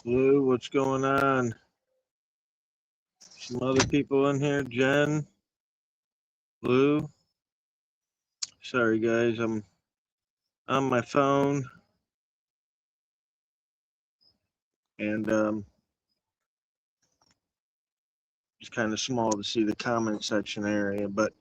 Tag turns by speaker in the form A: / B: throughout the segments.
A: Lou, what's going on? Some other people in here, Jen, Lou. Sorry guys, I'm on my phone and it's kind of small to see the comment section area, but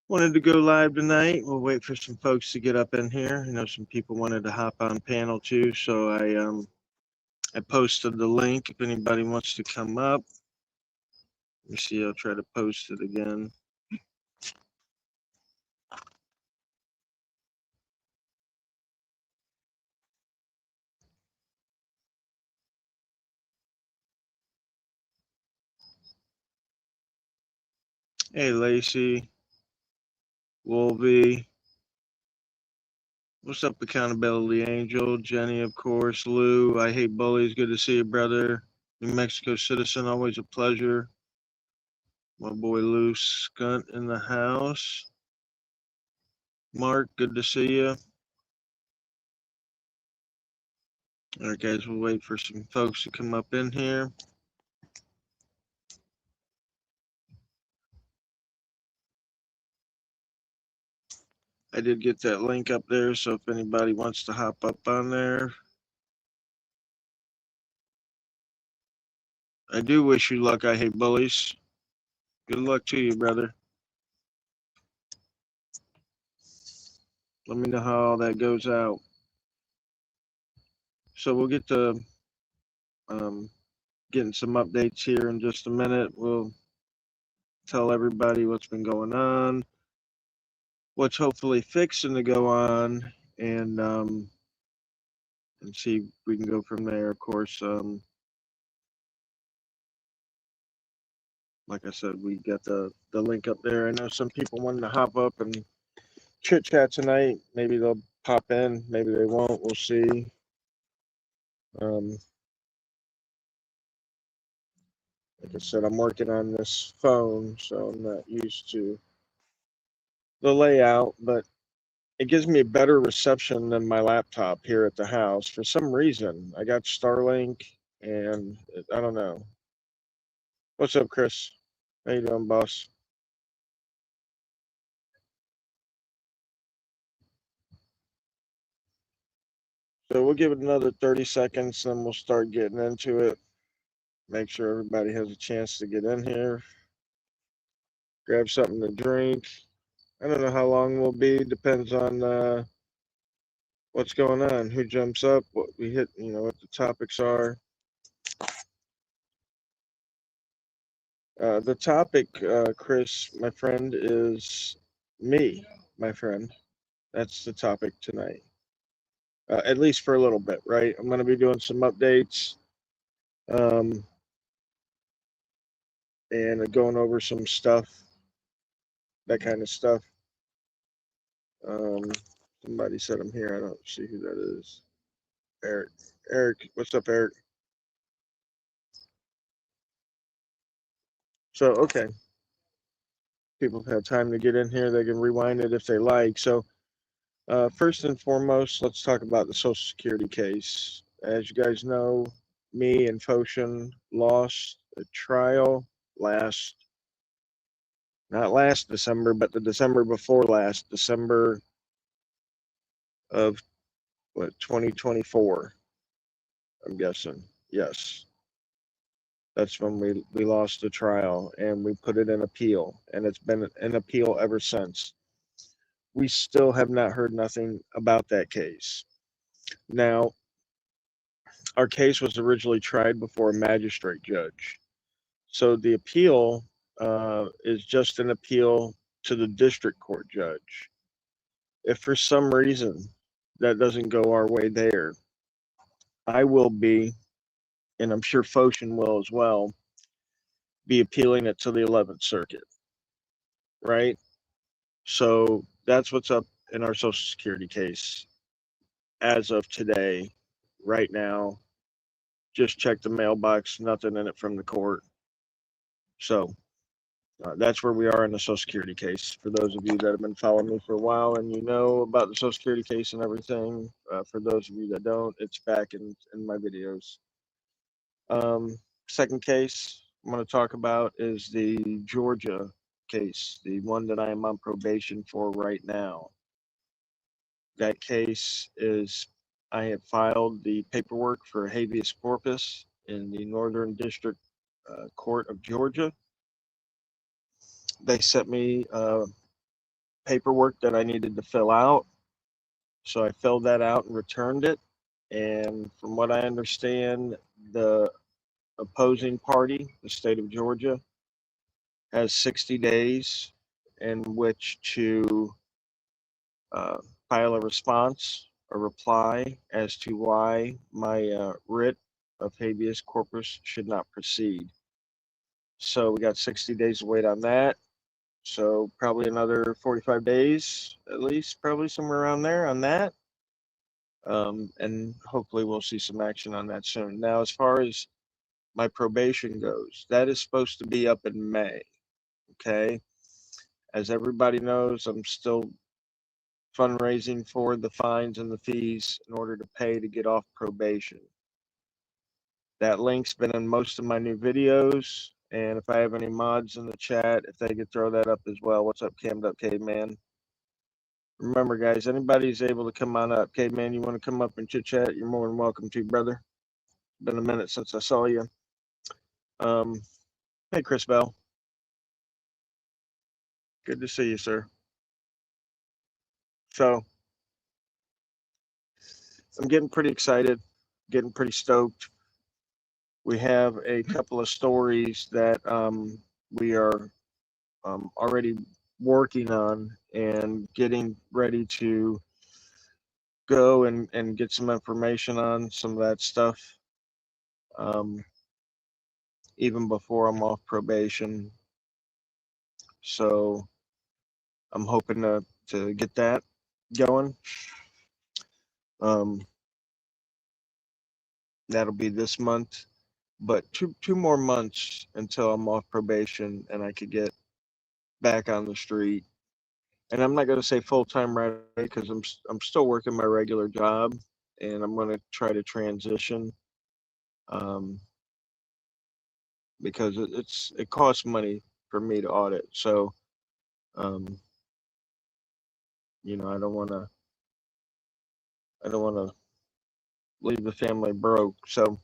A: wanted to go live tonight. We'll wait for some folks to get up in here. I know some people wanted to hop on panel too, so I posted the link if anybody wants to come up. Let me see, I'll try to post it again. Hey Lacey, Wolvie. What's up, Accountability Angel? Jenny, of course. Lou, I hate bullies. Good to see you, brother. New Mexico citizen, always a pleasure. My boy Lou Skunt in the house. Mark, good to see you. All right, guys, we'll wait for some folks to come up in here. I did get that link up there, so if anybody wants to hop up on there. I do wish you luck. I hate bullies. Good luck to you, brother. Let me know how all that goes out. So we'll get to getting some updates here in just a minute. We'll tell everybody what's been going on, what's hopefully fixing to go on, and see if we can go from there. Of course, like I said, we got the link up there. I know some people wanted to hop up and chit chat tonight. Maybe they'll pop in, maybe they won't. We'll see. Like I said, I'm working on this phone, so I'm not used to the layout, but it gives me a better reception than my laptop here at the house. For some reason, I got Starlink, and I don't know. What's up, Chris? How you doing, boss? So we'll give it another 30 seconds, then we'll start getting into it. Make sure everybody has a chance to get in here. Grab something to drink. I don't know how long we'll be. Depends on what's going on, who jumps up, what we hit, what the topics are. The topic, Chris, my friend, is me, my friend. That's the topic tonight. At least for a little bit, right? I'm going to be doing some updates and going over some stuff, that kind of stuff. Somebody said I'm here. I don't see who that is. Eric. Eric, what's up, Eric? So, okay. People have had time to get in here. They can rewind it if they like. So, first and foremost, let's talk about the Social Security case. As you guys know, me and Foshin lost a trial not last December, but the December before last, December of 2024, I'm guessing. Yes. That's when we lost the trial, and we put it in appeal, and it's been an appeal ever since. We still have not heard nothing about that case. Now, our case was originally tried before a magistrate judge. So the appeal is just an appeal to the district court judge. If for some reason that doesn't go our way there, I will be, and I'm sure Foshin will as well, be appealing it to the 11th Circuit, right? So that's what's up in our Social Security case as of today, right now. Just check the mailbox, nothing in it from the court. So That's where we are in the Social Security case. For those of you that have been following me for a while and you know about the Social Security case and everything, for those of you that don't, it's back in my videos. Second case I'm going to talk about is the Georgia case, the one that I am on probation for right now. That case is, I have filed the paperwork for habeas corpus in the Northern District Court of Georgia. They sent me paperwork that I needed to fill out. So I filled that out and returned it. And from what I understand, the opposing party, the state of Georgia, has 60 days in which to file a response, a reply as to why my writ of habeas corpus should not proceed. So we got 60 days to wait on that. So probably another 45 days, at least, probably somewhere around there on that. And hopefully we'll see some action on that soon. Now, as far as my probation goes, that is supposed to be up in May. Okay. As everybody knows, I'm still fundraising for the fines and the fees in order to pay to get off probation. That link's been in most of my new videos. And if I have any mods in the chat, if they could throw that up as well. What's up, Cammed Up Caveman? Remember, guys, anybody's able to come on up. Caveman, you want to come up and chit chat? You're more than welcome to, brother. Been a minute since I saw you. Hey, Chris Bell. Good to see you, sir. So I'm getting pretty excited, getting pretty stoked. We have a couple of stories that we are already working on and getting ready to go and get some information on some of that stuff. Even before I'm off probation. So I'm hoping to get that going. That'll be this month, but two more months until I'm off probation and I could get back on the street. And I'm not going to say full time right away because I'm still working my regular job, and I'm going to try to transition because it costs money for me to audit. So you know, I don't want to leave the family broke. So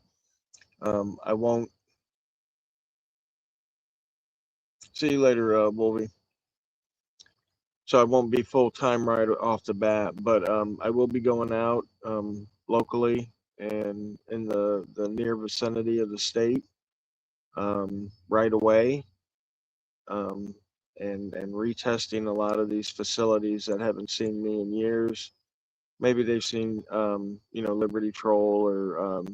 A: I won't. See you later, Wolvie. So I won't be full time right off the bat, but I will be going out locally and in the near vicinity of the state right away, and retesting a lot of these facilities that haven't seen me in years. Maybe they've seen you know, Liberty Troll or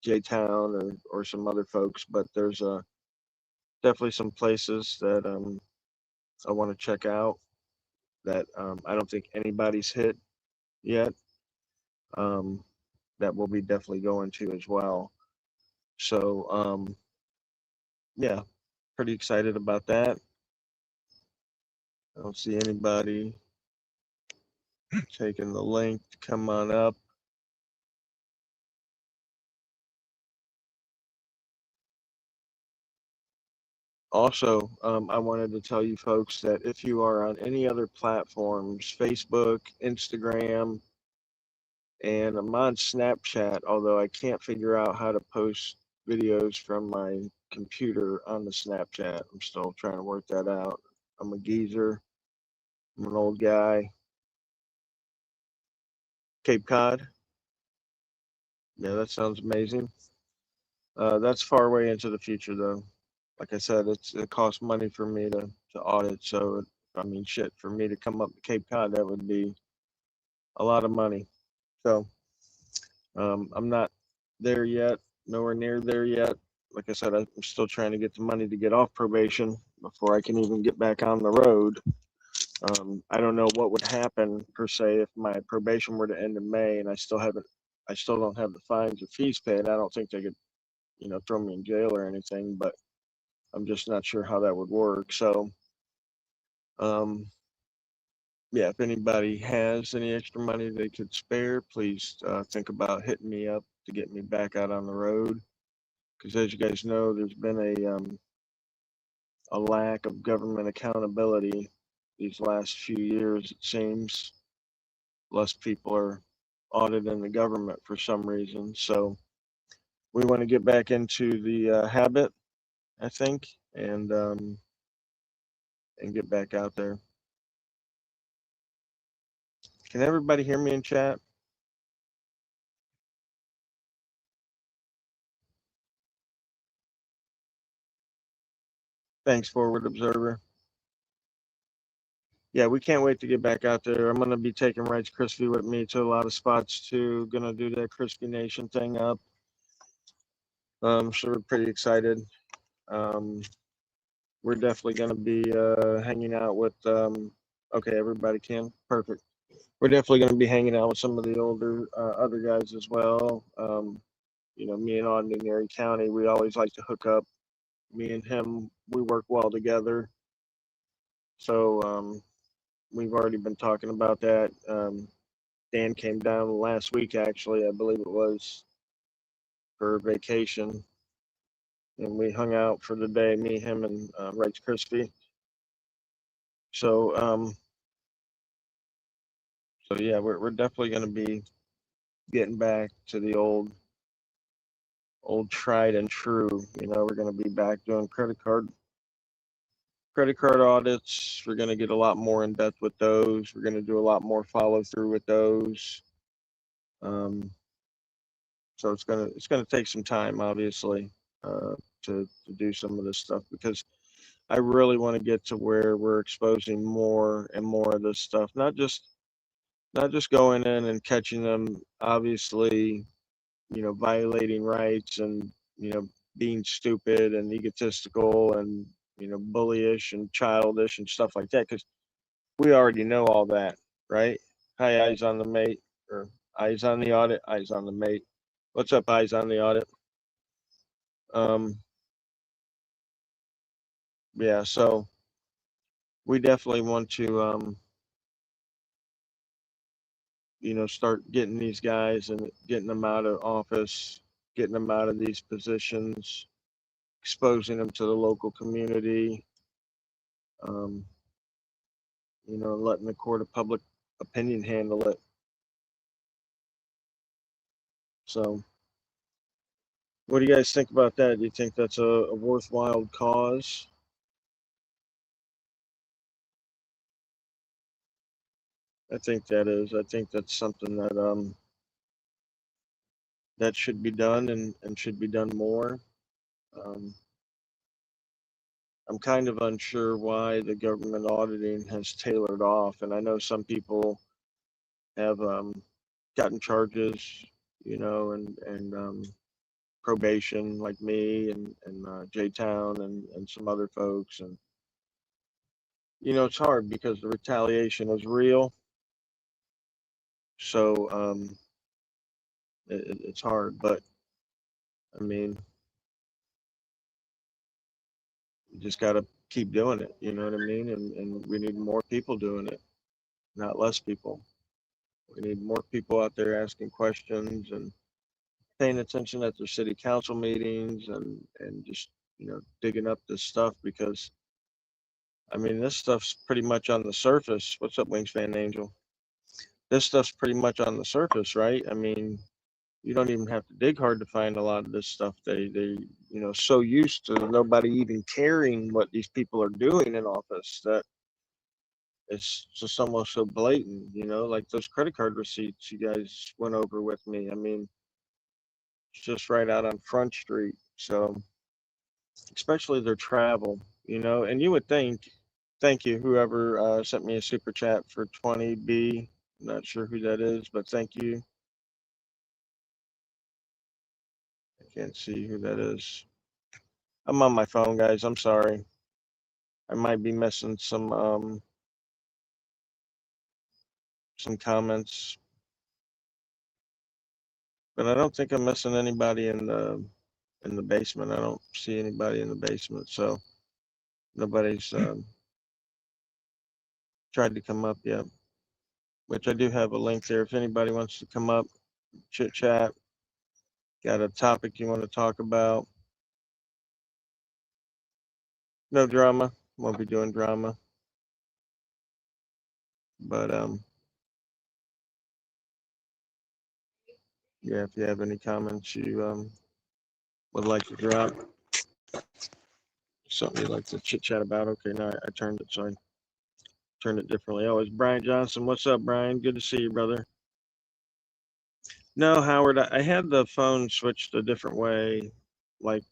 A: J Town or some other folks, but there's definitely some places that I want to check out that I don't think anybody's hit yet. That we'll be definitely going to as well. So yeah, pretty excited about that. I don't see anybody taking the link to come on up. Also, I wanted to tell you folks that if you are on any other platforms, Facebook, Instagram, and I'm on Snapchat, although I can't figure out how to post videos from my computer on the Snapchat. I'm still trying to work that out. I'm a geezer. I'm an old guy. Cape Cod. Yeah, that sounds amazing. That's far away into the future, though. Like I said, it costs money for me to audit. So, I mean, shit, for me to come up to Cape Cod, that would be a lot of money. So, I'm not there yet, nowhere near there yet. Like I said, I'm still trying to get the money to get off probation before I can even get back on the road. I don't know what would happen per se if my probation were to end in May and I still don't have the fines or fees paid. I don't think they could, you know, throw me in jail or anything, but I'm just not sure how that would work. So, yeah, if anybody has any extra money they could spare, please think about hitting me up to get me back out on the road. Because as you guys know, there's been a lack of government accountability these last few years, it seems. Less people are auditing the government for some reason. So we want to get back into the habit, I think, and get back out there. Can everybody hear me in chat? Thanks, Forward Observer. Yeah, we can't wait to get back out there. I'm going to be taking Rights Crispy with me to a lot of spots too. Going to do that Crispy Nation thing up. So we're pretty excited. We're definitely going to be hanging out with, okay, everybody can. Perfect. We're definitely going to be hanging out with some of the older other guys as well. You know, me and Auditing County, we always like to hook up. Me and him, we work well together. So we've already been talking about that. Dan came down last week, actually, I believe it was, for vacation. And we hung out for the day, me, him, and Rights Crispy. So, so yeah, we're definitely going to be getting back to the old tried and true. You know, we're going to be back doing credit card audits. We're going to get a lot more in depth with those. We're going to do a lot more follow through with those. So it's gonna take some time, obviously, to do some of this stuff, because I really want to get to where we're exposing more and more of this stuff, not just going in and catching them, obviously, you know, violating rights and, you know, being stupid and egotistical and, you know, bullyish and childish and stuff like that, because we already know all that, right? Hi, eyes on the mate, or eyes on the audit, eyes on the mate. What's up, eyes on the audit? Yeah, so we definitely want to, you know, start getting these guys and getting them out of office, getting them out of these positions, exposing them to the local community, um, you know, letting the court of public opinion handle it. So, what do you guys think about that? Do you think that's a worthwhile cause? I think that is. I think that's something that that should be done, and should be done more. Um, I'm kind of unsure why the government auditing has tailored off, and I know some people have gotten charges, you know, and probation, like me and J Town and some other folks, and you know, it's hard because the retaliation is real. So it's hard, but I mean, you just got to keep doing it. You know what I mean? And we need more people doing it, not less people. We need more people out there asking questions and paying attention at their city council meetings, and just, you know, digging up this stuff, because I mean, this stuff's pretty much on the surface. What's up, Wingspan Angel? This stuff's pretty much on the surface, right? I mean, you don't even have to dig hard to find a lot of this stuff. They you know, so used to nobody even caring what these people are doing in office that it's just almost so blatant, you know, like those credit card receipts you guys went over with me. I mean, it's just right out on Front Street. So, especially their travel, you know, and you would think, thank you, whoever sent me a super chat for 20B. Not sure who that is, but thank you. I can't see who that is. I'm on my phone, guys. I'm sorry. I might be missing some comments, but I don't think I'm missing anybody in in the basement. I don't see anybody in the basement, so nobody's tried to come up yet. Which I do have a link there if anybody wants to come up, chit chat. Got a topic you want to talk about? No drama. Won't be doing drama. But yeah, if you have any comments you would like to drop, something you'd like to chit chat about. Okay, now I turned it, so I turned it differently. Oh, it's Brian Johnson. What's up, Brian? Good to see you, brother. No, Howard, I had the phone switched a different way, like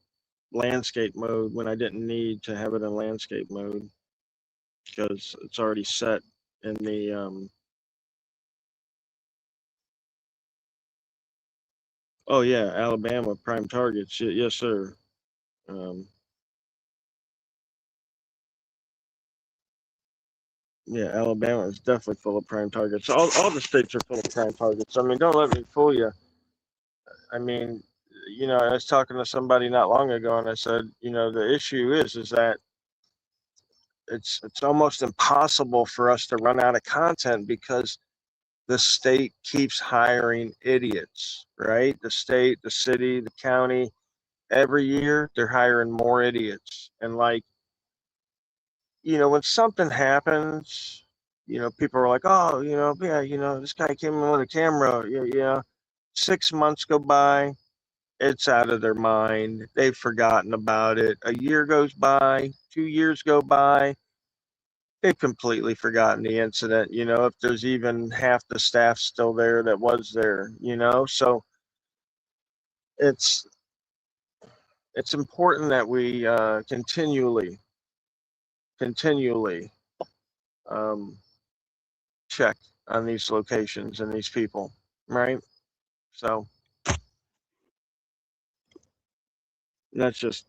A: landscape mode, when I didn't need to have it in landscape mode because it's already set in the oh yeah, Alabama prime targets. Yes, sir. Um, yeah, Alabama is definitely full of prime targets. All the states are full of prime targets. I mean, don't let me fool you. I mean, I was talking to somebody not long ago, and I said, the issue is that it's almost impossible for us to run out of content because the state keeps hiring idiots, right? The state, the city, the county, every year they're hiring more idiots. And like, when something happens, people are like, oh, yeah, this guy came in with a camera, 6 months go by, it's out of their mind. They've forgotten about it. A year goes by, 2 years go by, they've completely forgotten the incident, if there's even half the staff still there that was there, so it's important that we continually um, check on these locations and these people, right? So that's just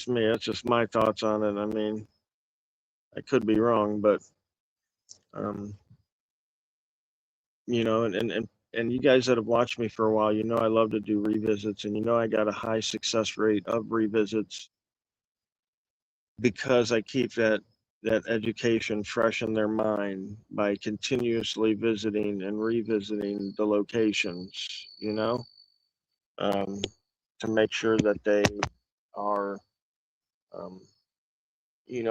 A: me. That's just my thoughts on it. I mean, I could be wrong, but um, and you guys that have watched me for a while, I love to do revisits, and I got a high success rate of revisits because I keep that education fresh in their mind by continuously visiting and revisiting the locations, um, to make sure that they are, um,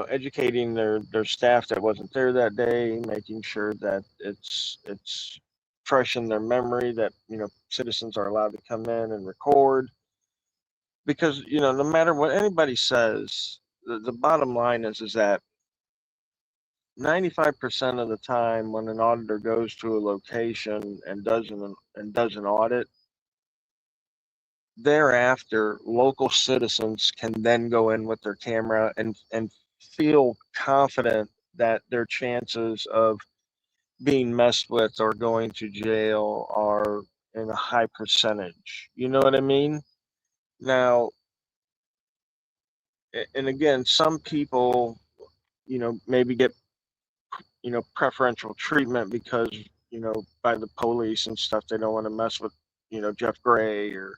A: educating their staff that wasn't there that day, making sure that it's fresh in their memory that citizens are allowed to come in and record because no matter what anybody says, the bottom line is that 95% of the time when an auditor goes to a location and does an audit, thereafter local citizens can then go in with their camera and feel confident that their chances of being messed with or going to jail are in a high percentage. You know what I mean? Now, and again, some people, maybe get preferential treatment because by the police and stuff. They don't want to mess with Jeff Gray or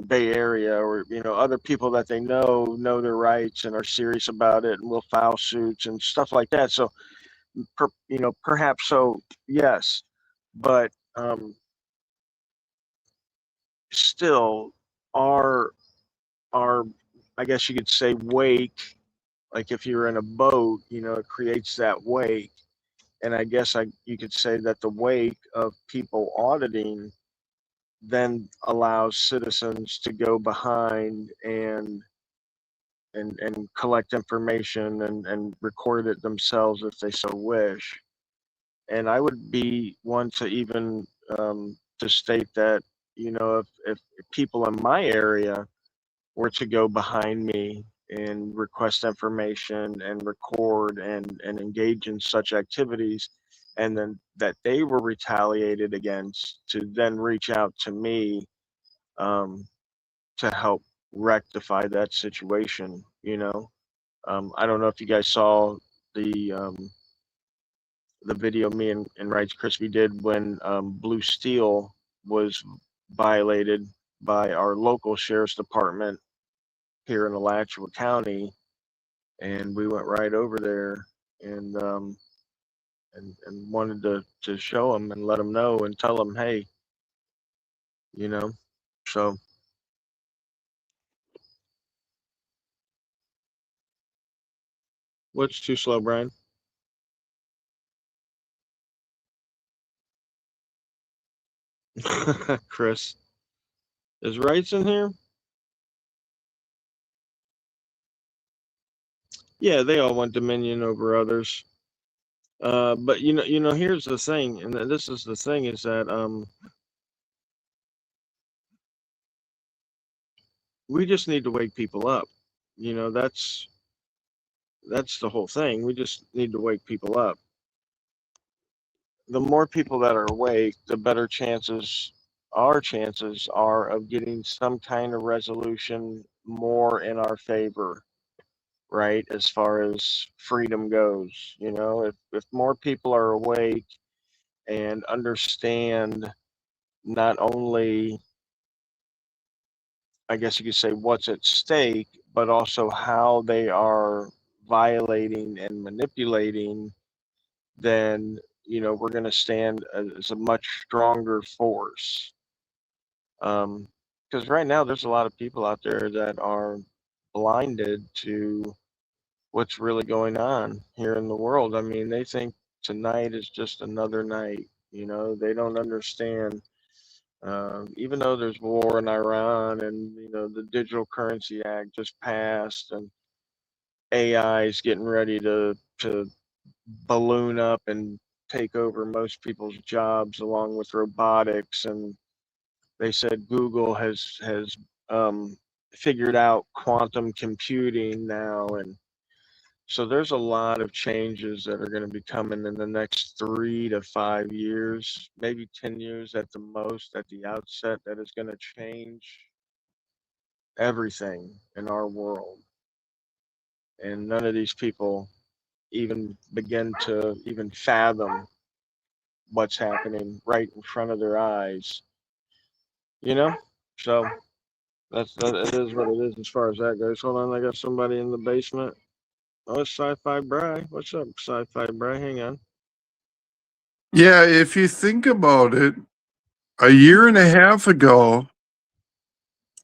A: Bay Area or other people that they know their rights and are serious about it and will file suits and stuff like that. So perhaps so, yes, but still our I guess you could say wake, like if you're in a boat, it creates that wake. And I guess you could say that the wake of people auditing then allows citizens to go behind and collect information and record it themselves if they so wish. And I would be one to even to state that if people in my area were to go behind me and request information and record and engage in such activities, and then that they were retaliated against, to then reach out to me um, to help rectify that situation. I don't know if you guys saw the video me and Rights Crispy did when Blue Steel was violated by our local sheriff's department here in Alachua County, and we went right over there and wanted to show them and let them know and tell them, hey, you know, so. What's too slow, Brian? Chris. Is Rights in here? Yeah, they all want dominion over others. But here's the thing, and this is the thing, is that we just need to wake people up. That's the whole thing. We just need to wake people up. The more people that are awake, the better our chances are of getting some kind of resolution more in our favor, right? As far as freedom goes, if more people are awake and understand not only, I guess you could say, what's at stake, but also how they are violating and manipulating, then we're going to stand as a much stronger force. Because right now there's a lot of people out there that are blinded to what's really going on here in the world. I mean, they think tonight is just another night. They don't understand. Even though there's war in Iran, and the Digital Currency Act just passed, and AI is getting ready to balloon up and take over most people's jobs, along with robotics. And they said Google has figured out quantum computing now, and so there's a lot of changes that are going to be coming in the next 3 to 5 years, maybe 10 years at the most, at the outset, that is going to change everything in our world. And none of these people even begin to even fathom what's happening right in front of their eyes. So it is what it is as far as that goes. Hold on, I got somebody in the basement. Oh, it's Sci-Fi Bry. What's up, Sci-Fi Bry? Hang on.
B: Yeah, if you think about it, a year and a half ago,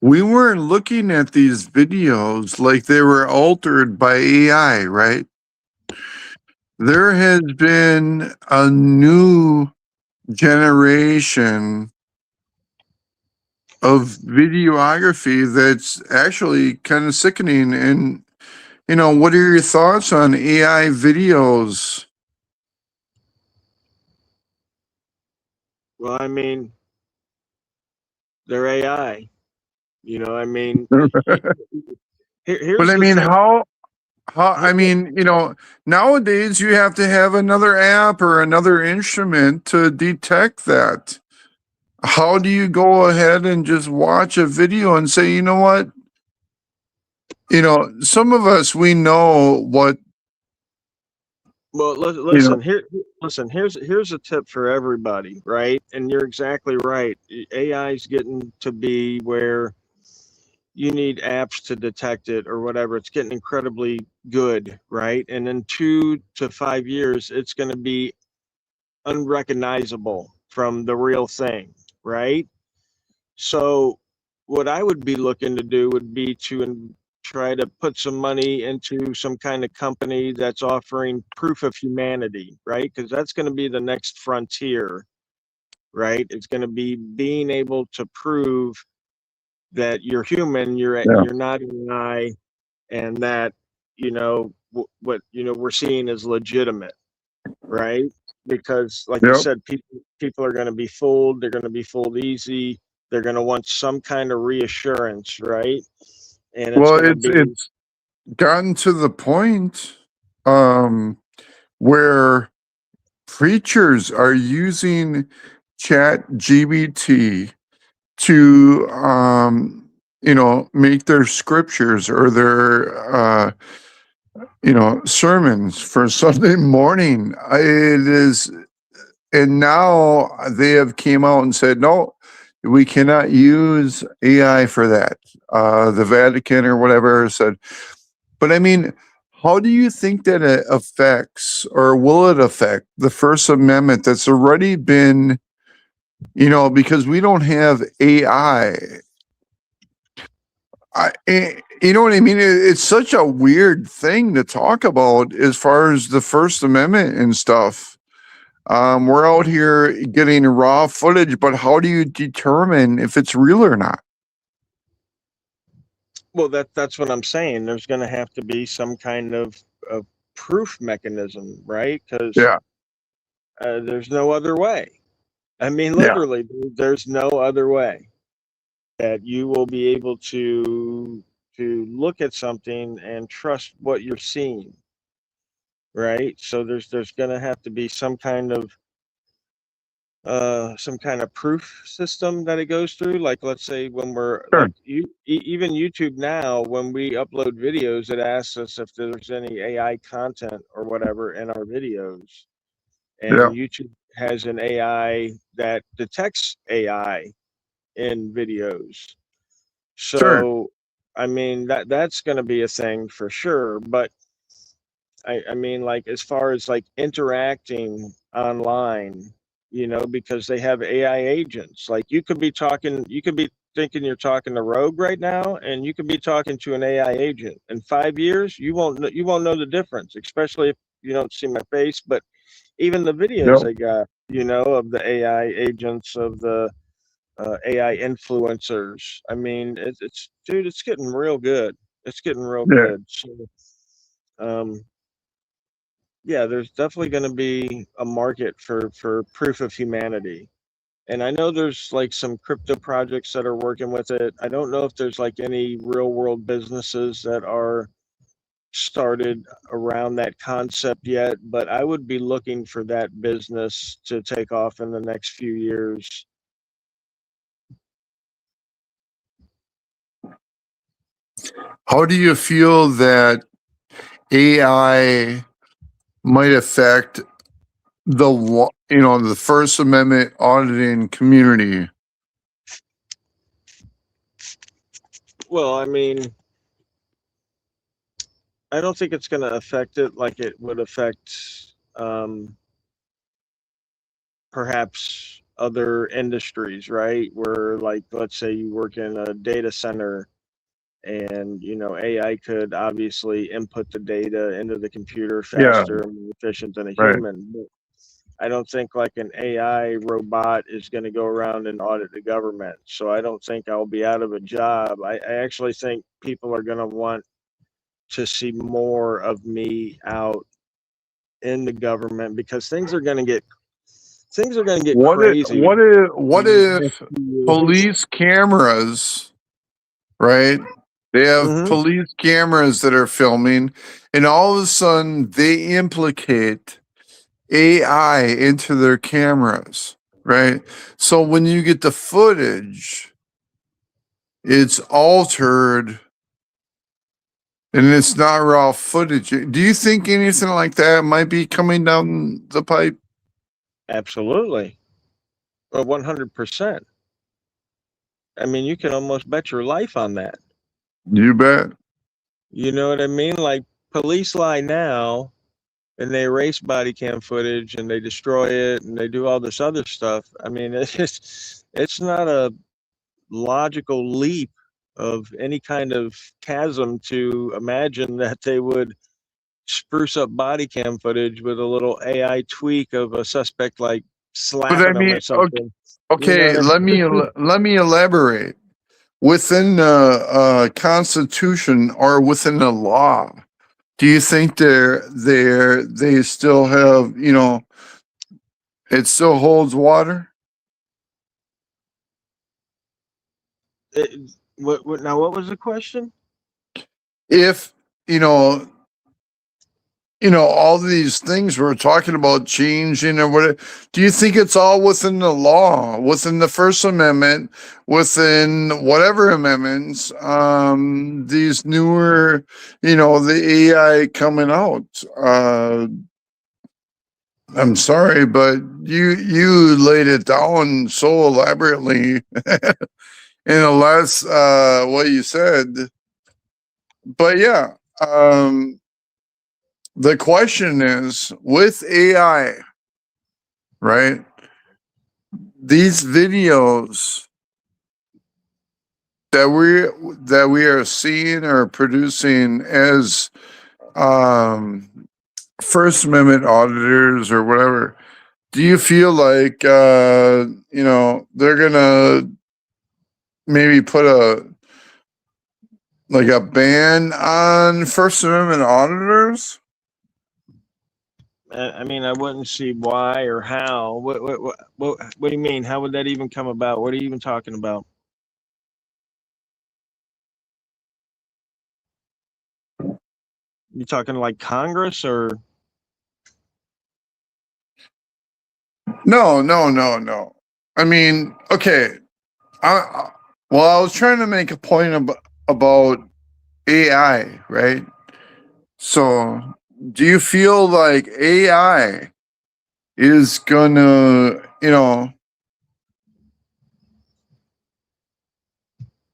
B: we weren't looking at these videos like they were altered by AI, right? There has been a new generation of videography that's actually kind of sickening. And, what are your thoughts on AI videos?
A: Well, I mean, they're AI. I mean,
B: But
A: here's
B: I
A: the
B: mean,
A: thing.
B: I mean, nowadays you have to have another app or another instrument to detect that. How do you go ahead and just watch a video and say, you know what? Some of us, we know what,
A: Well, listen here. Listen, here's a tip for everybody, right? And you're exactly right. AI is getting to be where you need apps to detect it or whatever. It's getting incredibly good, right? And in 2 to 5 years, it's going to be unrecognizable from the real thing, right? So, what I would be looking to do would be to try to put some money into some kind of company that's offering proof of humanity, right? Because that's going to be the next frontier, right? It's going to be being able to prove that you're human,
B: yeah,
A: you're not an AI, and that what we're seeing is legitimate, right? Because, like you
B: yep.
A: said, people are going to be fooled. They're going to be fooled easy. They're going to want some kind of reassurance, right? And it's
B: Well,
A: going to
B: it's
A: be,
B: it's gotten to the point where preachers are using Chat GBT to make their scriptures or their sermons for Sunday morning. It is, and now they have came out and said, no, we cannot use AI for that. The Vatican or whatever said. But I mean, how do you think that it affects, or will it affect, the First Amendment that's already been, because we don't have AI. You know what I mean? It's such a weird thing to talk about as far as the First Amendment and stuff. We're out here getting raw footage, but how do you determine if it's real or not?
A: Well, that's what I'm saying. There's going to have to be some kind of proof mechanism, right? Because
B: Yeah,
A: there's no other way. I mean,
B: yeah,
A: literally, there's no other way that you will be able to look at something and trust what you're seeing, right? So there's going to have to be some kind of proof system that it goes through. Like, let's say when we're
B: sure.
A: like even YouTube now, when we upload videos, it asks us if there's any AI content or whatever in our videos,
B: Yeah,
A: and YouTube has an AI that detects AI in videos.
B: sure.
A: So, I mean, that's going to be a thing for sure. But I mean, like, as far as like interacting online, because they have AI agents. Like, you could be thinking you're talking to Rogue right now, and you could be talking to an AI agent. In 5 years, you won't know the difference, especially if you don't see my face. But even the videos
B: Yep.
A: they got, of the AI agents, of the AI influencers. I mean, it's dude, it's getting real good. It's getting real
B: Yeah.
A: good. So, um, yeah, there's definitely going to be a market for proof of humanity. And I know there's like some crypto projects that are working with it. I don't know if there's like any real world businesses that are started around that concept yet, but I would be looking for that business to take off in the next few years.
B: How do you feel that AI might affect the First Amendment auditing community?
A: Well, I mean, I don't think it's going to affect it like it would affect perhaps other industries, right? Where, like, let's say you work in a data center, and AI could obviously input the data into the computer
B: Yeah,
A: faster and more efficient than a
B: right.
A: human. But I don't think like an AI robot is going to go around and audit the government. So I don't think I'll be out of a job. I actually think people are going to want to see more of me out in the government, because things are going to get
B: What if
A: crazy
B: what if
A: in
B: what
A: the next
B: if
A: few years.
B: police cameras, right? They have
A: Hmm.
B: police cameras that are filming, and all of a sudden they implicate AI into their cameras, right? So when you get the footage, it's altered and it's not raw footage. Do you think anything like that might be coming down the pipe?
A: Absolutely. 100%. I mean, you can almost bet your life on that.
B: You bet.
A: You know what I mean? Like, police lie now, and they erase body cam footage, and they destroy it, and they do all this other stuff. I mean, it's not a logical leap of any kind of chasm to imagine that they would spruce up body cam footage with a little AI tweak of a suspect like
B: But I
A: slapping them
B: mean,
A: or
B: okay,
A: something. You know
B: okay,
A: what I
B: let me
A: mean?
B: let me elaborate. Within the Constitution or within the law, do you think they still have, it still holds water?
A: Now, what was the question?
B: If you know all these things we're talking about changing or whatever, do you think it's all within the law, within the First Amendment, within whatever amendments, these newer, the AI coming out, I'm sorry, but you laid it down so elaborately in the last what you said. But yeah, the question is with AI, right? These videos that we are seeing or producing as um First Amendment auditors or whatever, do you feel like they're gonna maybe put a ban on First Amendment auditors?
A: I mean, I wouldn't see why or how. What do you mean? How would that even come about? What are you even talking about? You talking like Congress or?
B: No. I mean, okay. I was trying to make a point about AI, right? So, do you feel like AI is gonna,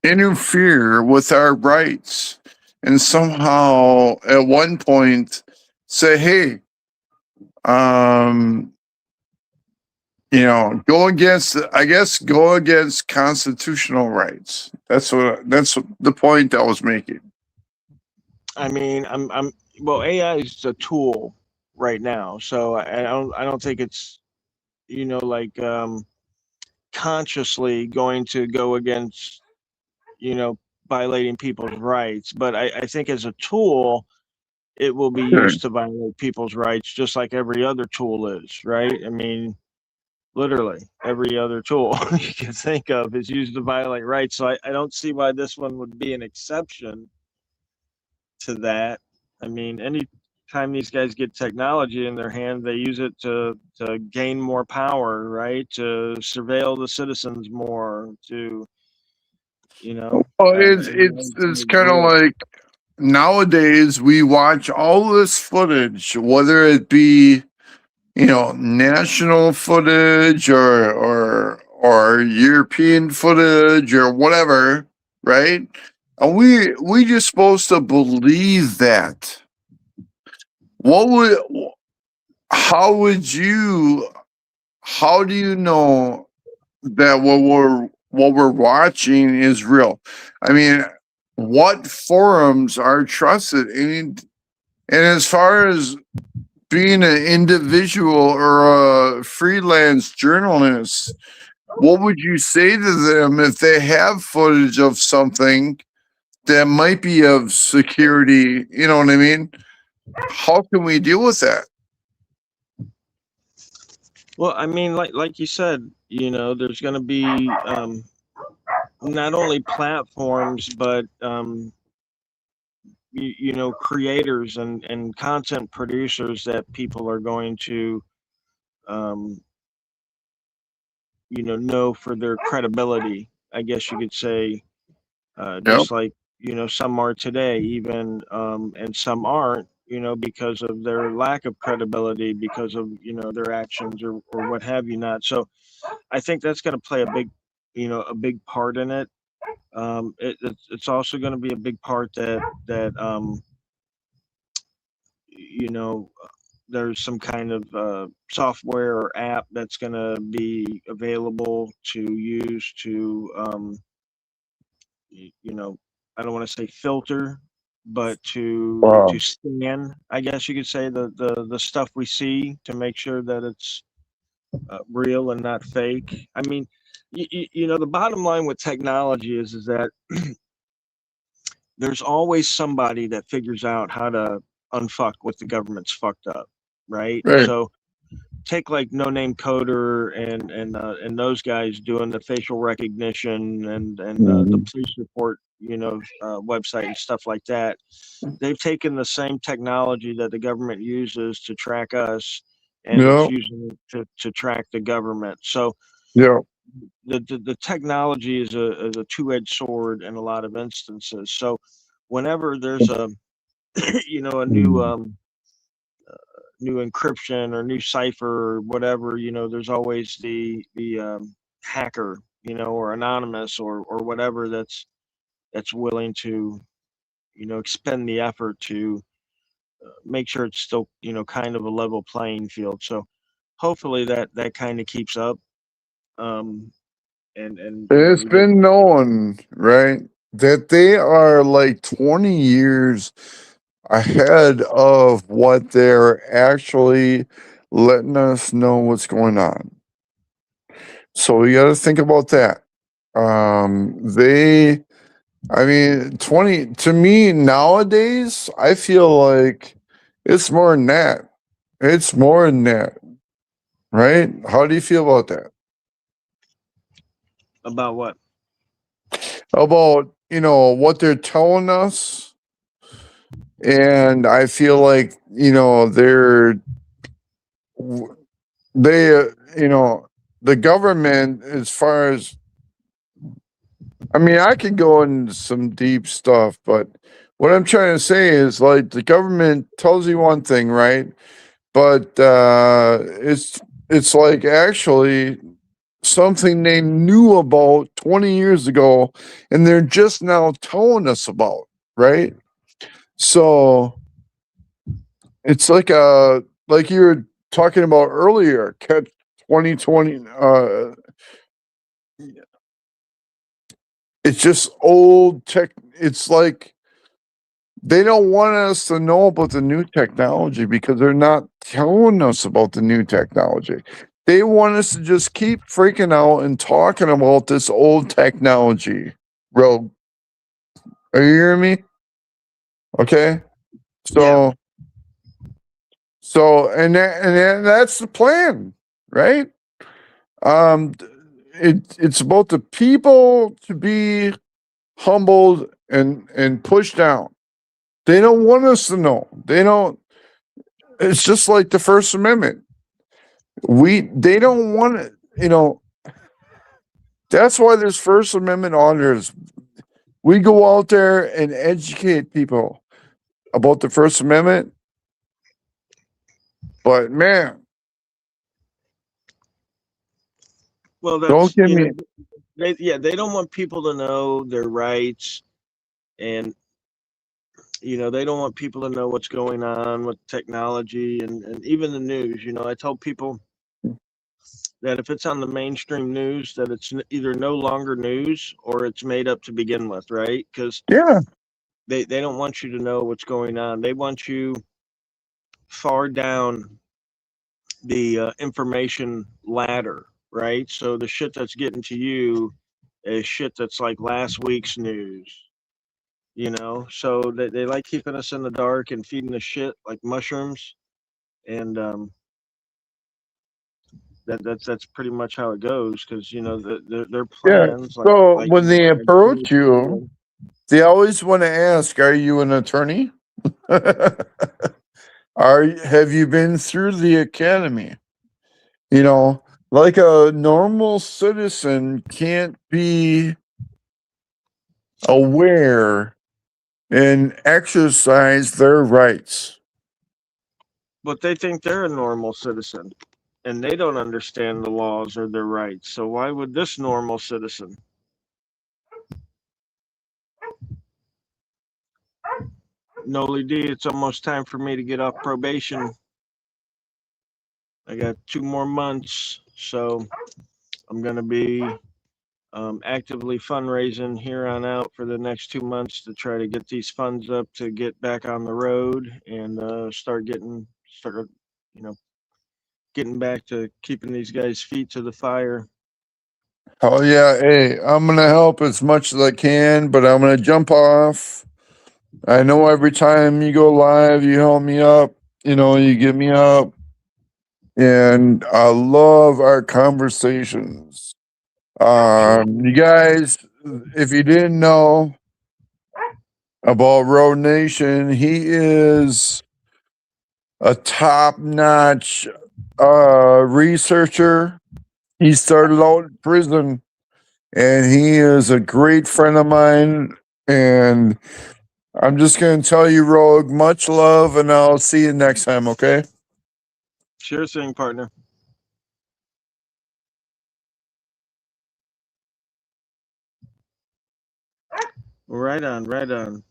B: interfere with our rights and somehow at one point say, hey, um, go against constitutional rights. That's the point I was making.
A: I mean, well, AI is a tool right now, so I don't think it's like consciously going to go against you know violating people's rights, but I think as a tool it will be
B: Sure.
A: used to violate people's rights just like every other tool is, right? I mean, literally every other tool you can think of is used to violate rights. So I don't see why this one would be an exception to that. I mean, any time these guys get technology in their hand, they use it to gain more power, right? To surveil the citizens more, to
B: Well,
A: I mean,
B: it's
A: it's
B: kind of
A: real.
B: like nowadays we watch all this footage, whether it be national footage or European footage or whatever, right? And we just supposed to believe that. What would how would you how do you know that what we're watching is real? I mean, what forums are trusted? I mean, and as far as being an individual or a freelance journalist, what would you say to them if they have footage of something that might be of security? You know what I mean? How can we deal with that?
A: Well, I mean, like you said, there's going to be not only platforms, but creators and content producers that people are going to um, know for their credibility. I guess you could say,
B: Yep.
A: just like some are today, even and some aren't. Because of their lack of credibility, because of their actions or what have you not. So I think that's going to play a big part in it. It's also going to be a big part that you know there's some kind of software or app that's going to be available to use to you know I don't want to say filter, but to
B: Wow.
A: scan, I guess you could say, the stuff we see to make sure that it's real and not fake. I mean, the bottom line with technology is that there's always somebody that figures out how to unfuck what the government's fucked up, right?
B: Right.
A: So take like No Name Coder and those guys doing the facial recognition and the
B: Mhm.
A: police report, website and stuff like that. They've taken the same technology that the government uses to track us, and it's
B: Yeah.
A: using it to track the government. So
B: Yeah.
A: the technology is a two-edged sword in a lot of instances. So whenever there's a a new
B: Mhm.
A: new encryption or new cipher or whatever, there's always the hacker, or anonymous or whatever that's willing to, expend the effort to make sure it's still, kind of a level playing field. So hopefully that kind of keeps up. And
B: It's
A: we get.
B: been known, right, that they are like 20 years ahead of what they're actually letting us know what's going on. So we got to think about that. I mean, 20 to me nowadays, I feel like it's more than that. It's more than that, right? How do you feel about that?
A: About what?
B: About, what they're telling us. And I feel like, they, the government, as far as, I mean, I could go into some deep stuff, but what I'm trying to say is like the government tells you one thing, right? But it's like actually something they knew about 20 years ago and they're just now telling us about, right? So it's like you were talking about earlier, catch 2020, it's just old tech. It's like they don't want us to know about the new technology because they're not telling us about the new technology. They want us to just keep freaking out and talking about this old technology. Bro, are you hearing me? Okay.
A: Yeah.
B: That's the plan, right? Um, it's about the people to be humbled and pushed down. They don't want us to know. They don't. It's just like the First Amendment. They don't want it. That's why there's First Amendment auditors. We go out there and educate people about the First Amendment. But man,
A: Well,
B: don't
A: that's,
B: give me.
A: they don't want people to know their rights, and they don't want people to know what's going on with technology and even the news. I tell people that if it's on the mainstream news, that it's either no longer news or it's made up to begin with, right? Because
B: Yeah,
A: they don't want you to know what's going on. They want you far down the information ladder, right? So the shit that's getting to you is shit that's like last week's news, So they like keeping us in the dark and feeding us shit like mushrooms, and that's pretty much how it goes. Because their
B: yeah.
A: plans,
B: So
A: like
B: when they approach you,
A: said,
B: they always want to ask, "Are you an attorney? Have you been through the academy?" You know, like a normal citizen can't be aware and exercise their rights.
A: but they think they're a normal citizen, and they don't understand the laws or their rights. So why would this normal citizen? Noli D, it's almost time for me to get off probation. I got 2 more months, so I'm going to be actively fundraising here on out for the next 2 months to try to get these funds up to get back on the road and start, you know, getting back to keeping these guys' feet to the fire.
B: Oh yeah, hey, I'm gonna help as much as I can, but I'm gonna jump off. I know every time you go live, you help me up. You get me up, and I love our conversations. You guys, if you didn't know about Road Nation, he is a top-notch researcher. He started out in prison, and he is a great friend of mine. And I'm just going to tell you, Rogue, much love, and I'll see you next time, okay?
A: Sure thing, partner. Right on, right on.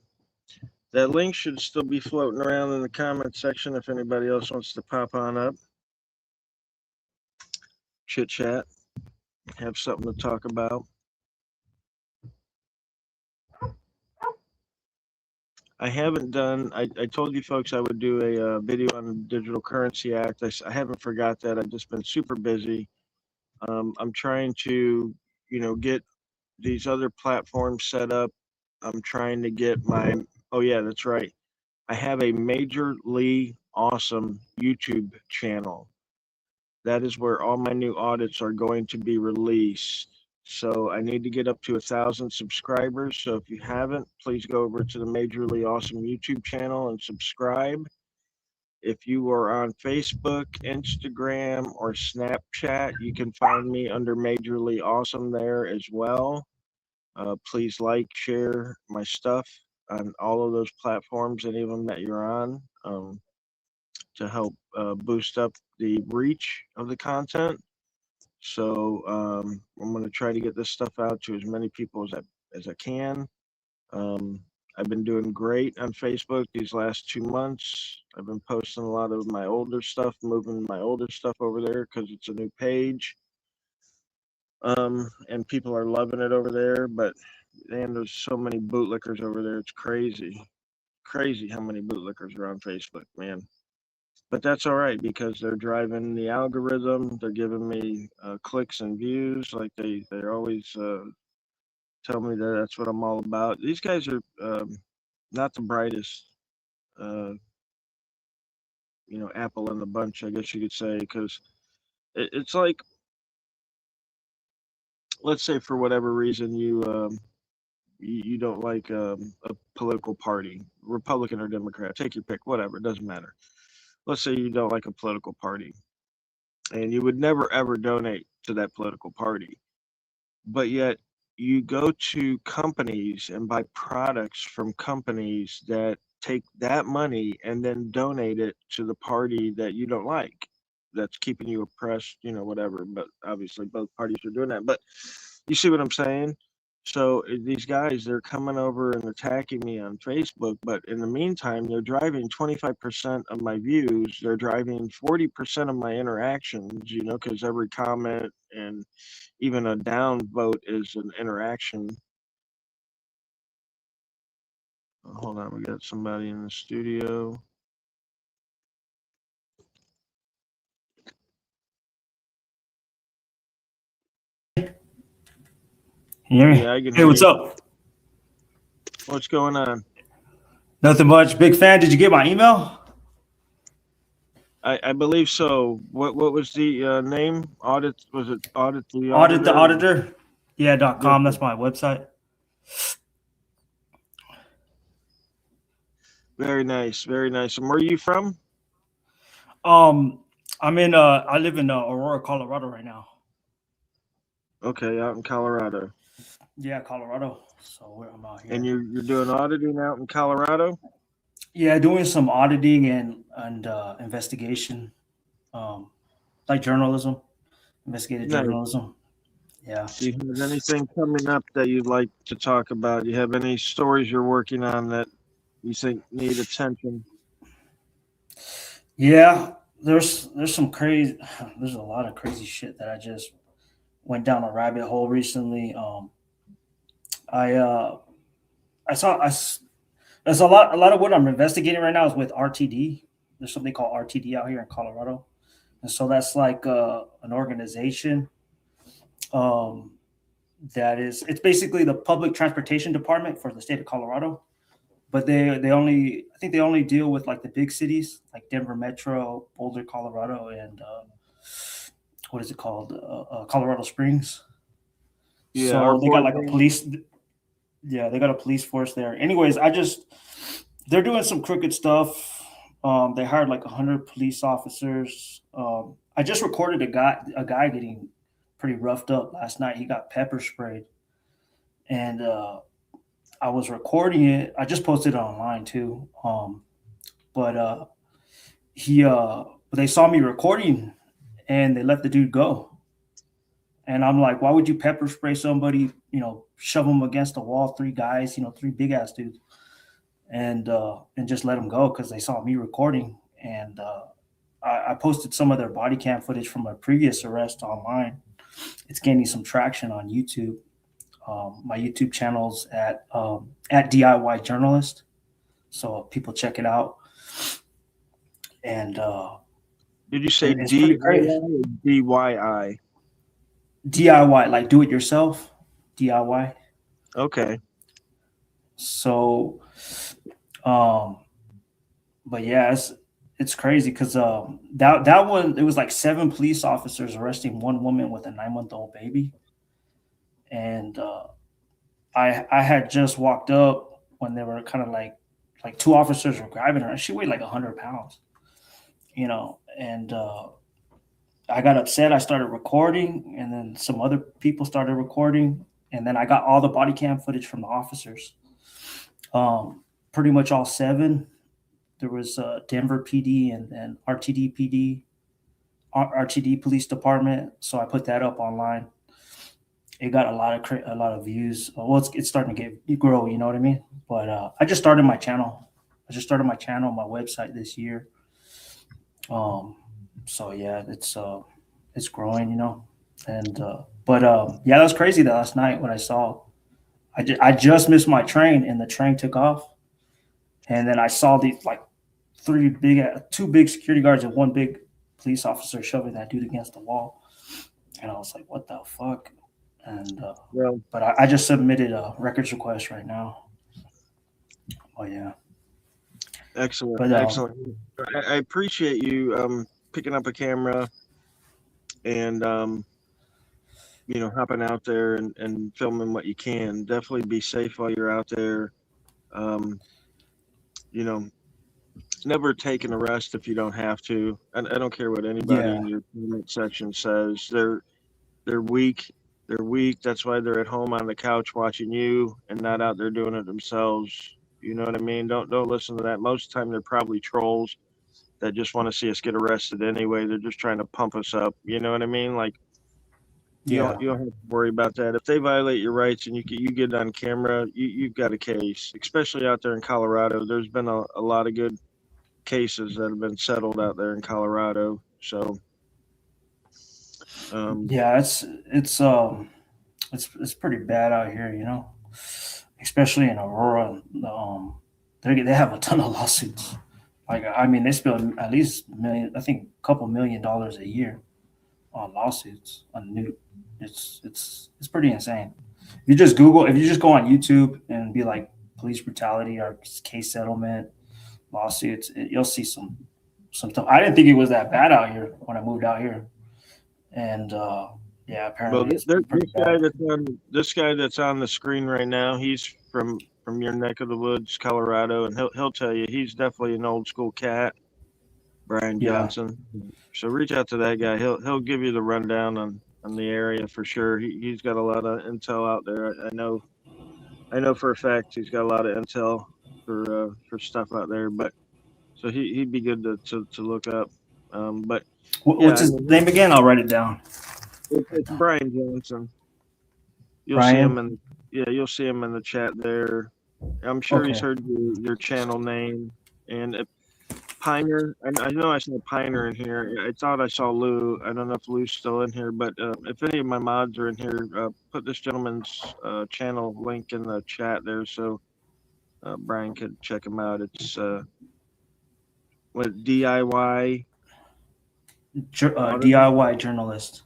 A: That link should still be floating around in the comment section if anybody else wants to pop on up, chit chat, have something to talk about. I haven't done, I told you folks I would do a video on the Digital Currency Act. I haven't forgot that. I've just been super busy. I'm trying to, get these other platforms set up. I'm trying to get oh yeah, that's right. I have a majorly awesome YouTube channel. That is where all my new audits are going to be released. So I need to get up to 1,000 subscribers. So if you haven't, please go over to the Majorly Awesome YouTube channel and subscribe. If you are on Facebook, Instagram, or Snapchat, you can find me under Majorly Awesome there as well. Please like, share my stuff on all of those platforms, any of them that you're on, to help boost up the reach of the content. So I'm going to try to get this stuff out to as many people as I can. I've been doing great on Facebook these last 2 months. I've been posting a lot of my older stuff, moving my older stuff over there because it's a new page. And people are loving it over there. But man, there's so many bootlickers over there. It's crazy. Crazy how many bootlickers are on Facebook, man. But that's all right because they're driving the algorithm. They're giving me clicks and views. Like they're always tell me that that's what I'm all about. These guys are not the brightest, uh, apple in the bunch, I guess you could say, because it's like, let's say for whatever reason you don't like a political party, Republican or Democrat, take your pick, whatever, it doesn't matter. Let's say you don't like a political party, and you would never ever donate to that political party, but yet you go to companies and buy products from companies that take that money and then donate it to the party that you don't like, that's keeping you oppressed, whatever. But obviously both parties are doing that, but you see what I'm saying. So these guys, they're coming over and attacking me on Facebook, but in the meantime they're driving 25% of my views, they're driving 40% of my interactions, because every comment and even a down vote is an interaction. Hold on, we got somebody in the studio.
C: Can you hear me?
A: Yeah, I can
C: Hey,
A: hear
C: what's
A: you.
C: up?
A: What's going on?
C: Nothing much. Big fan. Did you get my email?
A: I believe so. What was the name? Audit, was it Audit the
C: Audit the
A: Auditor?
C: Auditor?
A: Yes,
C: Yeah.com.
A: sir.
C: That's my website.
A: Very nice, very nice. And where are you from?
C: Um, I live in Aurora, Colorado right now.
A: Okay, out in Colorado.
C: Yeah, Colorado. So I'm out
A: And
C: here.
A: you're doing auditing out in Colorado?
C: Yeah, doing some auditing and investigation, like journalism, investigative
A: Nice.
C: journalism. Yeah.
A: Do you have anything coming up that you'd like to talk about? Do you have any stories you're working on that you think need attention?
C: Yeah. There's some crazy. There's a lot of crazy shit that I just went down a rabbit hole recently. I I saw I s- There's a lot of what I'm investigating right now is with RTD. There's something called RTD out here in Colorado, and so that's like an organization um, it's basically the public transportation department for the state of Colorado. But they only deal with like the big cities like Denver Metro, Boulder, Colorado, and what is it called, Colorado Springs.
A: Yeah, our
C: So they got
A: board
C: like a
A: game.
C: police. Yeah, they got a police force there. Anyways, they're doing some crooked stuff. They hired like 100 police officers. I just recorded a guy getting pretty roughed up last night. He got pepper sprayed, and I was recording it. I just posted it online too. But he but they saw me recording and they let the dude go. And I'm like, why would you pepper spray somebody, shove them against the wall, three guys, three big ass dudes, and just let them go because they saw me recording. And I posted some of their body cam footage from a previous arrest online. It's gaining some traction on YouTube. My YouTube channel's at DIY Journalist, so people check it out. And
A: Did you say
C: it's pretty crazy.
A: or DIY?
C: DIY, like do it yourself. DIY.
A: Okay.
C: So, but yeah, it's crazy because that one, it was like 7 police officers arresting one woman with a 9-month-old baby, and I had just walked up when they were kind of like 2 officers were grabbing her. She weighed like 100 pounds, and I got upset. I started recording, and then some other people started recording, and then I got all the body cam footage from the officers. Pretty much all 7. There was Denver PD and RTD PD, RTD Police Department. So I put that up online. It got a lot of views. Well, it's starting to grow. You know what I mean? But I just started my channel. My website this year. So yeah, it's growing, and but yeah, that was crazy. That last night when I saw, I just missed my train and the train took off, and then I saw these like 2 big security guards and 1 big police officer shoving that dude against the wall, and I was like, what the fuck? And but I just submitted a records request right now. Oh yeah.
A: Excellent.
C: But,
A: Excellent. I appreciate you picking up a camera and hopping out there and filming what you can. Definitely be safe while you're out there. Never take an arrest if you don't have to. I don't care what anybody in your comment section says. They're weak. They're weak. That's why they're at home on the couch watching you and not out there doing it themselves. You know what I mean? Don't listen to that. Most of the time they're probably trolls that just want to see us get arrested anyway. They're just trying to pump us up. You know what I mean? Like you don't have to worry about that. If they violate your rights and you get on camera, you've got a case. Especially out there in Colorado, there's been a lot of good cases that have been settled out there in Colorado. So
C: yeah, it's pretty bad out here, especially in Aurora. They have a ton of lawsuits. Like, I mean, they spend at least a couple $1 million a year on lawsuits. It's pretty insane. If you just go on YouTube and be like police brutality or case settlement lawsuits, you'll see some stuff. I didn't think it was that bad out here when I moved out here, and yeah, apparently it's pretty bad.
A: This guy that's on the screen right now, he's from your neck of the woods, Colorado, and he'll tell you he's definitely an old school cat, Brian Johnson. So reach out to that guy. He'll give you the rundown on the area for sure. He's got a lot of intel out there. I know for a fact he's got a lot of intel for stuff out there. But so he'd be good to look up. But
C: what's his name again? I'll write it down.
A: It's Brian Johnson. You'll see him you'll see him in the chat there. I'm sure he's heard your channel name. And Piner, I know I saw Piner in here. I thought I saw Lou. I don't know if Lou's still in here, but if any of my mods are in here, put this gentleman's channel link in the chat there so Brian could check him out. It's DIY?
C: DIY Journalist.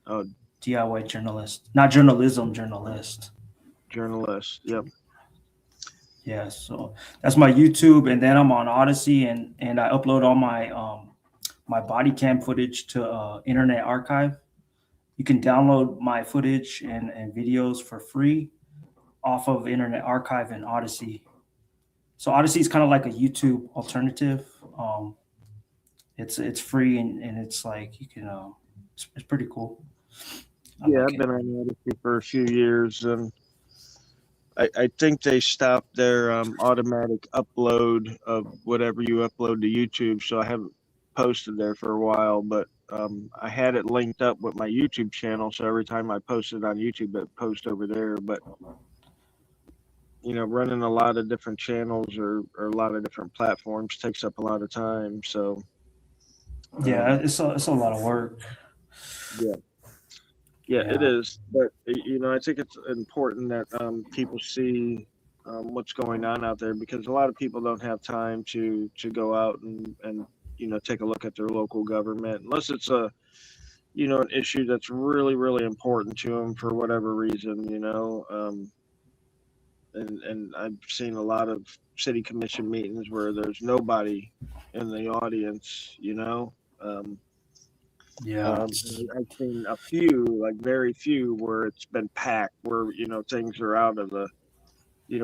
A: Oh,
C: DIY Journalist. Not journalism, journalist.
A: Journalist, yep.
C: Yeah, so that's my YouTube, and then I'm on Odyssey, and I upload all my my body cam footage to Internet Archive. You can download my footage and videos for free off of Internet Archive and Odyssey. So Odyssey is kind of like a YouTube alternative. It's free and it's like you can. It's pretty cool.
A: Yeah, I've been on Odyssey for a few years, and I think they stopped their automatic upload of whatever you upload to YouTube, so I haven't posted there for a while, but I had it linked up with my YouTube channel, so every time I posted on YouTube, it post over there. But running a lot of different channels or a lot of different platforms takes up a lot of time. So
C: Yeah, it's a lot of work.
A: yeah, it is. But I think it's important that people see what's going on out there, because a lot of people don't have time to go out and take a look at their local government unless it's an issue that's really, really important to them for whatever reason, and I've seen a lot of city commission meetings where there's nobody in the audience,
C: Yeah.
A: I've seen a few, like very few, where it's been packed, where things are out of the,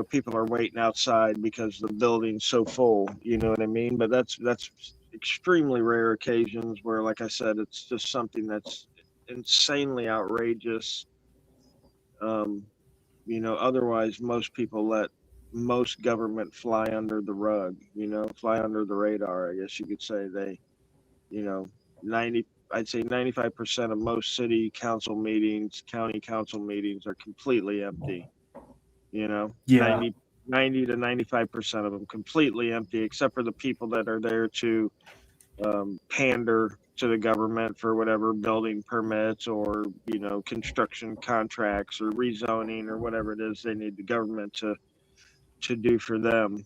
A: people are waiting outside because the building's so full. You know what I mean? But that's extremely rare occasions where, like I said, it's just something that's insanely outrageous. Otherwise most people let most government fly under the rug, fly under the radar, I guess you could say. They, 90, I'd say 95% of most city council meetings, county council meetings are completely empty.
C: Yeah.
A: 90 to 95% of them completely empty, except for the people that are there to pander to the government for whatever building permits or construction contracts or rezoning or whatever it is they need the government to do for them.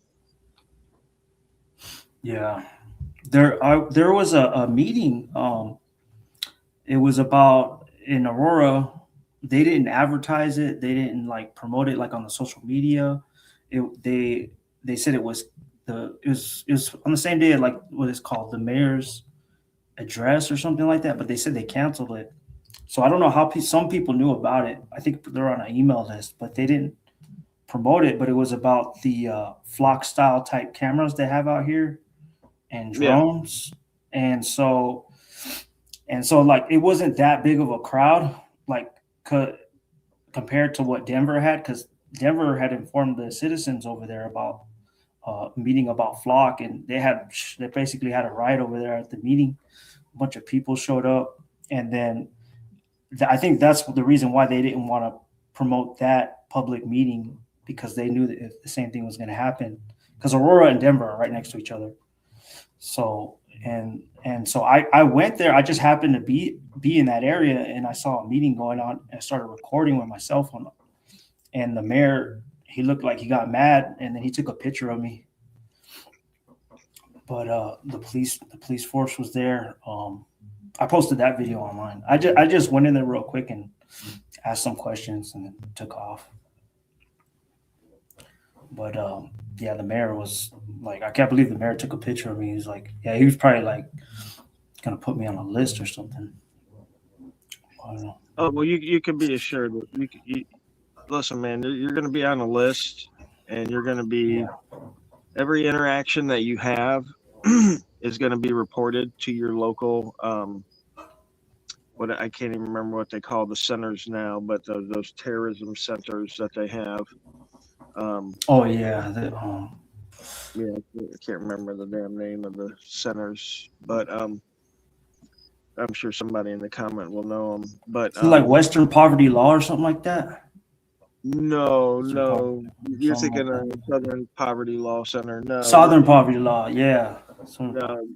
C: Yeah. There was a meeting. It was about in Aurora. They didn't advertise it. They didn't like promote it like on the social media. They said it was on the same day, like what is called the mayor's address or something like that. But they said they canceled it. So I don't know how some people knew about it. I think they're on an email list, but they didn't promote it. But it was about the flock style type cameras they have out here and drones. Yeah. And so like it wasn't that big of a crowd, like compared to what Denver had, because Denver had informed the citizens over there about meeting about flock, and they basically had a riot over there at the meeting. A bunch of people showed up, and then I think that's the reason why they didn't want to promote that public meeting, because they knew that if the same thing was going to happen, because Aurora and Denver are right next to each other. So so I went there. I just happened to be in that area, and I saw a meeting going on, and I started recording with my cell phone. And the mayor, he looked like he got mad, and then he took a picture of me. But the police force was there. I posted that video online. I just went in there real quick and asked some questions and then took off. But yeah, the mayor was like, I can't believe the mayor took a picture of me. He's like, yeah, he was probably like gonna put me on a list or something. I don't know.
A: Oh well, you can be assured that you listen, man. You're going to be on a list, and you're going to be every interaction that you have is going to be reported to your local. What I can't even remember what they call the centers now, but those terrorism centers that they have.
C: Oh yeah,
A: yeah, I can't remember the damn name of the centers, but I'm sure somebody in the comment will know them. But
C: like Western Poverty Law or something like that.
A: No, you're thinking of Southern Poverty Law Center. No,
C: Southern Poverty Law, yeah.
A: No,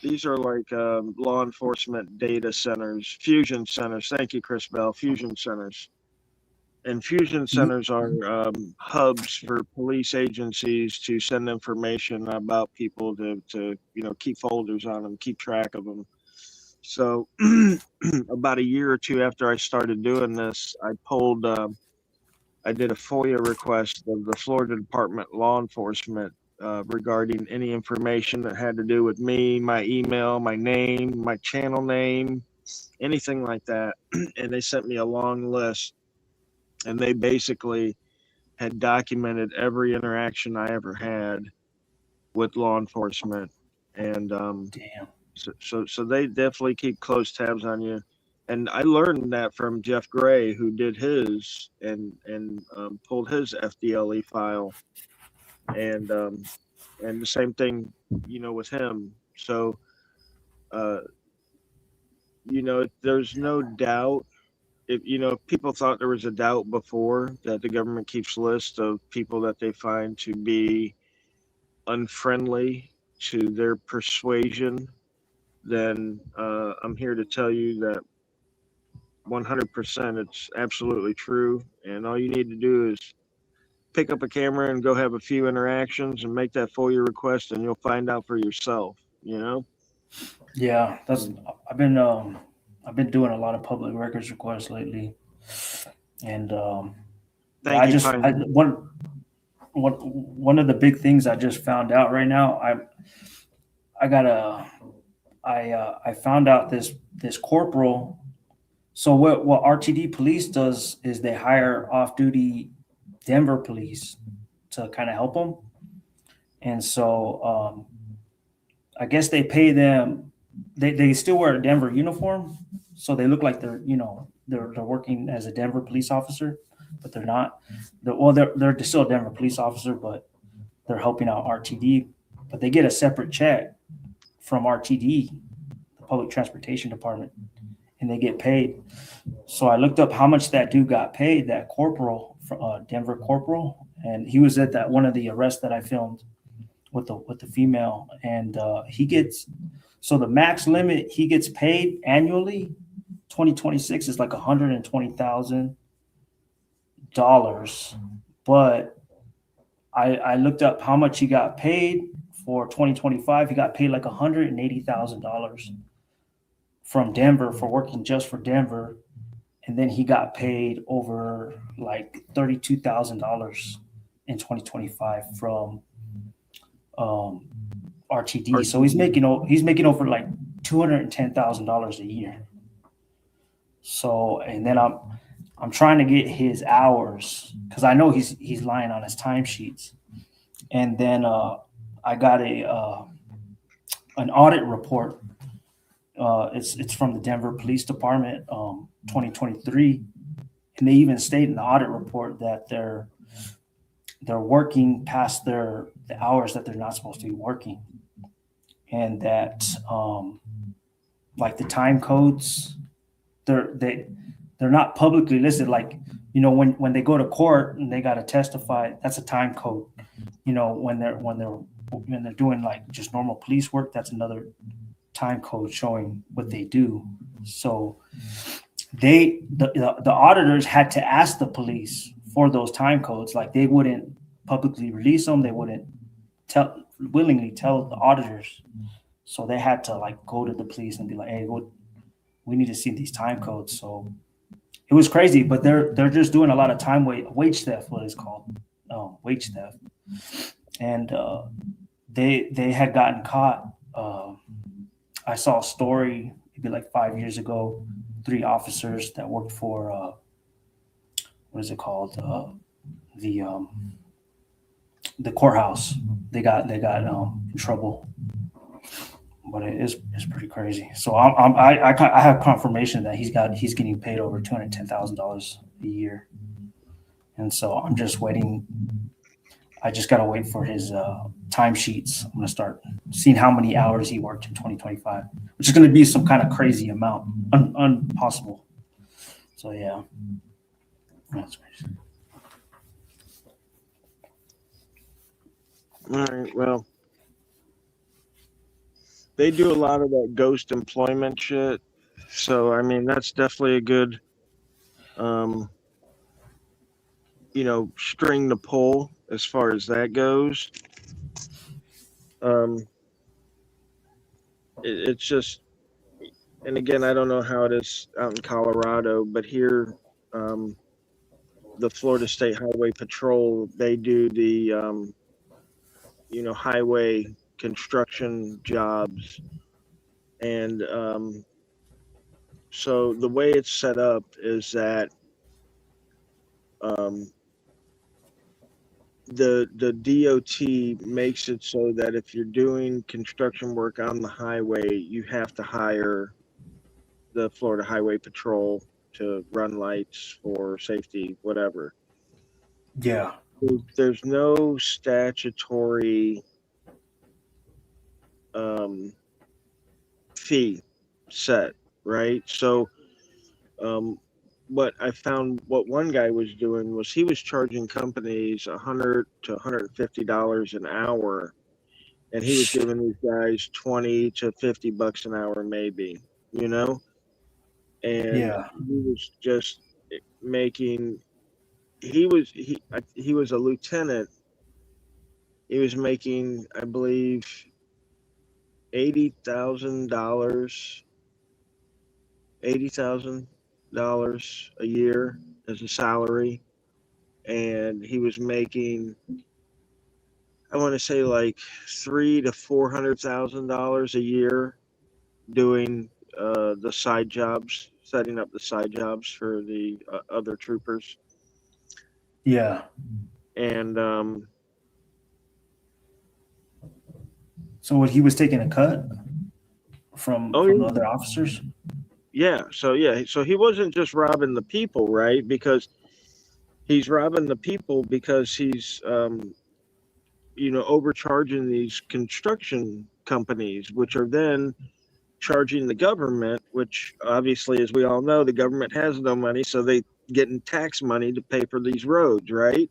A: these are like law enforcement data centers, fusion centers. Thank you, Chris Bell. Fusion centers. And fusion centers are hubs for police agencies to send information about people to keep folders on them, keep track of them. So about a year or two after I started doing this, I did a FOIA request of the Florida Department of Law Enforcement regarding any information that had to do with me, my email, my name, my channel name, anything like that. And they sent me a long list. And they basically had documented every interaction I ever had with law enforcement. And
C: damn.
A: So they definitely keep close tabs on you. And I learned that from Jeff Gray, who did his and pulled his FDLE file. and the same thing, with him. So, uh, there's no doubt. If people thought there was a doubt before that the government keeps lists of people that they find to be unfriendly to their persuasion, then I'm here to tell you that 100% it's absolutely true. And all you need to do is pick up a camera and go have a few interactions and make that FOIA request, and you'll find out for yourself.
C: Yeah, that's I've been doing a lot of public records requests lately, and
A: Thank you,
C: one of the big things I just found out right now. I found out this corporal. So what RTD police does is they hire off duty Denver police to kind of help them, and so I guess they pay them. They still wear a Denver uniform, so they look like they're working as a Denver police officer, but they're not. They're still a Denver police officer, but they're helping out RTD. But they get a separate check from RTD, the Public Transportation Department, and they get paid. So I looked up how much that dude got paid, that corporal, Denver corporal, and he was at that one of the arrests that I filmed with the female, and he gets, so the max limit he gets paid annually 2026 is like $120,000, but I looked up how much he got paid for 2025. He got paid like $180,000 from Denver for working just for Denver, and then he got paid over like $32,000 in 2025 from RTD. So he's making over like $210,000 a year. So, and then I'm trying to get his hours because I know he's lying on his timesheets. And then I got an audit report. It's from the Denver Police Department, 2023, and they even state in the audit report that they're working past the hours that they're not supposed to be working, and that like the time codes, they're not publicly listed. Like, when they go to court and they got to testify, that's a time code. When they're doing like just normal police work, that's another time code showing what they do. So the auditors had to ask the for those time codes. Like, they wouldn't publicly release them. They wouldn't willingly tell the auditors. So they had to like go to the police and be like, hey, we need to see these time codes. So it was crazy, but they're just doing a lot of wage theft, what it's called, wage theft. And they had gotten caught. I saw a story maybe like 5 years ago, 3 officers that worked for what is it called? The courthouse. They got in trouble, but it's pretty crazy. So I have confirmation that he's getting paid over $210,000 a year, and so I'm just waiting. I just gotta wait for his timesheets. I'm gonna start seeing how many hours he worked in 2025, which is gonna be some kind of crazy amount, impossible. So yeah, that's crazy.
A: All right, well, they do a lot of that ghost employment shit. So, I mean, that's definitely a good, string to pull as far as that goes. It's just, and again, I don't know how it is out in Colorado, but here, the Florida State Highway Patrol, they do the, highway construction jobs. And so the way it's set up is that the DOT makes it so that if you're doing construction work on the highway, you have to hire the Florida Highway Patrol to run lights for safety, whatever.
C: Yeah.
A: there's no statutory fee set, right? So what I found, what one guy was doing was he was charging companies $100 to $150 an hour, and he was giving these guys 20 to $50 an hour, maybe, you know, and
C: Yeah.
A: he was just making. He was a lieutenant. He was making, I believe, $80,000 $80,000 a year as a salary, and he was making, I want to say, like $300,000 to $400,000 a year doing the side jobs, setting up the side jobs for the other troopers,
C: Yeah.
A: and
C: So what, he was taking a cut from
A: oh
C: the
A: yeah,
C: other officers?
A: so he wasn't just robbing the people, right? Because he's robbing the people because he's overcharging these construction companies, which are then charging the government, which obviously, as we all know, the government has no money, so they getting tax money to pay for these roads, right?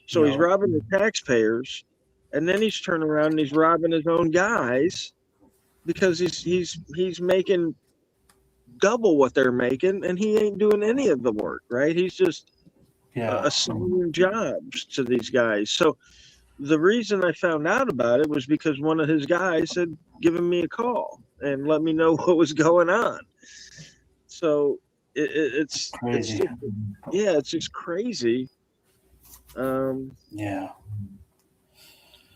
A: So he's
C: Yo.
A: robbing the taxpayers, and then he's turning around and he's robbing his own guys because he's making double what they're making, and he ain't doing any of the work, right? He's just
C: Yeah.
A: assigning jobs to these guys. So the reason I found out about it was because one of his guys had given me a call and let me know what was going on. So it's
C: Crazy.
A: just, yeah, it's just crazy.
C: Yeah.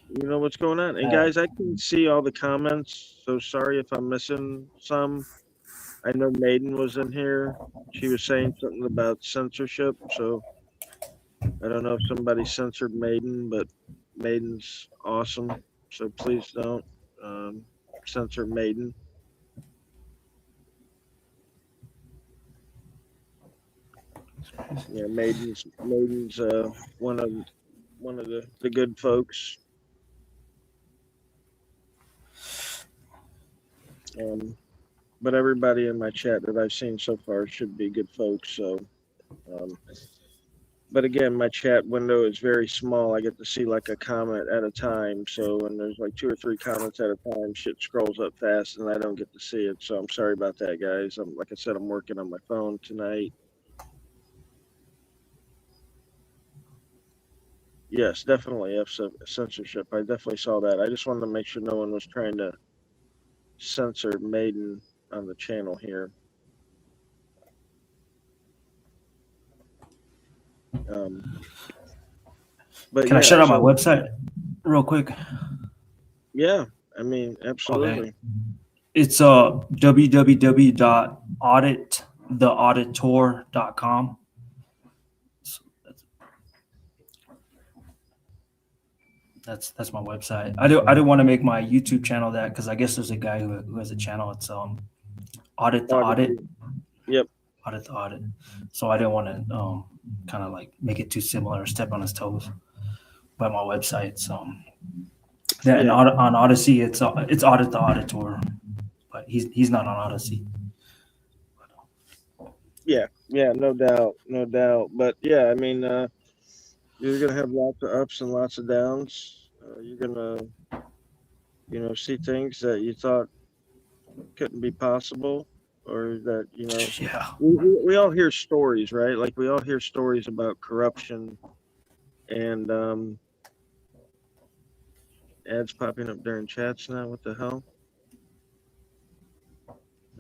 A: You know what's going on. And guys, I can see all the comments, so sorry if I'm missing some. I know Maiden was in here. She was saying something about censorship, so I don't know if somebody censored Maiden, but Maiden's awesome. So please don't censor Maiden. Yeah, Maiden's one of the good folks. But everybody in my chat that I've seen so far should be good folks. So, but again, my chat window is very small. I get to see like a comment at a time. So when there's like 2 or 3 comments at a time, shit scrolls up fast, and I don't get to see it. So I'm sorry about that, guys. Like I said, I'm working on my phone tonight. Yes, definitely censorship. I definitely saw that. I just wanted to make sure no one was trying to censor Maiden on the channel here. But
C: Can I shut out my website real quick?
A: Yeah, I mean, absolutely.
C: Okay. It's www.audittheauditor.com. That's my website. I don't want to make my YouTube channel that, because I guess there's a guy who has a channel. It's Audit the Audit.
A: Yep.
C: Audit the Audit. So I didn't want to kind of like make it too similar or step on his toes. But my website's that, and on Odyssey it's Audit the Auditor, but he's not on Odyssey.
A: Yeah, no doubt. But yeah, I mean, you're gonna have lots of ups and lots of downs. You're gonna, see things that you thought couldn't be possible, or that
C: Yeah.
A: we all hear stories, right? Like we all hear stories about corruption, and ads popping up during chats now. What the hell?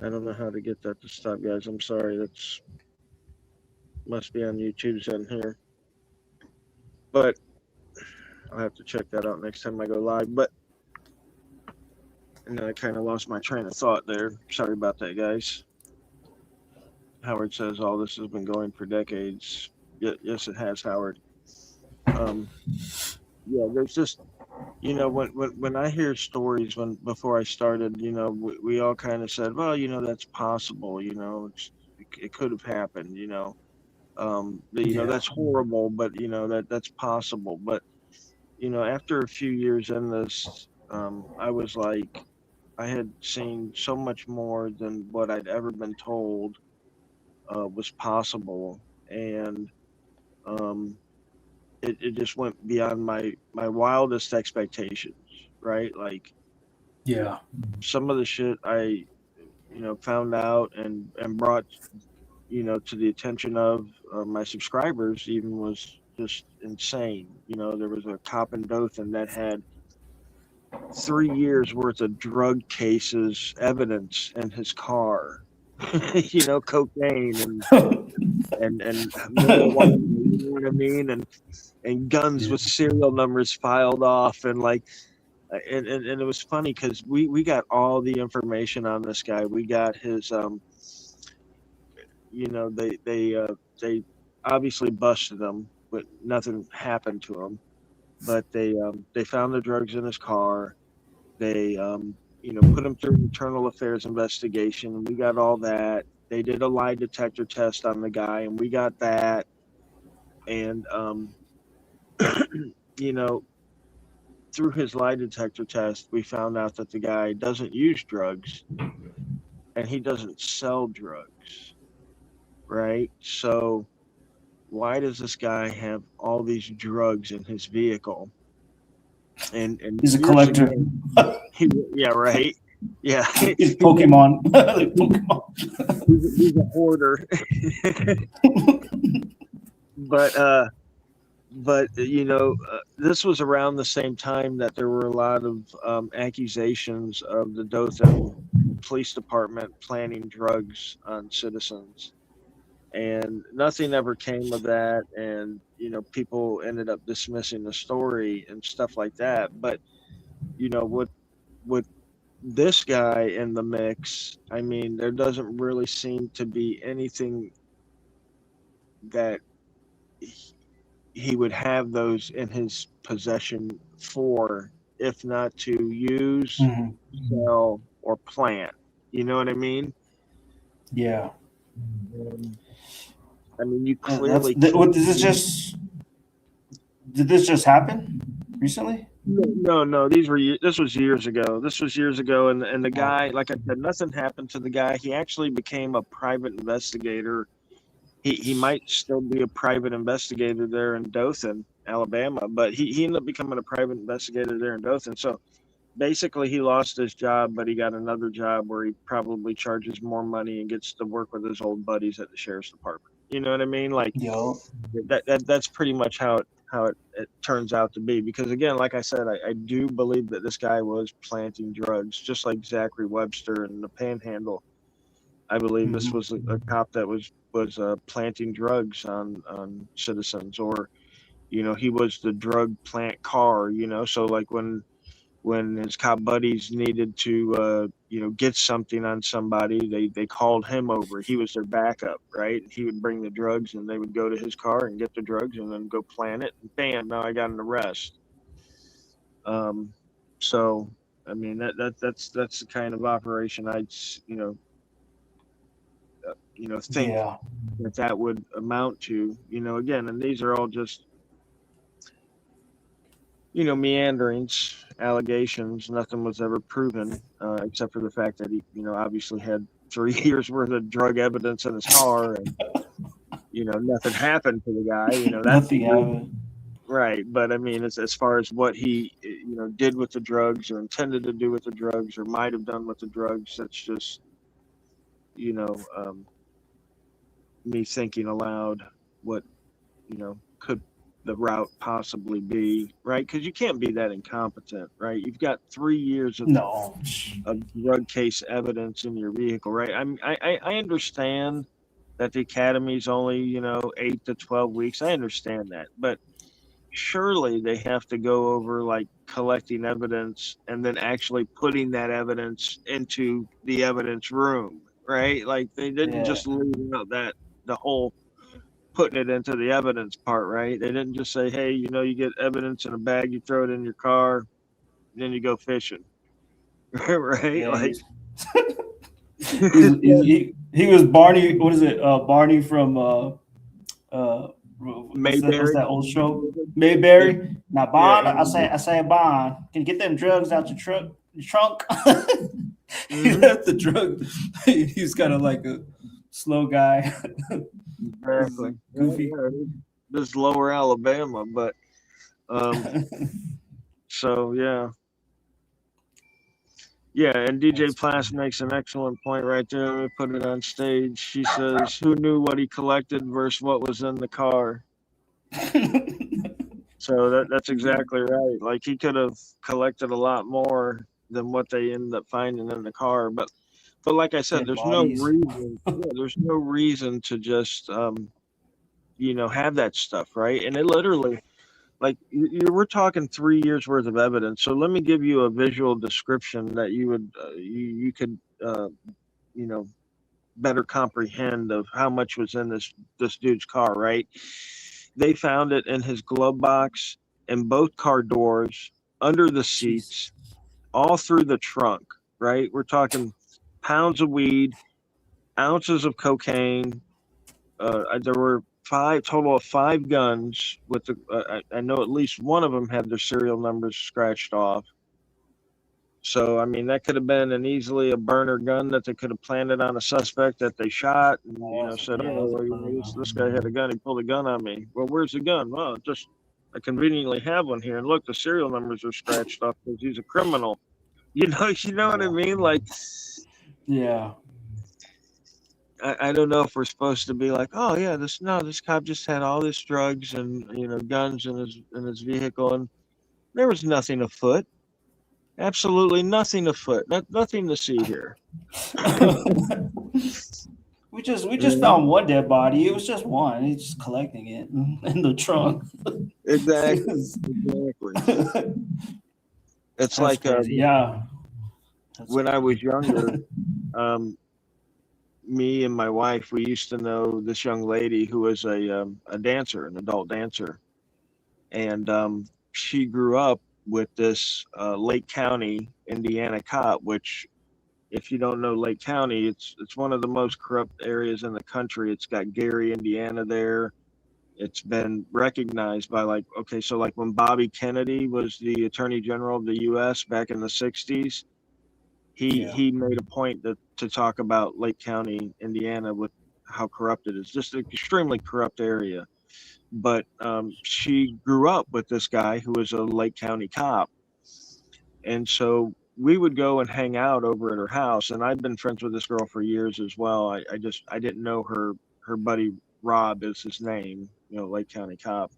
A: I don't know how to get that to stop, guys. I'm sorry. That's must be on YouTube's end here. But I'll have to check that out next time I go live. And then I kind of lost my train of thought there. Sorry about that, guys. Howard says all this has been going for decades. Yes, it has, Howard. Yeah, there's just, when I hear stories before I started, we all kind of said, well, that's possible, it could have happened, That's horrible, but that's possible. But after a few years in this, I was like, I had seen so much more than what I'd ever been told was possible, and um, it just went beyond my wildest expectations. Right, like
C: Yeah.
A: some of the shit I found out and brought to the attention of my subscribers even was just insane. There was a cop in Dothan that had 3 years worth of drug cases evidence in his car. Cocaine and marijuana, you know what I mean, and guns with serial numbers filed off, and like and it was funny because we got all the information on this guy. We got his they obviously busted him, but nothing happened to him. But they found the drugs in his car. They put him through an internal affairs investigation, and we got all that. They did a lie detector test on the guy, and we got that. And through his lie detector test, we found out that the guy doesn't use drugs, and he doesn't sell drugs. Right? So why does this guy have all these drugs in his vehicle? And
C: he's a collector.
A: Yeah, right. Yeah,
C: he's Pokemon. Pokemon.
A: He's a hoarder. But this was around the same time that there were a lot of accusations of the Dothan Police Department planting drugs on citizens. And nothing ever came of that, and people ended up dismissing the story and stuff like that. But with this guy in the mix, I mean, there doesn't really seem to be anything that he would have those in his possession for, if not to use, sell, or plant. You know what I mean?
C: Yeah.
A: I mean, you clearly.
C: Did this just happen recently?
A: No. This was years ago. And the guy, like I said, nothing happened to the guy. He actually became a private investigator. He might still be a private investigator there in Dothan, Alabama, but he ended up becoming a private investigator there in Dothan. So basically, he lost his job, but he got another job where he probably charges more money and gets to work with his old buddies at the sheriff's department. You know what I mean? Like, that's pretty much how it turns out to be. Because again, like I said, I do believe that this guy was planting drugs, just like Zachary Webster in the Panhandle. I believe this was a cop that was planting drugs on citizens, or he was the drug plant car. So like when his cop buddies needed to get something on somebody, they called him over. He was their backup, right? He would bring the drugs, and they would go to his car and get the drugs, and then go plant it, and bam, now I got an arrest. So I mean, that's the kind of operation I'd think that would amount to. Again, and these are all just meanderings, allegations. Nothing was ever proven, except for the fact that he, obviously had 3 years worth of drug evidence in his car, and nothing happened to the guy.
C: Nothing happened.
A: Right, but I mean, as far as what he, did with the drugs, or intended to do with the drugs, or might have done with the drugs, that's just, me thinking aloud what, could the route possibly be, right? Because you can't be that incompetent, right? You've got 3 years of drug case evidence in your vehicle, right? I understand that the academy's only 8 to 12 weeks. I understand that, but surely they have to go over like collecting evidence and then actually putting that evidence into the evidence room, right? Like they didn't just leave out the whole putting it into the evidence part, right? They didn't just say, hey, you get evidence in a bag, you throw it in your car, and then you go fishing. Right?
C: Yeah,
A: like
C: he was Barney. What is it? Barney from What's that old show? Mayberry. Now Bond, I say Bond. Can you get them drugs out your trunk? He left the drug. He's kind of like a slow guy.
A: Exactly.
C: Goofy.
A: This is lower Alabama, but so yeah. Yeah, and DJ Plass makes an excellent point right there. Let me put it on stage. She says, "Who knew what he collected versus what was in the car?" So that's exactly right. Like he could have collected a lot more than what they ended up finding in the car. But like I said,
C: Dead
A: there's
C: bodies.
A: no reason. Yeah, there's no reason to just have that stuff, right? And it literally, like we're talking 3 years worth of evidence. So let me give you a visual description that you would you could better comprehend of how much was in this dude's car, right? They found it in his glove box, in both car doors, under the seats, all through the trunk, right? We're talking pounds of weed, ounces of cocaine. There were total of 5 guns with I know at least one of them had their serial numbers scratched off. So I mean that could have been easily a burner gun that they could have planted on a suspect that they shot and said, this guy had a gun, he pulled a gun on me. Well, where's the gun? Well, just I conveniently have one here, and look, the serial numbers are scratched off because he's a criminal. You know what I mean? Like,
C: yeah.
A: I don't know if we're supposed to be like, oh yeah, this cop just had all this drugs and guns in his vehicle, and there was nothing afoot. Absolutely nothing afoot. Nothing to see here.
C: we just found one dead body. It was just one. He's just collecting it in the trunk.
A: Exactly. It's like when I was younger, me and my wife, we used to know this young lady who was a dancer, an adult dancer, and she grew up with this Lake County, Indiana cop. Which, if you don't know Lake County, it's one of the most corrupt areas in the country. It's got Gary, Indiana there. It's been recognized by like when Bobby Kennedy was the Attorney General of the U.S. back in the 60s, he made a point to talk about Lake County, Indiana, with how corrupt it is. Just an extremely corrupt area. But she grew up with this guy who was a Lake County cop. And so we would go and hang out over at her house. And I've been friends with this girl for years as well. I didn't know her buddy Rob is his name, Lake County cop.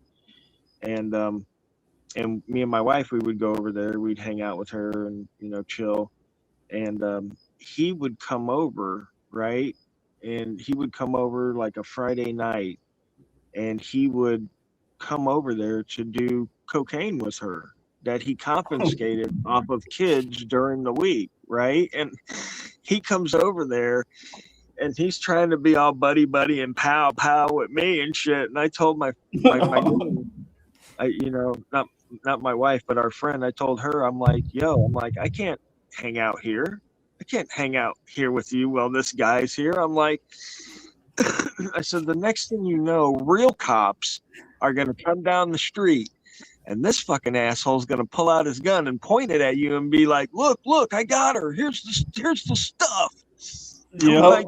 A: And me and my wife, we would go over there, we'd hang out with her and, chill. And he would come over, right? And he would come over like a Friday night, and he would come over there to do cocaine with her that he confiscated off of kids during the week, right? And he comes over there and he's trying to be all buddy and pow with me and shit. And I told my not my wife, but our friend, I told her, I'm like, I can't hang out here. I can't hang out here with you while this guy's here. I'm like, I said, the next thing you know, real cops are going to come down the street and this fucking asshole's going to pull out his gun and point it at you and be like, look, I got her. Here's the stuff.
C: Yeah.
A: Like,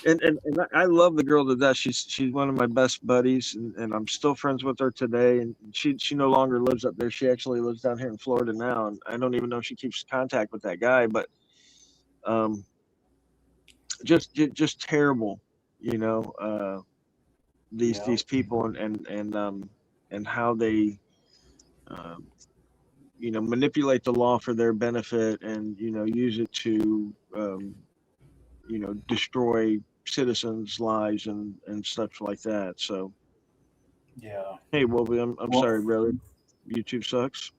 A: and I love the girl to death. She's one of my best buddies, and I'm still friends with her today. And she no longer lives up there. She actually lives down here in Florida now, and I don't even know if she keeps contact with that guy. But just terrible, these people and how they manipulate the law for their benefit and use it to destroy citizens' lives and such like that. So
C: yeah.
A: Hey Wolvie, I'm sorry, brother. YouTube sucks.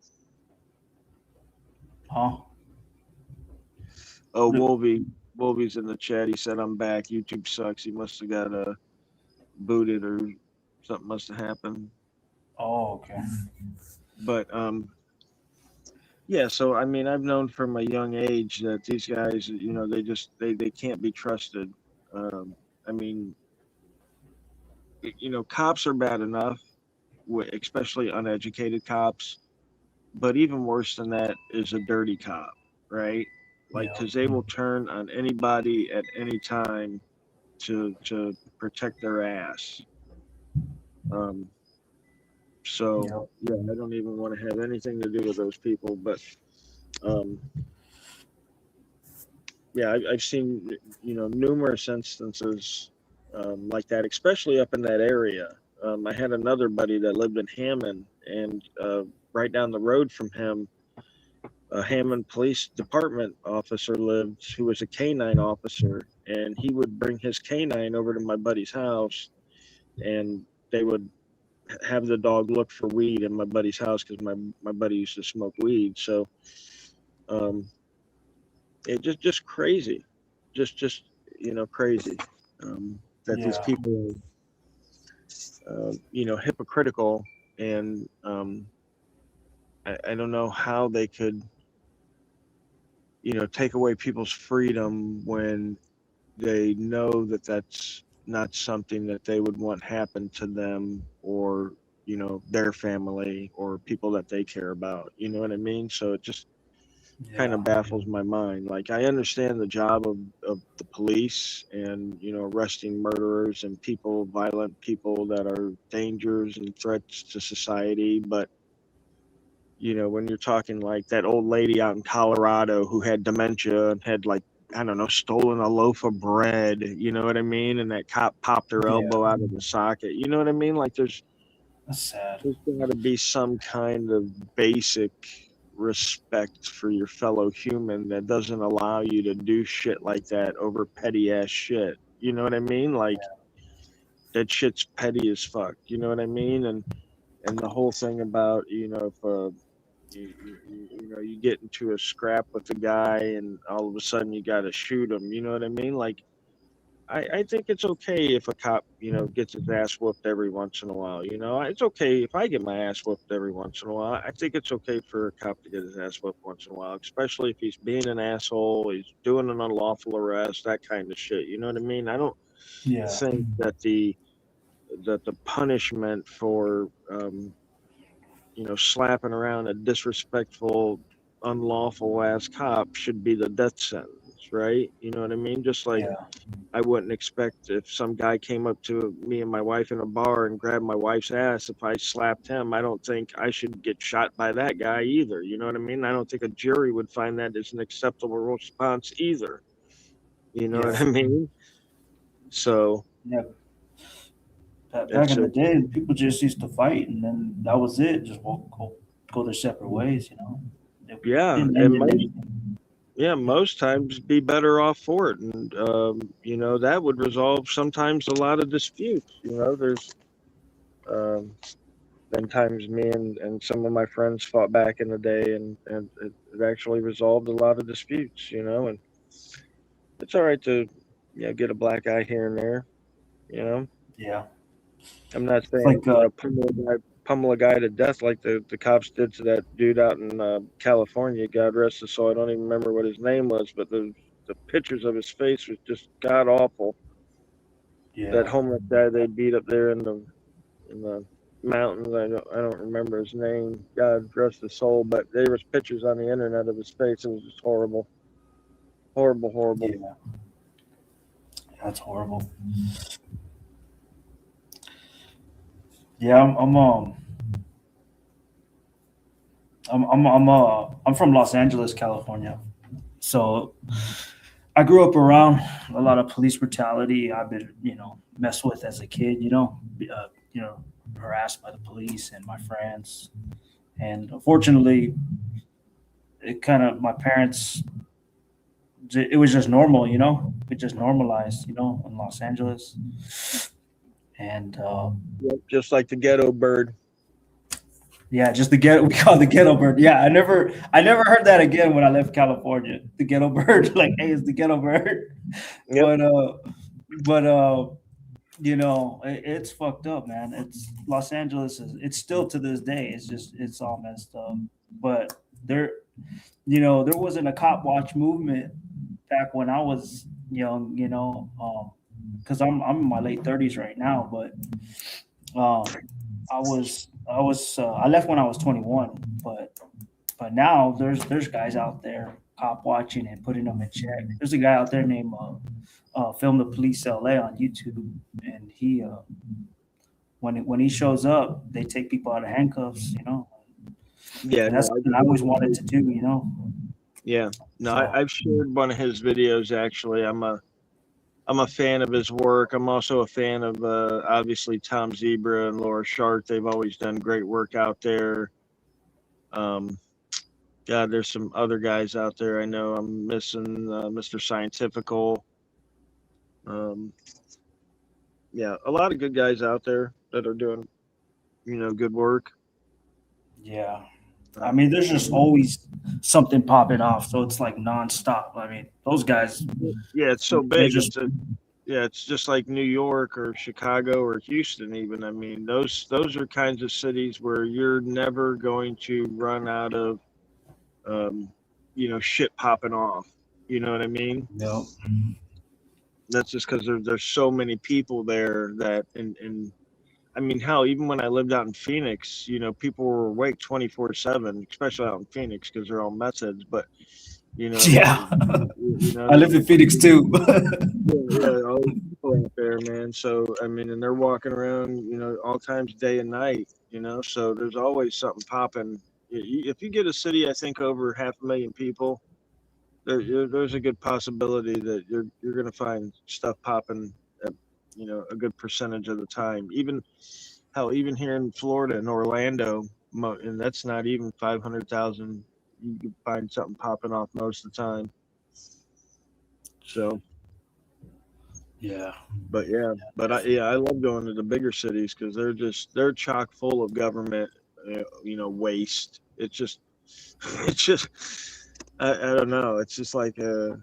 C: Huh?
A: Oh, Wolvie's in the chat. He said I'm back. YouTube sucks. He must have got booted or something must have happened.
C: Oh, okay.
A: But yeah, so I mean, I've known from a young age that these guys, they can't be trusted. I mean, cops are bad enough, especially uneducated cops. But even worse than that is a dirty cop, right? Like,
C: Yeah.
A: because they will turn on anybody at any time to protect their ass. Um, so
C: Yeah.
A: yeah, I don't even want to have anything to do with those people. But um, yeah, I've seen numerous instances like that, especially up in that area. I had another buddy that lived in Hammond, and right down the road from him, a Hammond Police Department officer lived, who was a canine officer, and he would bring his canine over to my buddy's house, and they would have the dog look for weed in my buddy's house because my buddy used to smoke weed. So um, it just crazy, just crazy that these
C: Yeah.
A: people are hypocritical, and I don't know how they could take away people's freedom when they know that that's not something that they would want happen to them, or their family or people that they care about. You know what I mean? So it just kind
C: Yeah.
A: of baffles my mind. Like, I understand the job of the police, and arresting murderers and violent people that are dangers and threats to society, but when you're talking like that old lady out in Colorado who had dementia and had, like, I don't know, stolen a loaf of bread, you know what I mean? And that cop popped her
C: Yeah.
A: elbow out of the socket. You know what I mean? Like,
C: That's sad.
A: there's got to be some kind of basic respect for your fellow human that doesn't allow you to do shit like that over petty ass shit. You know what I mean? Like, that shit's petty as fuck. You know what I mean? And the whole thing about if you get into a scrap with a guy and all of a sudden you got to shoot him. You know what I mean? Like, I think it's okay if a cop gets his ass whooped every once in a while. It's okay if I get my ass whooped every once in a while. I think it's okay for a cop to get his ass whooped once in a while, especially if he's being an asshole, he's doing an unlawful arrest, that kind of shit. You know what I mean? I don't
C: Yeah.
A: think that the punishment for slapping around a disrespectful, unlawful ass cop should be the death sentence, right? You know what I mean? Just like
C: Yeah.
A: I wouldn't expect if some guy came up to me and my wife in a bar and grabbed my wife's ass, if I slapped him, I don't think I should get shot by that guy either. You know what I mean? I don't think a jury would find that as an acceptable response either. You know what
C: Yeah.
A: I mean? So
C: Yeah. Back
A: it's
C: in
A: a
C: the day, people just used to fight, and then that was it. Just go their separate ways. It
A: yeah,
C: didn't
A: and
C: end in anything.
A: most times be better off for it, and that would resolve sometimes a lot of disputes. There's um, been times me and some of my friends fought back in the day, and it actually resolved a lot of disputes. And it's all right to get a black eye here and there. you know
C: Yeah.
A: I'm not
C: It's
A: saying
C: like
A: pummel a guy to death like the cops did to that dude out in California. God rest his soul. I don't even remember what his name was, but the pictures of his face was just god awful. That
C: yeah.
A: homeless guy they beat up there in the mountains. I don't remember his name. God rest his soul. But there was pictures on the internet of his face. It was just horrible, horrible, horrible.
C: Yeah. That's horrible. Yeah. I'm from Los Angeles, California. So I grew up around a lot of police brutality. I've been, messed with as a kid, harassed by the police and my friends. And unfortunately, it kind of, my parents, it was just normal, it just normalized, in Los Angeles. And
A: Yep, just like the ghetto bird.
C: yeah, just we call it the ghetto bird. Yeah, I never heard that again when I left California. The ghetto bird, like, hey, it's the ghetto bird.
A: Yep.
C: But it's fucked up, man. It's Los Angeles it's still to this day. It's all messed up. But there wasn't a cop watch movement back when I was young. because I'm in my late 30s right now, but I left when I was 21, but now there's guys out there cop watching and putting them in check. There's a guy out there named Film the Police LA on YouTube, and he when he shows up, they take people out of handcuffs,
A: Yeah,
C: and that's
A: no,
C: something I always wanted to do,
A: yeah, no,
C: So
A: I've shared one of his videos. Actually, I'm a fan of his work. I'm also a fan of obviously Tom Zebra and Laura Shark. They've always done great work out there. God, there's some other guys out there. I know I'm missing Mr. Scientifical. Um, yeah, a lot of good guys out there that are doing, good work.
C: yeah, I mean, there's just always something popping off, so it's like nonstop. I mean, those guys,
A: Yeah, it's so
C: they're
A: big.
C: just
A: It's just like New York or Chicago or Houston. Even I mean, those are kinds of cities where you're never going to run out of, um, shit popping off. You know what I mean? That's just because there's so many people there that and I mean, hell, even when I lived out in Phoenix, people were awake 24/7, especially out in Phoenix because they're all meth heads. But
C: yeah. I live in
A: there's
C: Phoenix too.
A: all these people out there, man. So I mean, and they're walking around, all times, day and night. So there's always something popping. If you get a city, I think over 500,000 people, there's a good possibility that you're going to find stuff popping at, a good percentage of the time. Even here in Florida in Orlando, and that's not even 500,000. You can find something popping off most of the time. So,
C: Yeah.
A: I love going to the bigger cities because they're chock full of government, waste. It's just, I don't know. It's just like the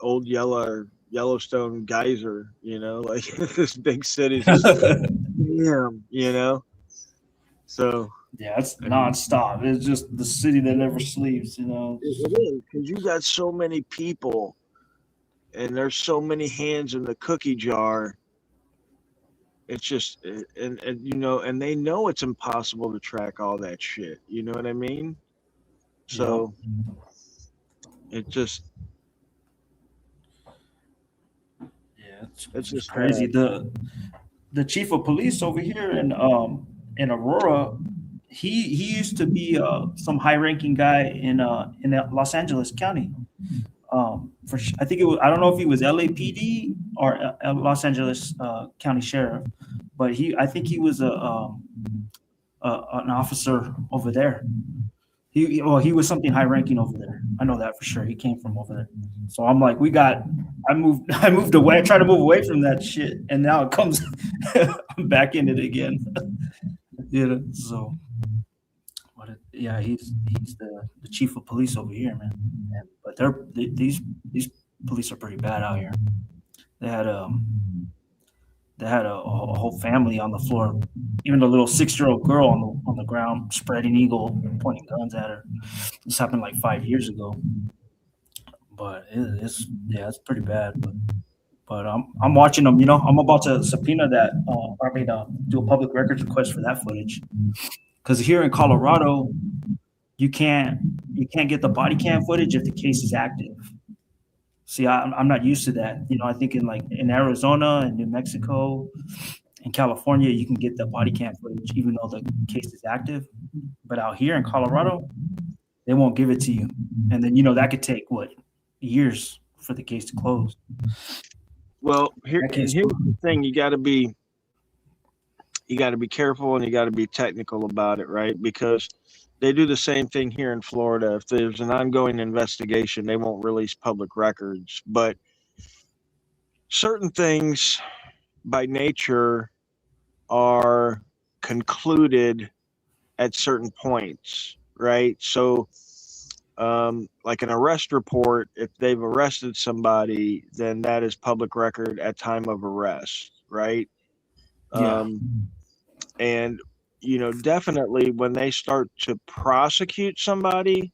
A: old Yellowstone geyser, like this big city's just damn. So
C: Yeah, it's nonstop. It's just the city that never sleeps,
A: it is because you got so many people and there's so many hands in the cookie jar. It's just and they know it's impossible to track all that shit. You know what I mean? So it just
C: Yeah,
A: it's
C: it's
A: just
C: crazy. The chief of police over here in Aurora, he used to be some high ranking guy in Los Angeles County. I think it was, I don't know if he was LAPD or Los Angeles County Sheriff, but I think he was an officer over there. He was something high ranking over there. I know that for sure. He came from over there. So I'm like, I moved away. I tried to move away from that shit, and now it comes. I'm back in it again. So, yeah, he's the chief of police over here, man. But these police are pretty bad out here. They had a whole family on the floor, even a little 6-year-old girl on the ground, spreading eagle, pointing guns at her. This happened like 5 years ago, but it's pretty bad. But I'm watching them. I'm about to subpoena that. Do a public records request for that footage, because here in Colorado, you can't get the body cam footage if the case is active. See, I'm not used to that. I think in Arizona and New Mexico and California, you can get the body cam footage even though the case is active. But out here in Colorado, they won't give it to you. And then, that could take years for the case to close.
A: Well, here's the thing: you got to be careful and you got to be technical about it, right? Because they do the same thing here in Florida. If there's an ongoing investigation, they won't release public records. But certain things by nature are concluded at certain points, right? So, like an arrest report, if they've arrested somebody, then that is public record at time of arrest, right?
C: Yeah.
A: And definitely when they start to prosecute somebody,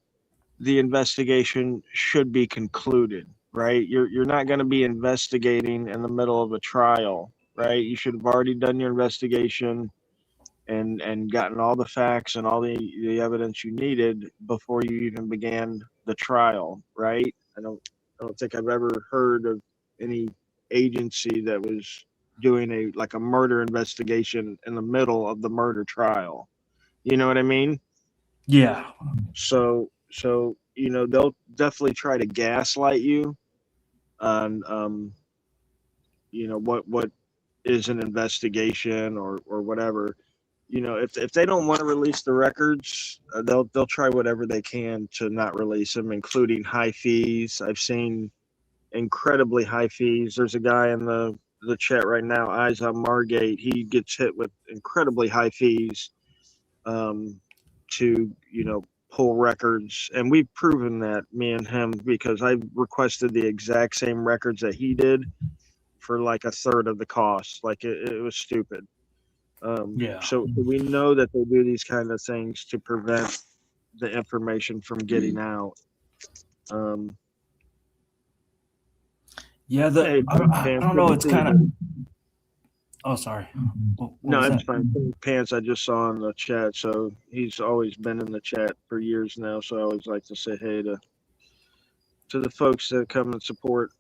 A: the investigation should be concluded, right? You're not going to be investigating in the middle of a trial, right? You should have already done your investigation and gotten all the facts and all the evidence you needed before you even began the trial, right? I don't think I've ever heard of any agency that was doing a murder investigation in the middle of the murder trial. You know what I mean?
C: Yeah.
A: So they'll definitely try to gaslight you on what is an investigation or whatever. If they don't want to release the records, they'll try whatever they can to not release them, including high fees. I've seen incredibly high fees. There's a guy in the chat right now, Eyes on Margate. He gets hit with incredibly high fees to pull records, and we've proven that, me and him, because I've requested the exact same records that he did for like a third of the cost. Like it was stupid.
C: Yeah.
A: So we know that they do these kind of things to prevent the information from getting out.
C: Yeah.
A: Hey,
C: I
A: Pants,
C: don't
A: good
C: know.
A: to
C: It's
A: see you,
C: kind of.
A: dude.
C: Oh, sorry. What
A: No,
C: was
A: it's
C: that?
A: fine. Pants, I just saw in the chat, so he's always been in the chat for years now. So I always like to say hey to the folks that come and support.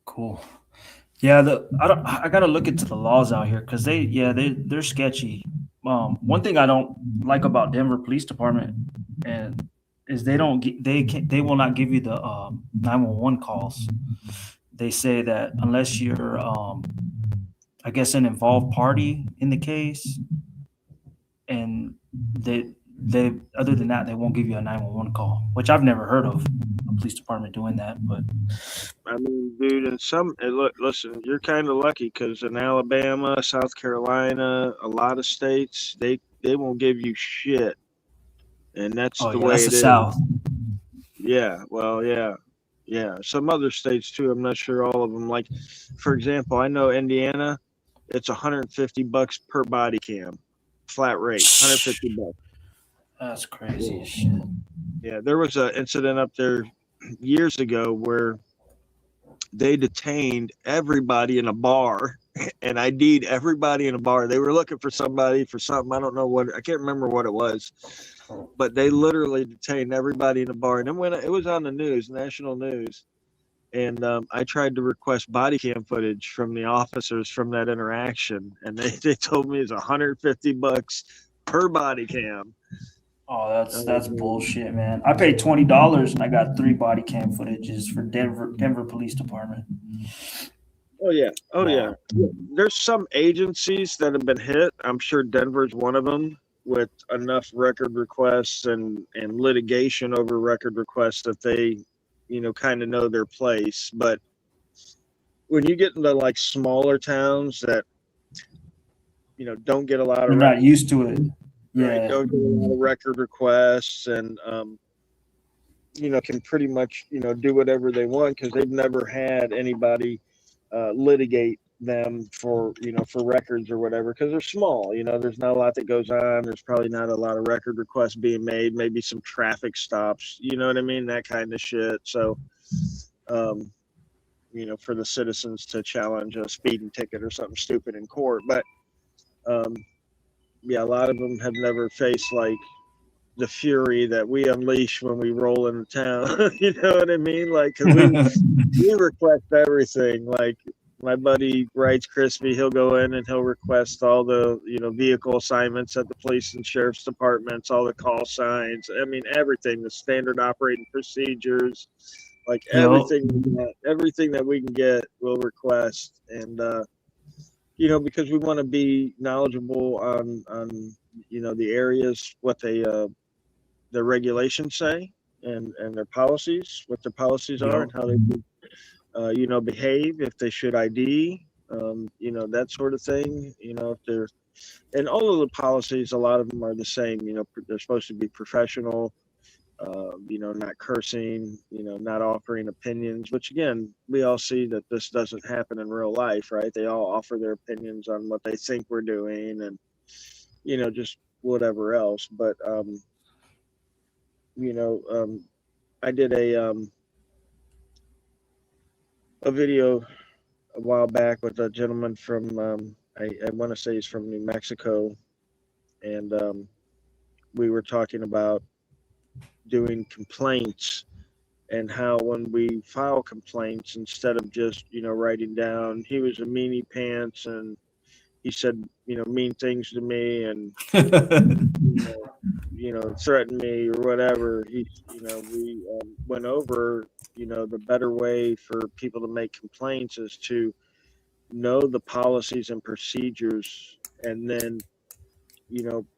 C: Cool. Yeah, I gotta look into the laws out here because they're sketchy. One thing I don't like about Denver Police Department and is they will not give you the 911 calls. They say that unless you're I guess an involved party in the case, and they other than that they won't give you a 911 call, which I've never heard of a police department doing that. But
A: I mean, dude, listen, you're kind of lucky because in Alabama, South Carolina, a lot of states, they won't give you shit, and that's
C: oh
A: the
C: yeah,
A: way
C: that's the
A: it is.
C: South.
A: Yeah, well, yeah. Some other states too. I'm not sure all of them. Like, for example, I know Indiana, it's $150 per body cam, flat rate, $150.
C: That's crazy
A: Yeah,
C: as shit.
A: yeah. There was an incident up there years ago where they detained everybody in a bar and ID'd everybody in a bar. They were looking for somebody for something. I don't know what. I can't remember what it was, but they literally detained everybody in a bar. And then when it was on the news, national news, and I tried to request body cam footage from the officers from that interaction, and they told me it's $150 per body cam.
C: Oh, that's bullshit, man. I paid $20 and I got 3 body cam footages for Denver Police Department.
A: Oh yeah, oh yeah.
C: Man,
A: There's some agencies that have been hit. I'm sure Denver's one of them, with enough record requests and litigation over record requests that they, kind of know their place. But when you get into like smaller towns that don't get a lot of
C: they're not used to it.
A: right,
C: Yeah,
A: don't get a lot of record requests, and can pretty much do whatever they want because they've never had anybody litigate them for records or whatever, because they're small. There's not a lot that goes on. There's probably not a lot of record requests being made, maybe some traffic stops, you know what I mean, that kind of shit. So um for the citizens to challenge a speeding ticket or something stupid in court. But um yeah, a lot of them have never faced like the fury that we unleash when we roll into town. You know what I mean? Like, because we request everything. Like, my buddy writes Crispy, he'll go in and he'll request all the vehicle assignments at the police and sheriff's departments, all the call signs. I mean, everything, the standard operating procedures, like
C: yep.
A: everything that we can get, we'll request. And because we want to be knowledgeable on the areas, what their regulations say, and their policies, what their policies are,
C: Yep.
A: and how they behave, if they should ID, that sort of thing. If they're, and all of the policies, a lot of them are the same. They're supposed to be professional, not cursing, not offering opinions, which again, we all see that this doesn't happen in real life, right? They all offer their opinions on what they think we're doing and, just whatever else. But, I did a a video a while back with a gentleman from I want to say he's from New Mexico, and we were talking about doing complaints and how when we file complaints, instead of just writing down he was a meanie pants and he said mean things to me and threatened me or whatever, we went over the better way for people to make complaints is to know the policies and procedures, and then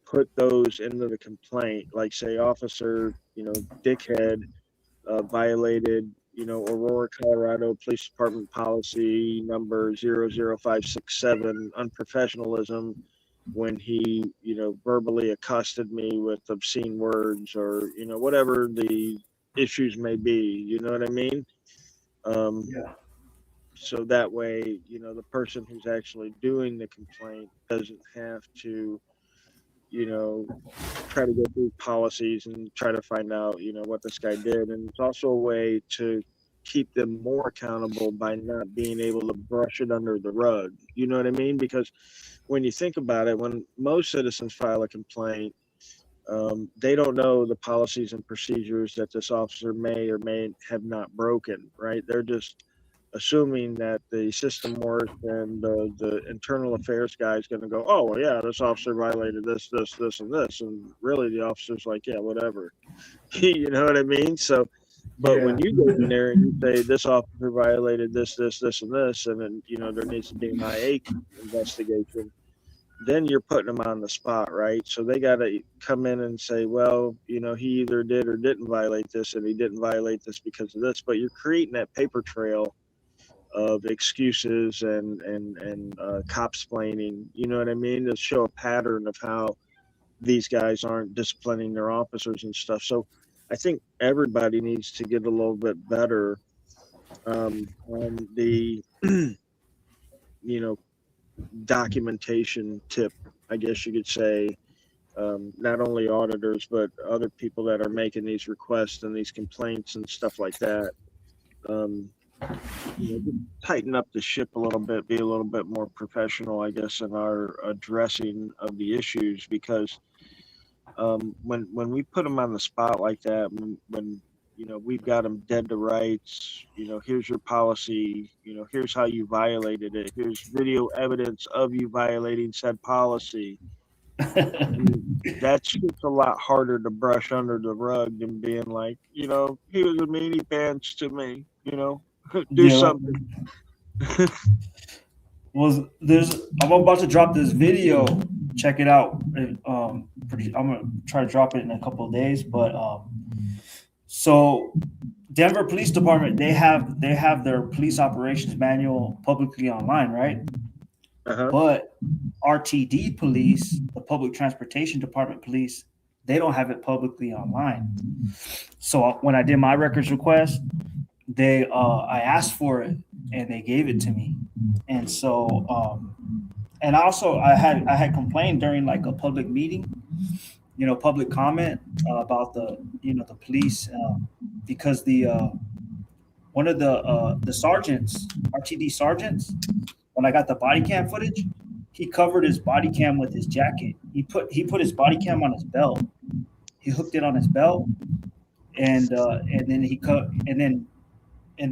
A: put those into the complaint, like say officer dickhead violated Aurora, Colorado Police Department policy number 00567, unprofessionalism, when he verbally accosted me with obscene words, or whatever the issues may be, you know what I mean.
C: Yeah.
A: So that way the person who's actually doing the complaint doesn't have to try to go through policies and try to find out what this guy did. And it's also a way to keep them more accountable by not being able to brush it under the rug, you know what I mean. Because when you think about it, when most citizens file a complaint, they don't know the policies and procedures that this officer may or may have not broken, right? They're just assuming that the system works, and the internal affairs guy is going to go, oh, well, yeah, this officer violated this, and this. And really the officer's like, yeah, whatever. You know what I mean? So, but when you go in there and you say this officer violated this, and this, and then, there needs to be an IA investigation, then you're putting them on the spot, right? So they got to come in and say, well, he either did or didn't violate this, and he didn't violate this because of this. But you're creating that paper trail of excuses and cop-splaining, you know what I mean, to show a pattern of how these guys aren't disciplining their officers and stuff. So I think everybody needs to get a little bit better on the documentation tip, I guess you could say. Not only auditors, but other people that are making these requests and these complaints and stuff like that. Tighten up the ship a little bit, be a little bit more professional, I guess, in our addressing of the issues. Because when we put them on the spot like that, when we've got them dead to rights, here's your policy, here's how you violated it, here's video evidence of you violating said policy. That's just a lot harder to brush under the rug than being like, he was a meanie pants to me, do something.
C: Well, I'm about to drop this video. Check it out. I'm gonna try to drop it in a couple of days. But so Denver Police Department, they have their police operations manual publicly online, right?
A: Uh-huh.
C: But RTD police, the Public Transportation Department police, they don't have it publicly online. So when I did my records request, I asked for it and they gave it to me. And so and also I had complained during like a public meeting, public comment about the the police, because one of the sergeants, RTD sergeants, when I got the body cam footage, he covered his body cam with his jacket. He put his body cam on his belt. He hooked it on his belt, and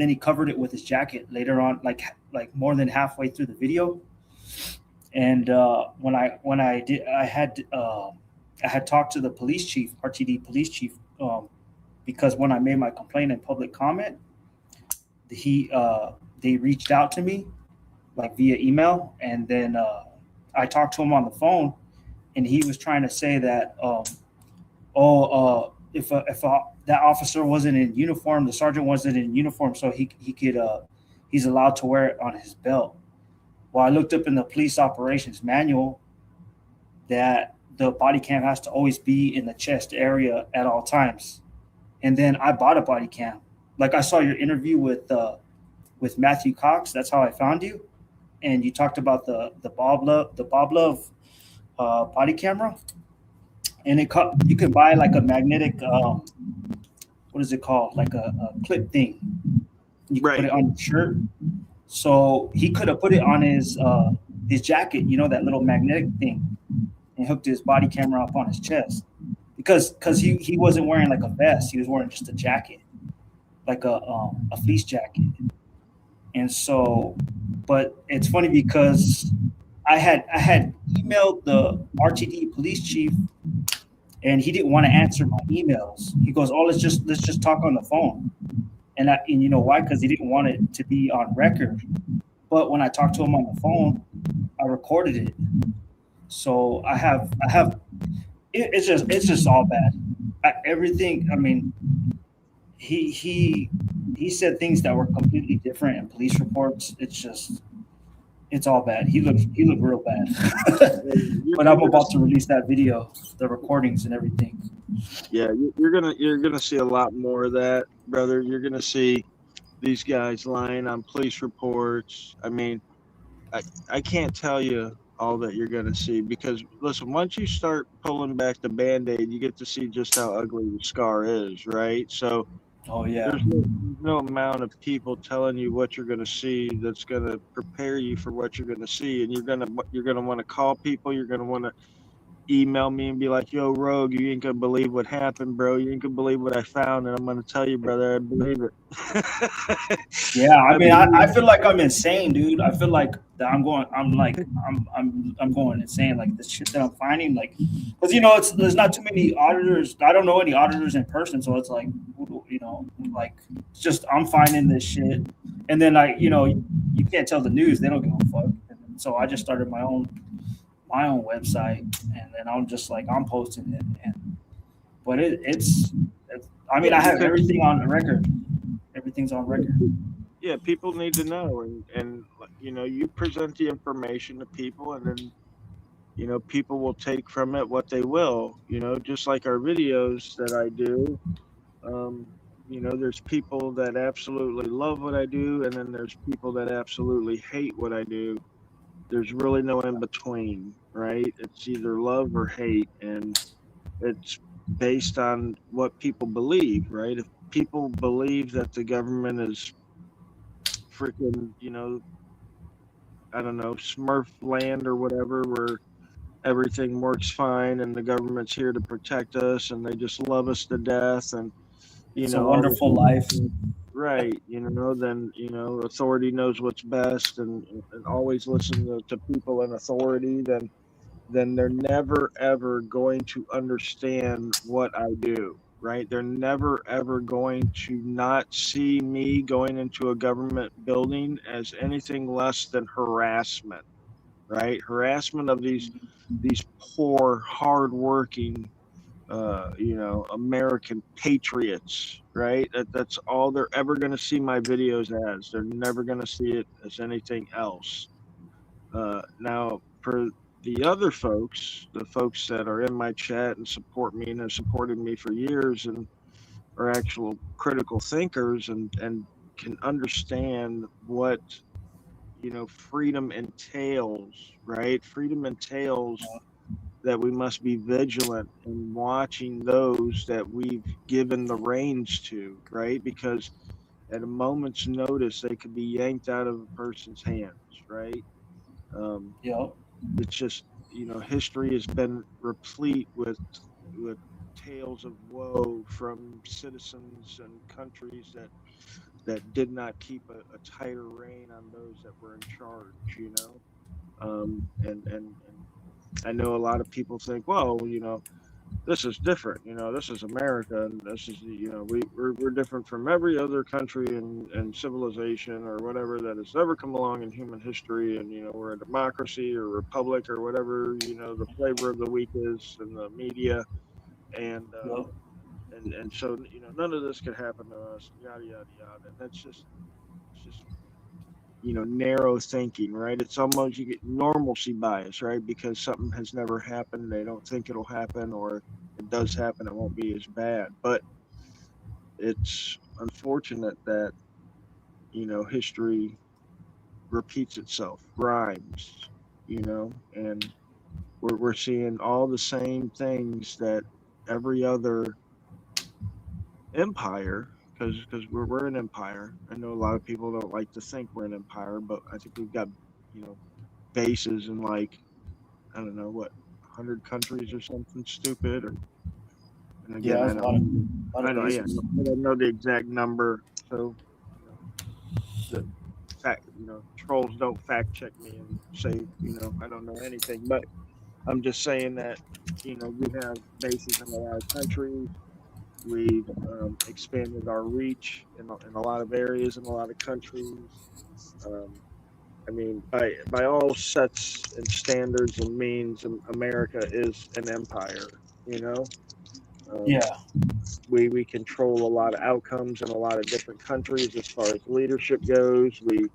C: then he covered it with his jacket later on, like more than halfway through the video. And when I had talked to the police chief, RTD police chief, because when I made my complaint in public comment, they reached out to me like via email, and then I talked to him on the phone, and he was trying to say that if that officer wasn't in uniform, the sergeant wasn't in uniform, so he could he's allowed to wear it on his belt. Well, I looked up in the police operations manual that the body cam has to always be in the chest area at all times. And then I bought a body cam. Like I saw your interview with Matthew Cox. That's how I found you. And you talked about the Bob Love body camera. And you could buy like a magnetic, what is it called? Like a clip thing. You could put
A: Right.
C: it on your shirt. So he could have put it on his jacket, you know, that little magnetic thing, and hooked his body camera up on his chest. Because he wasn't wearing like a vest, he was wearing just a jacket, like a fleece jacket. And so, but it's funny because I had emailed the RTD police chief, and he didn't want to answer my emails. He goes, "Oh, let's just talk on the phone." And you know why? Because he didn't want it to be on record. But when I talked to him on the phone, I recorded it. So I have it's just all bad. Everything. I mean, he said things that were completely different in police reports. It's all bad. He looked real bad. But I'm about to release that video, the recordings and everything.
A: Yeah, you're gonna see a lot more of that, brother. You're gonna see these guys lying on police reports. I mean, I I can't tell you all that you're gonna see because listen, once you start pulling back the band-aid, you get to see just how ugly the scar is, right? So
C: Oh yeah.
A: there's no amount of people telling you what you're gonna see that's gonna prepare you for what you're gonna see, and you're gonna want to call people, you're gonna want to email me and be like, "Yo, Rogue, you ain't gonna believe what happened, bro. You ain't gonna believe what I found," and I'm gonna tell you, brother, I believe it.
C: Yeah, I
A: I
C: mean, I
A: believe
C: feel like I'm insane, dude. I feel like that I'm going insane. Like the shit that I'm finding, like, because there's not too many auditors. I don't know any auditors in person, so it's like, like it's just I'm finding this shit, and then you can't tell the news; they don't give a fuck. And so I just started my own website, and then I'm just like I'm posting it, but it's I mean
A: yeah,
C: I have
A: because
C: everything on record. Everything's on record.
A: yeah, people need to know, and you present the information to people, and then people will take from it what they will. Just like our videos that I do. Um, there's people that absolutely love what I do, and then there's people that absolutely hate what I do. There's really no in between, right? It's either love or hate, and it's based on what people believe, right? If people believe that the government is freaking, I don't know, Smurf land or whatever, where everything works fine and the government's here to protect us and they just love us to death and,
C: It's a
A: all this
C: wonderful
A: other
C: life.
A: stuff, right? Then, authority knows what's best and always listen to people in authority, then they're never ever going to understand what I do, right? They're never ever going to not see me going into a government building as anything less than harassment, right? Harassment of these poor, hardworking, American patriots, right? That's all they're ever going to see my videos as. They're never going to see it as anything else. Now, for the other folks, the folks that are in my chat and support me and have supported me for years and are actual critical thinkers and can understand what freedom entails, right? Freedom entails that we must be vigilant in watching those that we've given the reins to, right? Because at a moment's notice, they could be yanked out of a person's hands, right? Um,
C: Yep.
A: it's just history has been replete with tales of woe from citizens and countries that did not keep a tighter rein on those that were in charge. And I know a lot of people think, well, this is different. This is America, and this is we're different from every other country and civilization or whatever that has ever come along in human history. And we're a democracy or republic or whatever the flavor of the week is in the media. And
C: Yep.
A: and so none of this could happen to us. Yada yada yada. And that's just it's just narrow thinking, right? It's almost you get normalcy bias, right? Because something has never happened, they don't think it'll happen, or it does happen, it won't be as bad. But it's unfortunate that history repeats itself, rhymes, and we're seeing all the same things that every other empire because we're an empire. I know a lot of people don't like to think we're an empire, but I think we've got, bases in, like, I don't know what, 100 countries or something stupid. And again,
C: Yeah, there's a lot
A: I
C: of
A: don't, yeah,
C: bases.
A: I don't know the exact number. So, the fact, trolls don't fact check me and say, I don't know anything. But I'm just saying that, we have bases in a lot of countries. We've expanded our reach in a lot of areas in a lot of countries. Um, I mean, by all sets and standards and means, America is an empire. You know, um,
C: Yeah,
A: we control a lot of outcomes in a lot of different countries as far as leadership goes. We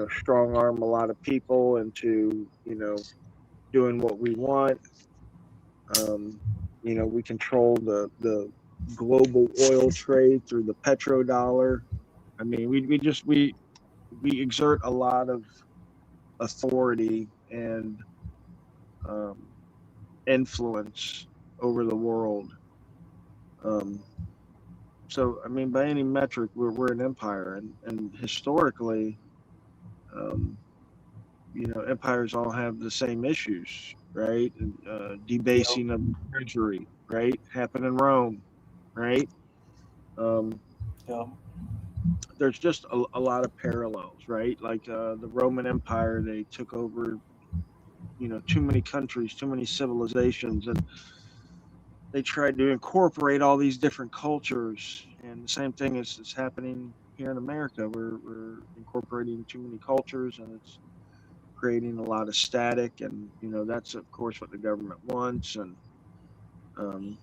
A: strong arm a lot of people into doing what we want. Um, we control the global oil trade through the petrodollar. I mean, we exert a lot of authority and um, influence over the world. Um, so, I mean, by any metric, we're an empire, and historically, um, empires all have the same issues, right?
C: yeah,
A: Debasing of the treasury, right? Happened in Rome, right? Um,
C: yeah,
A: there's just a lot of parallels, right? Like the Roman Empire, they took over, too many countries, too many civilizations, and they tried to incorporate all these different cultures. And the same thing is happening here in America. We're incorporating too many cultures, and it's creating a lot of static. And that's of course what the government wants. And um,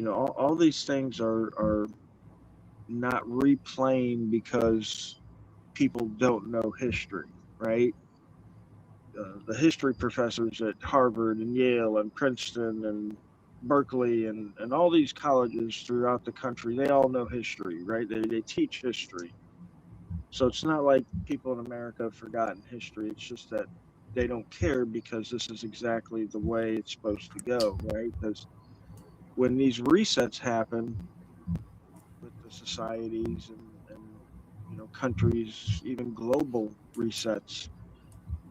A: all these things are not replaying because people don't know history, right? The history professors at Harvard and Yale and Princeton and Berkeley and all these colleges throughout the country, they all know history, right? They teach history. So it's not like people in America have forgotten history. It's just that they don't care because this is exactly the way it's supposed to go, right? Because when these resets happen with the societies and countries, even global resets,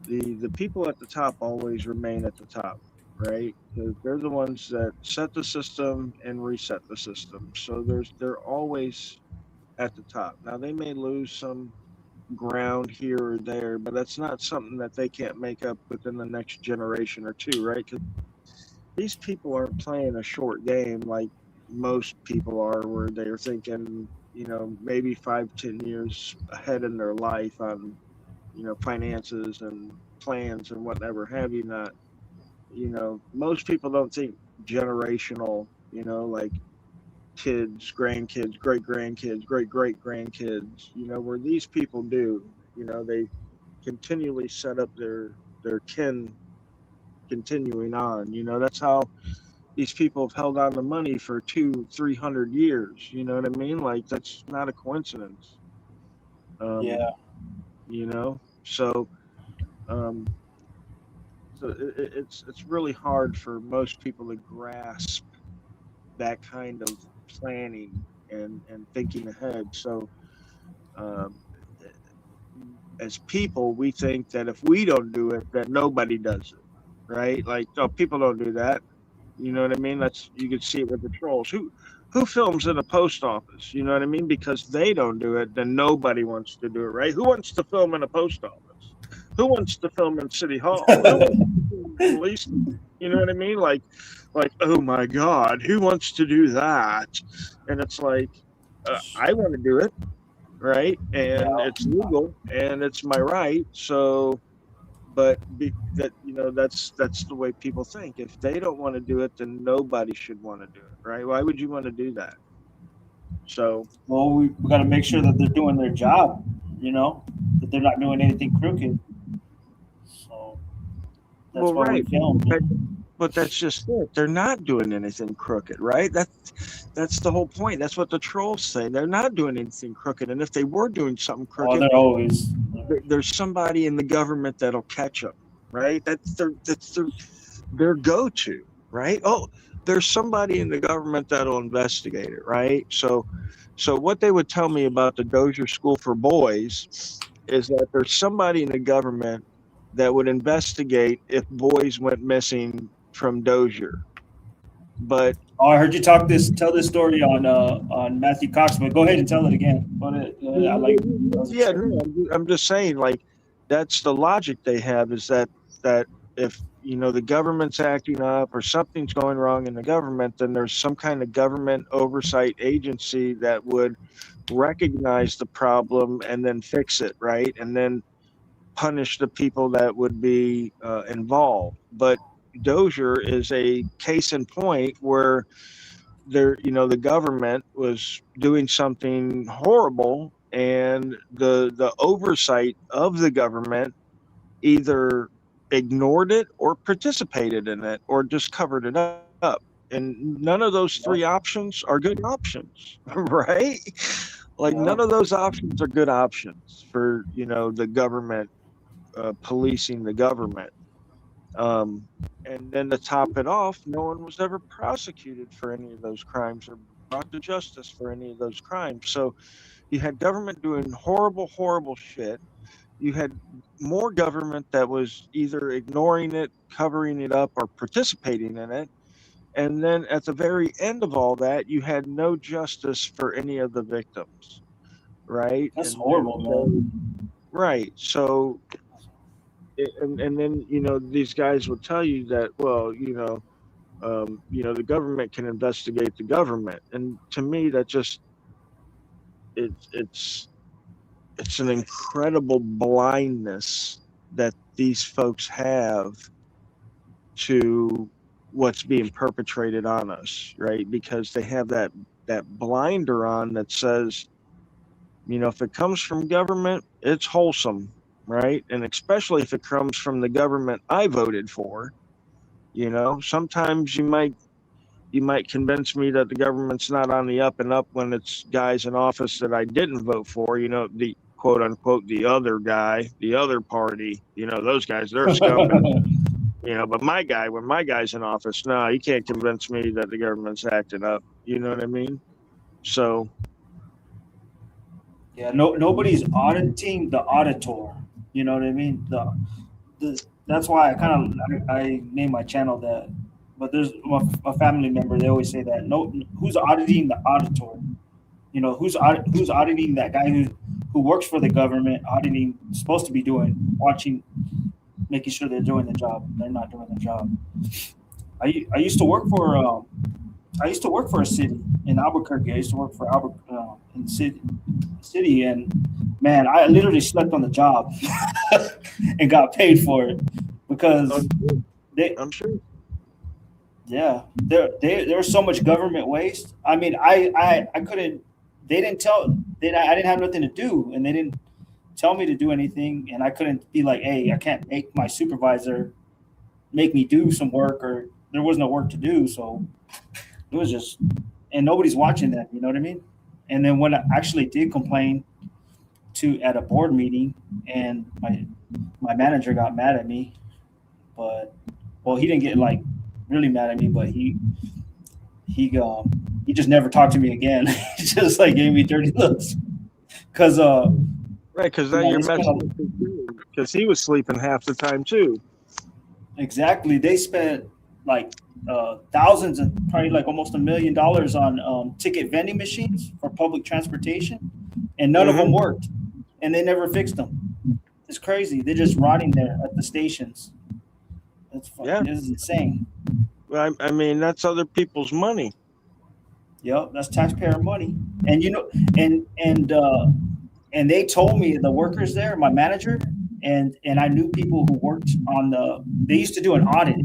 A: the people at the top always remain at the top, right? They're the ones that set the system and reset the system. So they're always at the top. Now they may lose some ground here or there, but that's not something that they can't make up within the next generation or two, right? Because these people aren't playing a short game like most people are, where they're thinking, maybe 5, 10 years ahead in their life on finances and plans and whatever have you not. Most people don't think generational, like kids, grandkids, great grandkids, great grandkids, where these people do. They continually set up their kin continuing on. That's how these people have held on to money for 200-300 years. You know what I mean? Like, that's not a coincidence.
C: yeah,
A: um you know so um it's really hard for most people to grasp that kind of planning and thinking ahead. So um, as people, we think that if we don't do it, that nobody does it, right? Like, oh, people don't do that. You know what I mean? That's, you can see it with the trolls. Who films in a post office? You know what I mean? Because they don't do it, then nobody wants to do it, right? Who wants to film in a post office? Who wants to film in City Hall? Who wants to film in the police? You know what I mean? Like, oh my God, who wants to do that? And it's like, I want to do it, right? And
C: yeah.
A: it's legal and it's my right. So, but that's the way people think. If they don't want to do it, then nobody should want to do it, right? Why would you want to do that? So,
C: Well, we got to make sure that they're doing their job. You know, that they're not doing anything crooked. So that's
A: well,
C: why we
A: right,
C: filmed.
A: but that's just it. They're not doing anything crooked, right? That's the whole point. That's what the trolls say. They're not doing anything crooked, and if they were doing something
C: Oh,
A: crooked,
C: they're always.
A: there's somebody in the government that'll catch them, right? That's their go-to, right? Oh, there's somebody in the government that'll investigate it, right? So what they would tell me about the Dozier School for Boys is that there's somebody in the government that would investigate if boys went missing from Dozier. But
C: Oh, I heard you tell this story on Matthew Cox, but go ahead and tell it again. Go ahead. I like
A: yeah, no, I'm just saying, like, that's the logic they have, is that if the government's acting up or something's going wrong in the government, then there's some kind of government oversight agency that would recognize the problem and then fix it, right? And then punish the people that would be involved. But Dozier is a case in point where the government was doing something horrible, and the oversight of the government either ignored it or participated in it or just covered it up. And none of those three options are good options, right? Like, none of those options are good options for the government policing the government. And then to top it off, no one was ever prosecuted for any of those crimes or brought to justice for any of those crimes. So you had government doing horrible, horrible shit. You had more government that was either ignoring it, covering it up, or participating in it. And then at the very end of all that, you had no justice for any of the victims, right?
C: That's horrible, man.
A: Right. So, and then these guys will tell you that, well, the government can investigate the government, and to me, that just it's an incredible blindness that these folks have to what's being perpetrated on us, right? Because they have that blinder on that says, if it comes from government, it's wholesome, right? And especially if it comes from the government I voted for. Sometimes you might convince me that the government's not on the up and up when it's guys in office that I didn't vote for, the quote unquote the other guy, the other party, those guys, they're scumbag. But when my guy's in office, no, you can't convince me that the government's acting up. You know what I mean? So
C: yeah, nobody's auditing the auditor. You know what I mean? That's why I named my channel that. But there's a family member. They always say that. No, who's auditing the auditor? Who's auditing that guy who works for the government? Auditing, supposed to be watching, making sure they're doing the job. They're not doing the job. I used to work for a city in Albuquerque. I used to work for in the city, and man, I literally slept on the job and got paid for it because
A: I'm sure.
C: Yeah, there was so much government waste. I mean, I couldn't. They didn't tell. I didn't have nothing to do, and they didn't tell me to do anything, and I couldn't be like, hey, I can't make my supervisor make me do some work, or there was no work to do, so it was just, and nobody's watching that. You know what I mean? And then when I actually did complain at a board meeting, and my manager got mad at me, but he didn't get really mad at me, but he just never talked to me again. He just gave me dirty looks because
A: right, because now you're messing because he was sleeping half the time too.
C: Exactly. They spent thousands and probably almost $1 million on ticket vending machines for public transportation, and none of them worked, and they never fixed them. It's crazy. They're just rotting there at the stations. That's fucking, This is insane.
A: Well, I mean, that's other people's money.
C: Yep, that's taxpayer money. And and they told me, the workers there, my manager, and I knew people who worked they used to do an audit,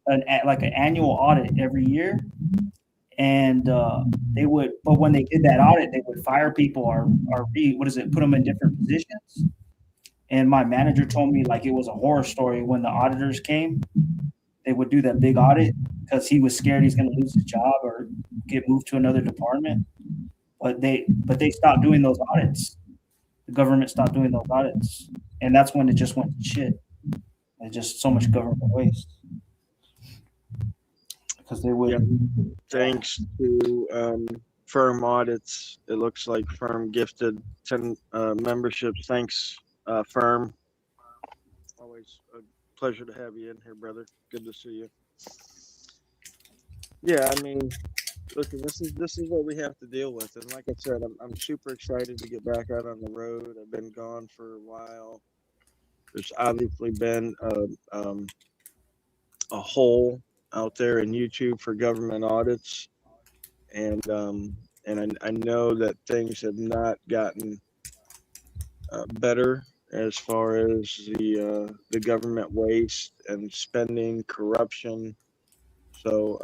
C: an annual audit every year. And but when they did that audit, they would fire people or put them in different positions. And my manager told me it was a horror story when the auditors came. They would do that big audit because he was scared he's going to lose his job or get moved to another department. But they stopped doing those audits. The government stopped doing those audits, and that's when it just went to shit. There's just so much government waste. because they would.
A: Yeah. Thanks to firm audits, it looks like firm gifted 10 memberships. Thanks, firm. Always a pleasure to have you in here, brother. Good to see you. Yeah, I mean, listen, this is what we have to deal with, and like I said, I'm super excited to get back out on the road. I've been gone for a while. There's obviously been a hole out there in YouTube for government audits, and I know that things have not gotten better as far as the government waste and spending, corruption. So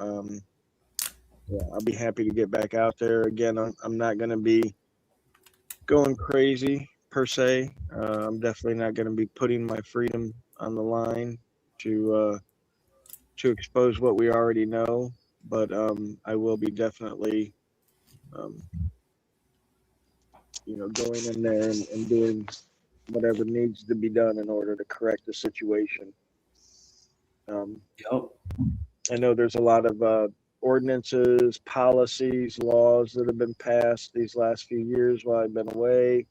A: yeah, I'll be happy to get back out there again. I'm not going to be going crazy per se. I'm definitely not going to be putting my freedom on the line to expose what we already know, but I will be definitely um, going in there and doing whatever needs to be done in order to correct the situation. Um,
C: Yep.
A: I know there's a lot of ordinances, policies, laws that have been passed these last few years while I've been away,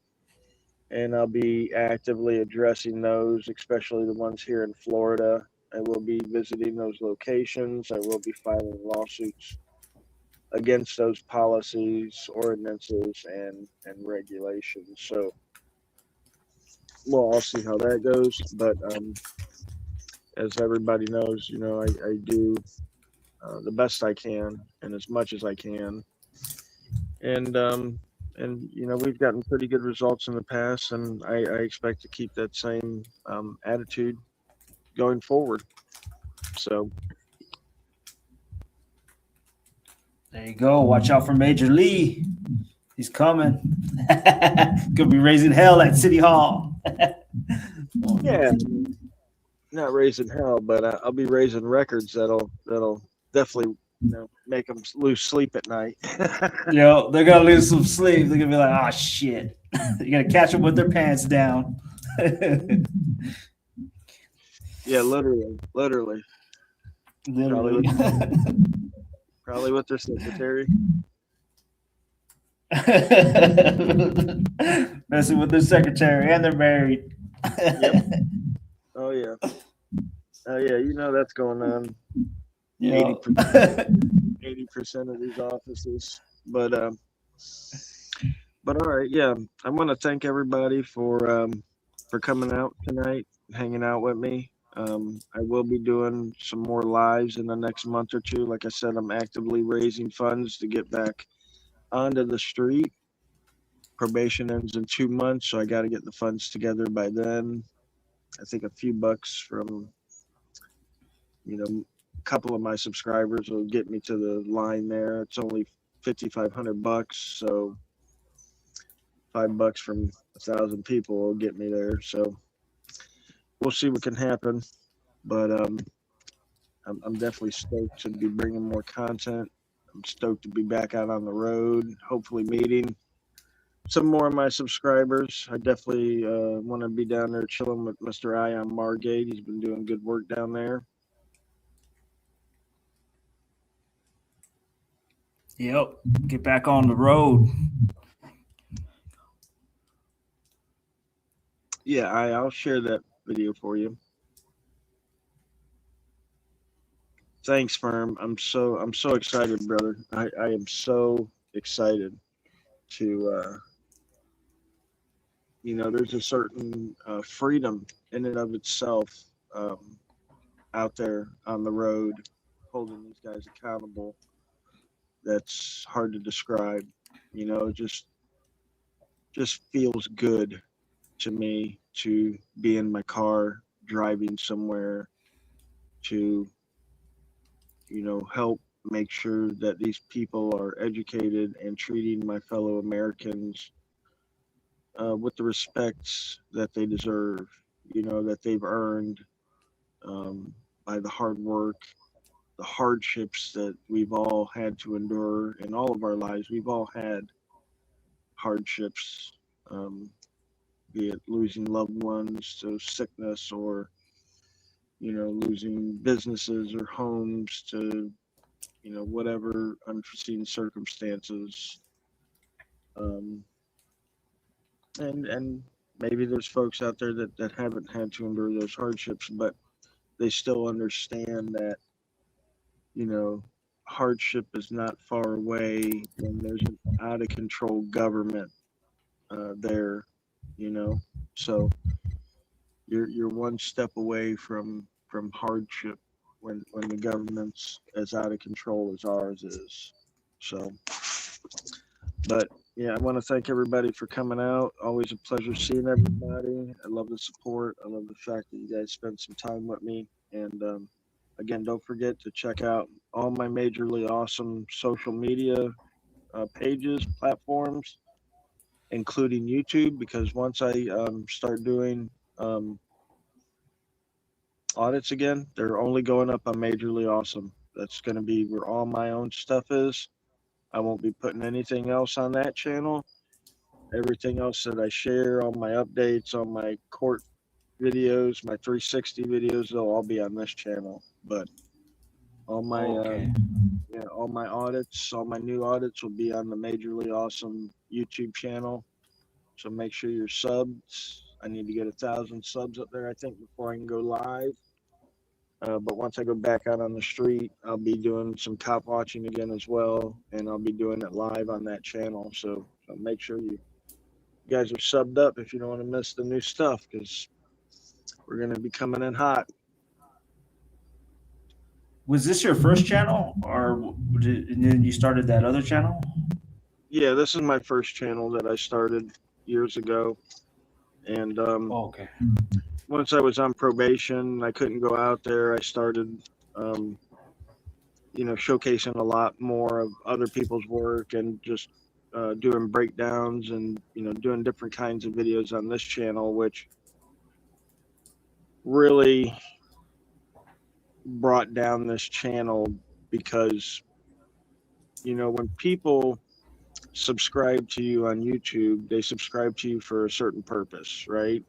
A: and I'll be actively addressing those, especially the ones here in Florida. I will be visiting those locations. I will be filing lawsuits against those policies, ordinances, and regulations. So, well, I'll see how that goes. But as everybody knows, I do the best I can and as much as I can. And we've gotten pretty good results in the past, and I expect to keep that same attitude going forward. So
C: There you go. Watch out for Major Lee. He's coming. Gonna be raising hell at City Hall.
A: yeah, not raising hell, but I'll be raising records that'll definitely make them lose sleep at night.
C: Yo, they're gonna lose some sleep. They're gonna be like, "Oh shit!" You gotta catch them with their pants down.
A: Yeah, literally.
C: Literally.
A: Probably with their secretary.
C: Messing with their secretary, and they're married.
A: Yep. Oh yeah. Oh yeah. That's going on.
C: Yeah.
A: 80% of these offices. But all right, yeah. I want to thank everybody for coming out tonight, hanging out with me. I will be doing some more lives in the next month or two. Like I said, I'm actively raising funds to get back onto the street. Probation ends in 2 months, so I got to get the funds together by then. I think a few bucks from a couple of my subscribers will get me to the line there. It's only $5,500, so $5 from 1,000 people will get me there. So we'll see what can happen. But I'm definitely stoked to be bringing more content. I'm stoked to be back out on the road, hopefully meeting some more of my subscribers. I definitely want to be down there chilling with Mr. Ion Margate. He's been doing good work down there.
C: Yep. Get back on the road.
A: Yeah, I'll share that video for you. Thanks, firm. I'm so excited, brother. I am so excited to there's a certain freedom in and of itself out there on the road, holding these guys accountable. That's hard to describe. It just feels good to me to be in my car driving somewhere to help make sure that these people are educated and treating my fellow Americans with the respect that they deserve, that they've earned by the hard work, the hardships that we've all had to endure in all of our lives. We've all had hardships, be it losing loved ones to sickness or losing businesses or homes to whatever unforeseen circumstances. And maybe there's folks out there that haven't had to endure those hardships, but they still understand that, hardship is not far away when there's an out of control government there, you know. So you're one step away from hardship when the government's as out of control as ours is. So, but yeah, I want to thank everybody for coming out. Always a pleasure seeing everybody. I love the support. I love the fact that you guys spent some time with me. And again, don't forget to check out all my majorly awesome social media pages, platforms, including YouTube, because once I start doing audits again, they're only going up on majorly awesome. That's going to be where all my own stuff is. I won't be putting anything else on that channel. Everything else that I share, all my updates, all my court videos, my 360 videos, they'll all be on this channel. But all my all my audits, all my new audits will be on the Majorly Awesome YouTube channel. So make sure you're subbed. I need to get 1,000 subs up there, I think, before I can go live. But once I go back out on the street, I'll be doing some cop watching again as well, and I'll be doing it live on that channel. So make sure you guys are subbed up if you don't want to miss the new stuff, because we're going to be coming in hot.
C: Was this your first channel, or and then you started that other channel?
A: Yeah, this is my first channel that I started years ago. And
C: Okay.
A: once I was on probation, I couldn't go out there. I started, showcasing a lot more of other people's work and just doing breakdowns and, doing different kinds of videos on this channel, which really brought down this channel because, when people subscribe to you on YouTube, they subscribe to you for a certain purpose, right?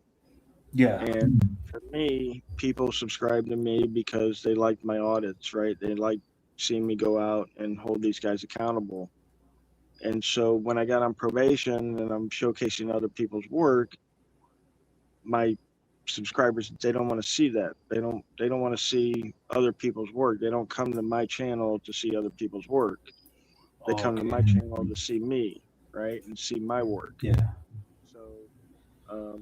C: Yeah.
A: And for me, people subscribe to me because they like my audits, right? They like seeing me go out and hold these guys accountable. And so when I got on probation and I'm showcasing other people's work, my subscribers, they don't want to see that. They don't want to see other people's work. They don't come to my channel to see other people's work. They come to my channel to see me, right? And see my work.
C: Yeah.
A: So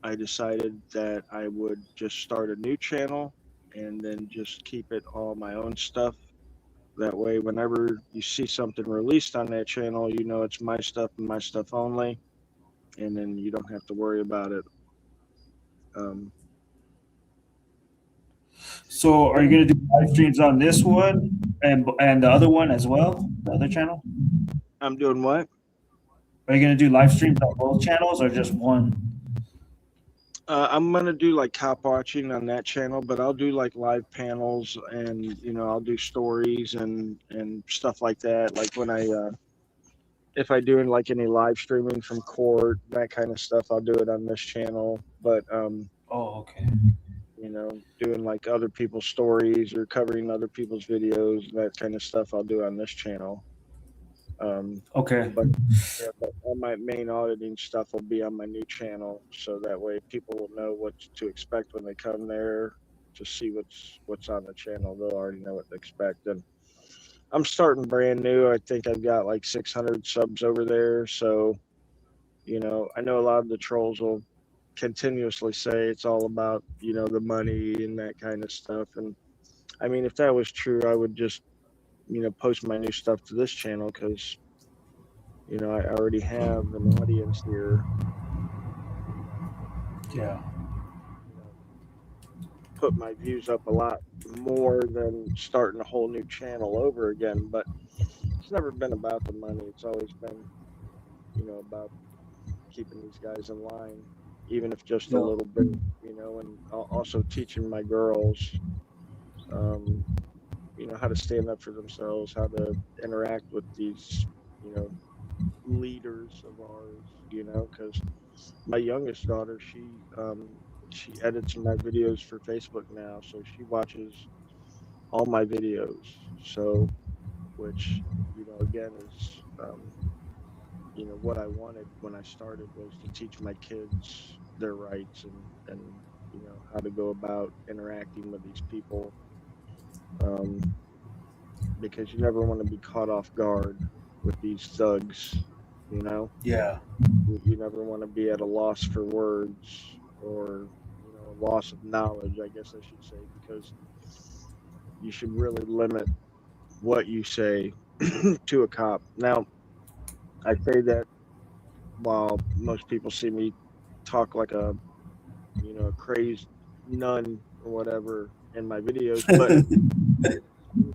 A: I decided that I would just start a new channel and then just keep it all my own stuff. That way, whenever you see something released on that channel, it's my stuff and my stuff only, and then you don't have to worry about it.
C: So, are you going to do live streams on this one and the other one as well, the other channel?
A: I'm doing what?
C: Are you going to do live streams on both channels or just one?
A: I'm gonna do like cop watching on that channel, but I'll do like live panels and I'll do stories and stuff like that. Like when if I do like any live streaming from court, that kind of stuff, I'll do it on this channel. But
C: Okay.
A: doing like other people's stories or covering other people's videos, that kind of stuff, I'll do on this channel.
C: Okay.
A: But all my main auditing stuff will be on my new channel, so that way people will know what to expect when they come there to see what's on the channel. They'll already know what to expect. And I'm starting brand new. I think I've got like 600 subs over there, so I know a lot of the trolls will continuously say it's all about the money and that kind of stuff. And I mean, if that was true, I would just post my new stuff to this channel, because I already have an audience here.
C: Yeah.
A: Put my views up a lot more than starting a whole new channel over again. But it's never been about the money. It's always been, about keeping these guys in line, even if just a little bit, and also teaching my girls, how to stand up for themselves, how to interact with these, leaders of ours, because my youngest daughter, she edits my videos for Facebook now, so she watches all my videos. So, which, again is, what I wanted when I started was to teach my kids their rights and how to go about interacting with these people, um, because you never want to be caught off guard with these thugs. You know,
C: Yeah.
A: you never want to be at a loss for words, or a loss of knowledge, I guess I should say, because you should really limit what you say to a cop. Now, I say that while most people see me talk like a crazed nun or whatever in my videos, but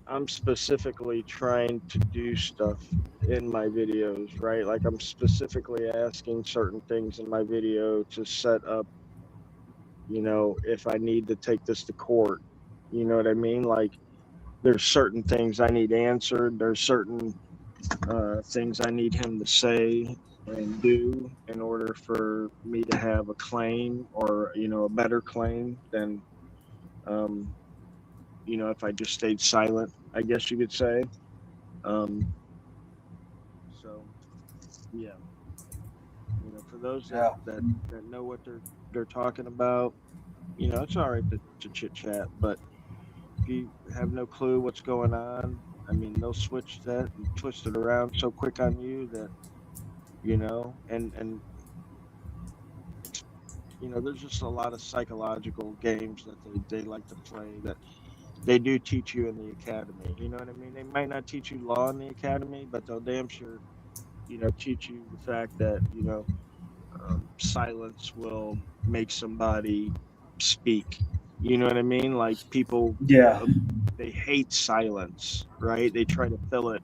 A: I'm specifically trying to do stuff in my videos, right? Like I'm specifically asking certain things in my video to set up, if I need to take this to court. You know what I mean? Like there's certain things I need answered. There's certain things I need him to say and do in order for me to have a claim, or a better claim than um, if I just stayed silent, I guess you could say. Um, so yeah, for those that
C: Yeah.
A: that know what they're talking about, it's all right to chit chat, but if you have no clue what's going on, I mean, they'll switch that and twist it around so quick on you that and it's there's just a lot of psychological games that they like to play that they do teach you in the academy. You know what I mean? They might not teach you law in the academy, but they'll damn sure teach you the fact that silence will make somebody speak. You know what I mean? Like people,
C: Yeah.
A: they hate silence, right? They try to fill it.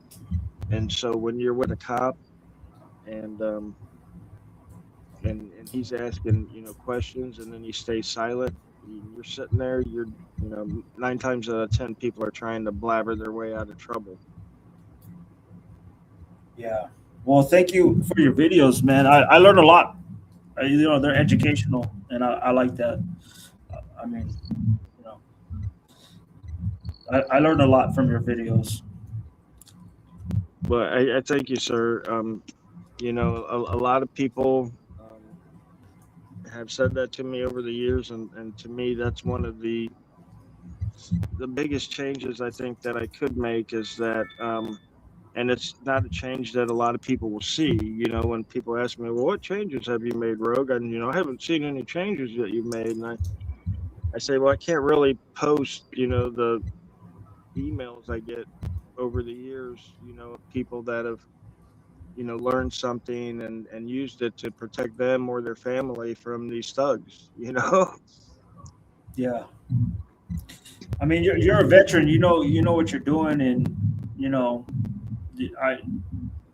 A: And so when you're with a cop and and he's asking questions, and then you stay silent, you're sitting there, you're 9 times out of 10 people are trying to blabber their way out of trouble.
C: Yeah. Well, thank you for your videos, man. I learned a lot. They're educational, and I like that. I mean, you know, I learned a lot from your videos.
A: But I thank you, sir. A lot of people have said that to me over the years, and to me that's one of the biggest changes I think that I could make is that, and it's not a change that a lot of people will see. When people ask me, well, what changes have you made, Rogue? And I haven't seen any changes that you've made. And I say, well, I can't really post the emails I get over the years, of people that have learned something and used it to protect them or their family from these thugs.
C: Yeah. I mean, you're a veteran. You know what you're doing, and you know, I.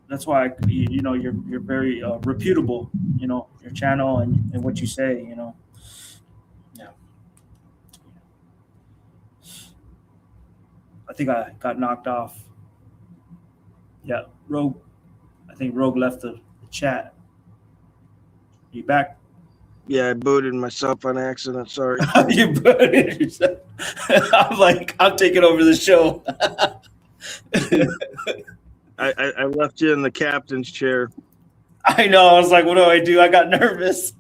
C: That's why you're very reputable. Your channel and what you say. Yeah. I think I got knocked off. Yeah, Rogue. I think Rogue left the chat. You back?
A: Yeah, I booted myself on accident. Sorry.
C: You booted yourself. I'm like, I'm taking over the show.
A: I left you in the captain's chair.
C: I know. I was like, what do I do? I got nervous.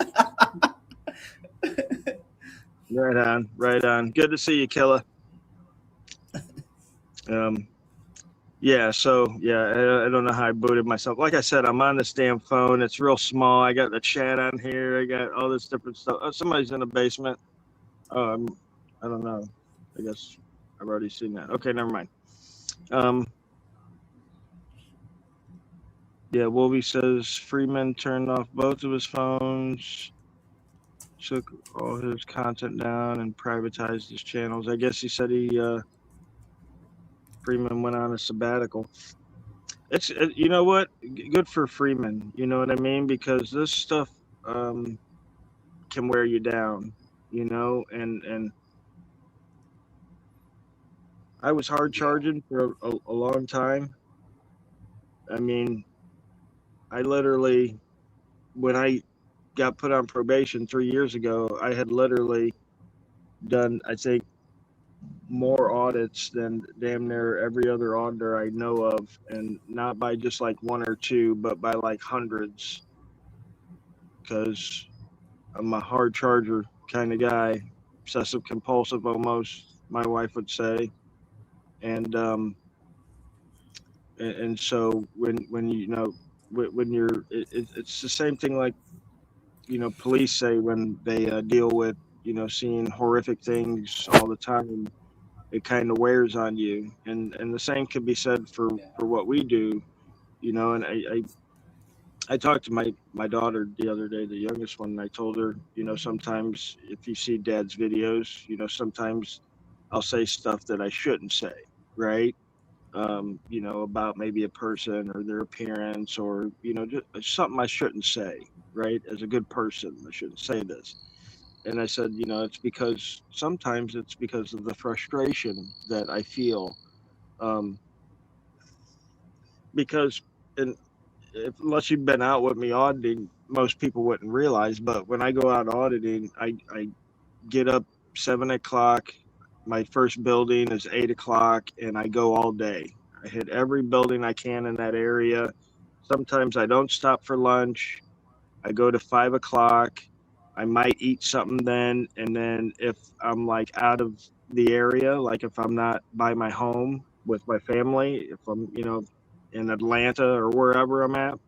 A: Right on, right on. Good to see you, Killa. Yeah, so yeah, I don't know how I booted myself. Like I said, I'm on this damn phone. It's real small. I got the chat on here. I got all this different stuff. Oh, somebody's in the basement. I don't know. I guess I've already seen that. Okay, never mind. Yeah, Wolby says Freeman turned off both of his phones, took all his content down, and privatized his channels. I guess he said Freeman went on a sabbatical. It's you know what? Good for Freeman. You know what I mean? Because this stuff can wear you down. And I was hard charging for a long time. I mean, I literally, when I got put on probation 3 years ago, I had literally done, I think, more audits than damn near every other auditor I know of, and not by just like one or two, but by like hundreds. Because I'm a hard charger kind of guy, obsessive compulsive almost, my wife would say, and and so when you know when you're it's the same thing like police say when they deal with seeing horrific things all the time. It kind of wears on you, and the same can be said for what we do. And I talked to my daughter the other day, the youngest one, and I told her, sometimes if you see dad's videos, sometimes I'll say stuff that I shouldn't say, right? About maybe a person or their appearance, or just something I shouldn't say, right? As a good person, I shouldn't say this. And I said, it's because sometimes it's because of the frustration that I feel. Um, because and unless you've been out with me auditing, most people wouldn't realize. But when I go out auditing, I get up 7 o'clock. My first building is 8 o'clock, and I go all day. I hit every building I can in that area. Sometimes I don't stop for lunch. I go to 5 o'clock. I might eat something then, and then if I'm like out of the area, like if I'm not by my home with my family, if I'm in Atlanta or wherever I'm at,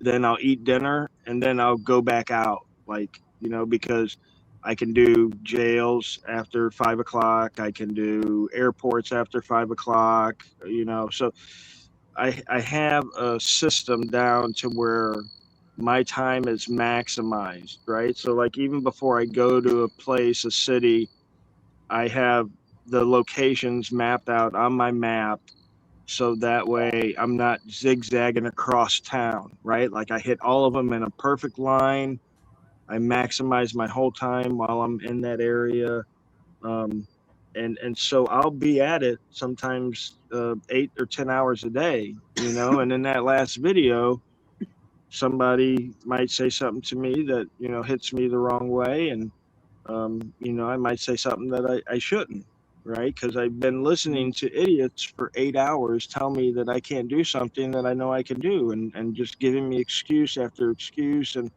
A: then I'll eat dinner and then I'll go back out, like because I can do jails after 5 o'clock. I can do airports after 5 o'clock. So I have a system down to where my time is maximized, right? So like even before I go to a place, a city, I have the locations mapped out on my map, so that way I'm not zigzagging across town, right? Like I hit all of them in a perfect line. I maximize my whole time while I'm in that area. Um, and so I'll be at it sometimes 8 or 10 hours a day, and in that last video, somebody might say something to me that, hits me the wrong way. And, I might say something that I shouldn't, right? Because I've been listening to idiots for 8 hours tell me that I can't do something that I know I can do, and just giving me excuse after excuse, and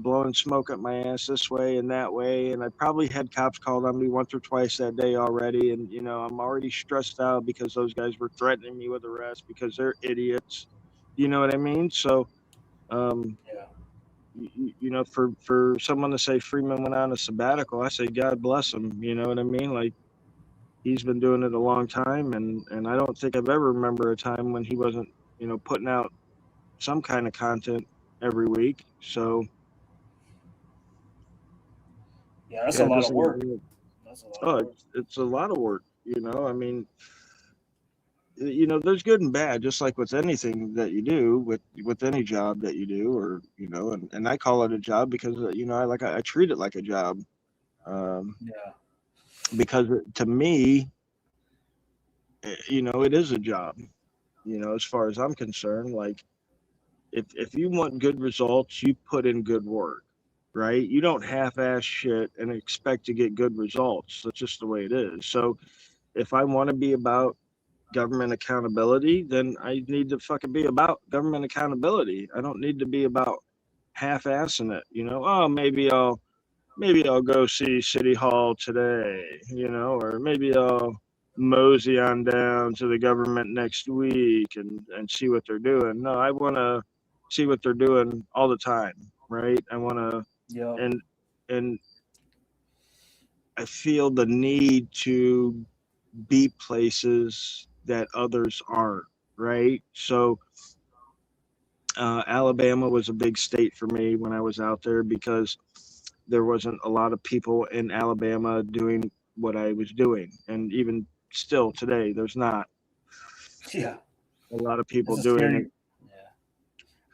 A: blowing smoke up my ass this way and that way. And I probably had cops called on me once or twice that day already. And, I'm already stressed out because those guys were threatening me with arrest because they're idiots. You know what I mean? So, um,
C: Yeah.
A: for someone to say Freeman went on a sabbatical, I say, God bless him. You know what I mean? Like, he's been doing it a long time. And I don't think I've ever remember a time when he wasn't, putting out some kind of content every week. So,
C: Yeah, that's a
A: yeah,
C: lot of
A: just
C: work. That's a lot of
A: oh,
C: work.
A: it's a lot of work. I mean, there's good and bad, just like with anything that you do, with any job that you do, or and I call it a job because I treat it like a job, um,
C: Yeah.
A: because to me, it is a job. As far as I'm concerned, like if you want good results, you put in good work, right? You don't half-ass shit and expect to get good results. That's just the way it is. So if I want to be about government accountability, then I need to fucking be about government accountability. I don't need to be about half-assing it. Oh, maybe I'll go see City Hall today, or maybe I'll mosey on down to the government next week and see what they're doing. No, I want to see what they're doing all the time, right? I want to,
C: Yep.
A: and I feel the need to be places that others aren't, right? So Alabama was a big state for me when I was out there because there wasn't a lot of people in Alabama doing what I was doing. And even still today, there's not
C: Yeah.
A: a lot of people
C: That's a
A: doing it.
C: scary. Yeah.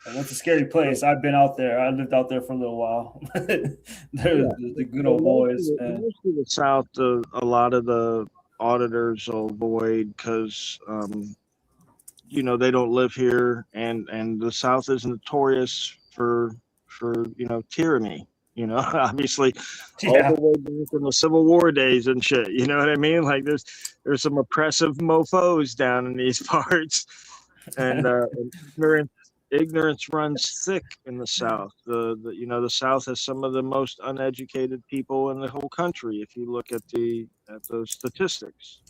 C: And that's a scary place. I've been out there. I lived out there for a little while.
A: Yeah.
C: The good
A: So
C: old boys, man.
A: most of the South, a lot of the auditors will avoid because, they don't live here, and the South is notorious for tyranny. obviously all
C: Yeah.
A: the way back in the Civil War days and shit. You know what I mean? Like there's some oppressive mofos down in these parts, and ignorance runs thick in the South. The South has some of the most uneducated people in the whole country. If you look at those statistics,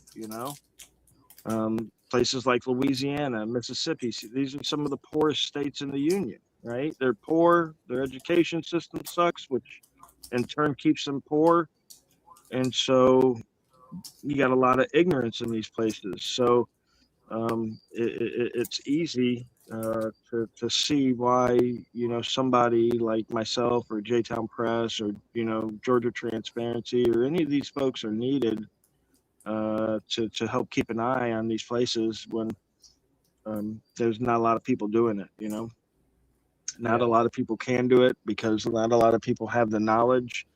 A: places like Louisiana, Mississippi, these are some of the poorest states in the union. Right? They're poor. Their education system sucks, which in turn keeps them poor. And so you got a lot of ignorance in these places. So it's easy to see why somebody like myself or J-Town Press or Georgia Transparency or any of these folks are needed to help keep an eye on these places when there's not a lot of people doing it. Not a lot of people can do it because not a lot of people have the knowledge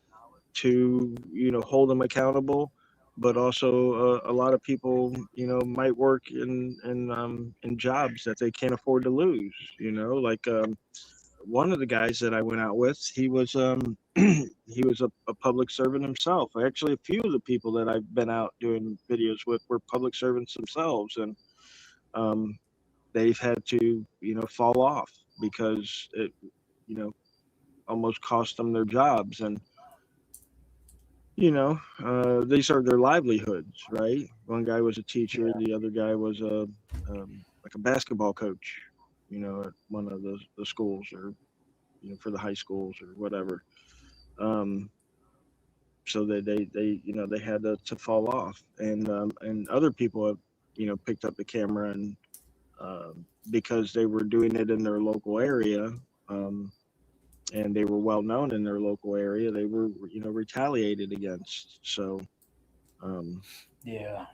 A: to hold them accountable, but also a lot of people might work in jobs that they can't afford to lose. Like one of the guys that I went out with, he was he was a public servant himself. Actually, a few of the people that I've been out doing videos with were public servants themselves, and they've had to fall off because it almost cost them their jobs. And these are their livelihoods, right? One guy was a teacher, the other guy was like a basketball coach, at one of the schools, or for the high schools or whatever. So they had to fall off, and other people have picked up the camera, and because they were doing it in their local area. And they were well known in their local area, they were retaliated against. So
C: Yeah.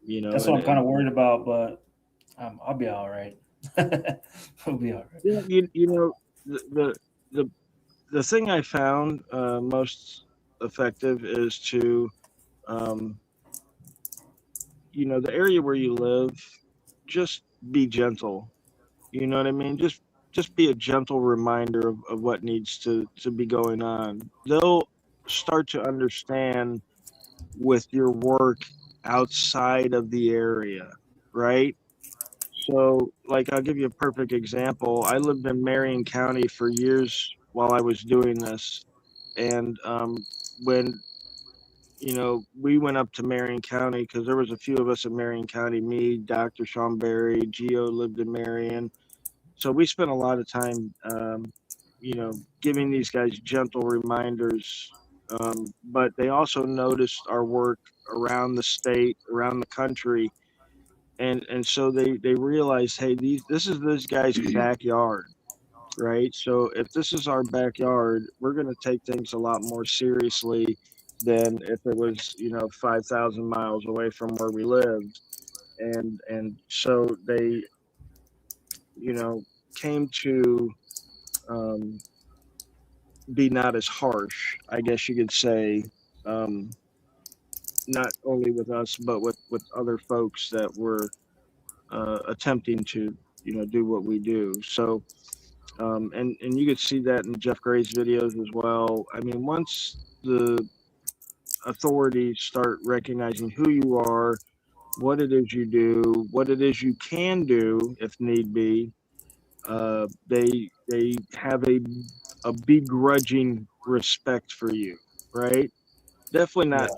A: that's
C: what I'm kind of worried about, but I'll be all right. I'll be all right.
A: Yeah, the thing I found most effective is to the area where you live, just be gentle. You know what I mean? Just be a gentle reminder of what needs to be going on. They'll start to understand with your work outside of the area, right? So, like, I'll give you a perfect example. I lived in Marion County for years while I was doing this. And when, we went up to Marion County, because there was a few of us in Marion County, me, Dr. Sean Berry, Geo lived in Marion. So we spent a lot of time, giving these guys gentle reminders. But they also noticed our work around the state, around the country, and so they realized, hey, this is this guy's backyard, right? So if this is our backyard, we're going to take things a lot more seriously than if it was 5,000 miles away from where we lived. And so they came to be not as harsh, I guess you could say, not only with us but with other folks that were attempting to do what we do. So and you could see that in Jeff Gray's videos as well. I mean, once the authorities start recognizing who you are, what it is you do, what it is you can do if need be, they have a begrudging respect for you, right? Definitely not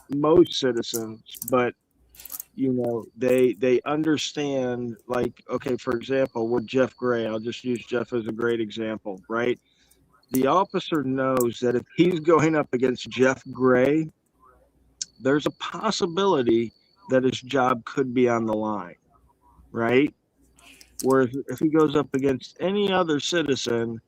A: most citizens, but they understand. Like, okay, for example, with Jeff Gray, I'll just use Jeff as a great example, right? The officer knows that if he's going up against Jeff Gray, there's a possibility that his job could be on the line, right? Whereas if he goes up against any other citizen,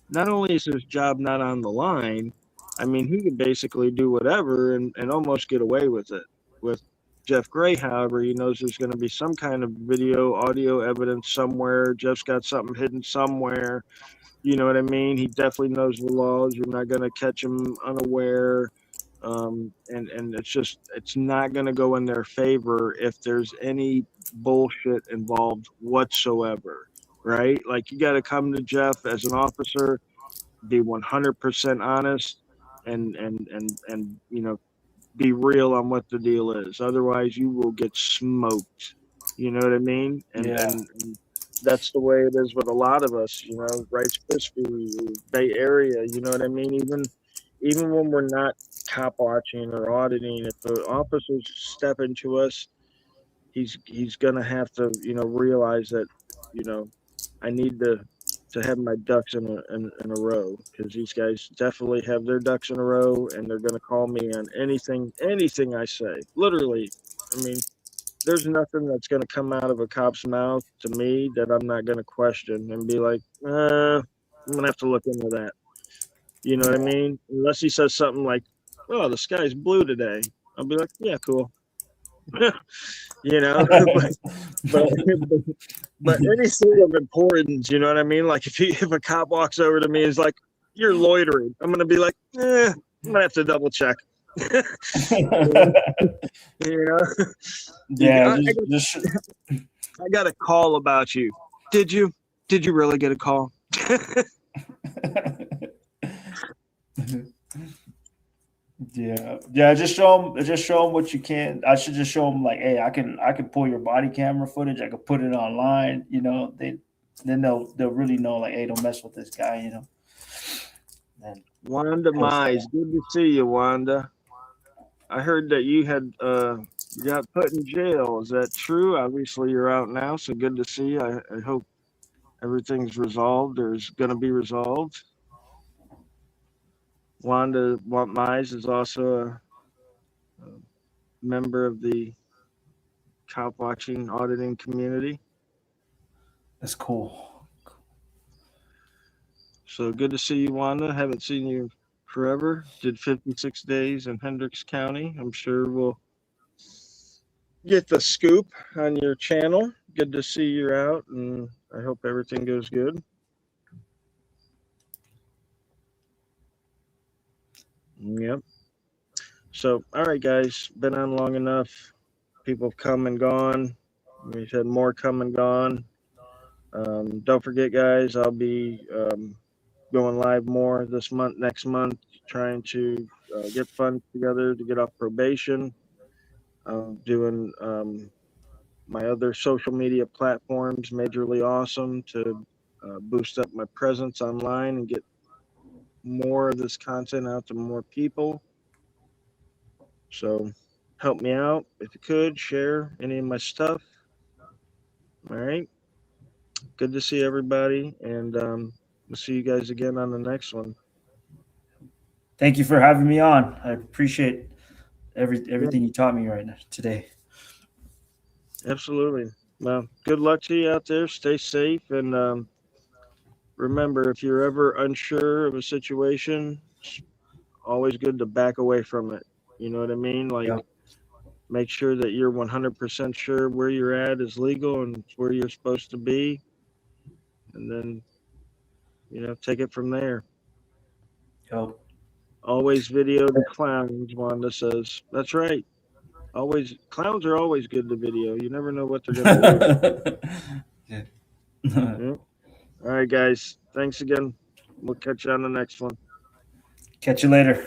A: not only is his job not on the line, I mean, he could basically do whatever and almost get away with it. With Jeff Gray, however, he knows there's going to be some kind of video, audio evidence somewhere. Jeff's got something hidden somewhere. You know what I mean? He definitely knows the laws. You're not going to catch him unaware. And it's not going to go in their favor if there's any bullshit involved whatsoever, right? Like, you got to come to Jeff as an officer be 100% honest and be real on what the deal is. Otherwise, you will get smoked. You know what I mean? And that's the way it is with a lot of us. Rights Krispie, Bay Area. You know what I mean? Even when we're not cop watching or auditing, if the officers step into us, he's gonna have to realize that I need to have my ducks in a row, because these guys definitely have their ducks in a row, and they're gonna call me on anything I say. Literally, I mean, there's nothing that's gonna come out of a cop's mouth to me that I'm not gonna question and be like, I'm gonna have to look into that. You know what I mean? Unless he says something like, "Oh, the sky's blue today," I'll be like, "Yeah, cool." you know, but but anything of importance, you know what I mean? Like if a cop walks over to me and is like, "You're loitering," I'm gonna be like, I'm gonna have to double check. you know,
C: Yeah,
A: I got a call about you. Did you really get a call?
C: Yeah. Just show them what you can. I should just show them like, hey, I can pull your body camera footage. I could put it online. Then they'll really know like, hey, don't mess with this guy. And
A: Wanda Mize, good to see you, Wanda. I heard that you had got put in jail. Is that true? Obviously, you're out now, so good to see you. I hope everything's resolved or is going to be resolved. Wanda Mize is also a member of the cop watching auditing community.
C: That's cool.
A: So good to see you, Wanda. Haven't seen you forever. Did 56 days in Hendricks County. I'm sure we'll get the scoop on your channel. Good to see you're out, and I hope everything goes good. Yep. So, all right, guys, been on long enough. People have come and gone. We've had more come and gone. Don't forget, guys, I'll be going live more this month, next month, trying to get funds together to get off probation. Doing my other social media platforms, Majorly Awesome, to boost up my presence online and get more of this content out to more people. So help me out if you could, share any of my stuff. All right. Good to see everybody, and we'll see you guys again on the next one.
C: Thank you for having me on. I appreciate everything you taught me right now today.
A: Absolutely. Well, good luck to you out there. Stay safe, and remember, if you're ever unsure of a situation, it's always good to back away from it. You know what I mean? Like,
C: Yep.
A: make sure that you're 100% sure where you're at is legal and where you're supposed to be, and then take it from there.
C: Yep.
A: Always video the clowns, Wanda says. That's right. Clowns are always good to video. You never know what they're gonna do. Yeah. All right, guys. Thanks again. We'll catch you on the next one.
C: Catch you later.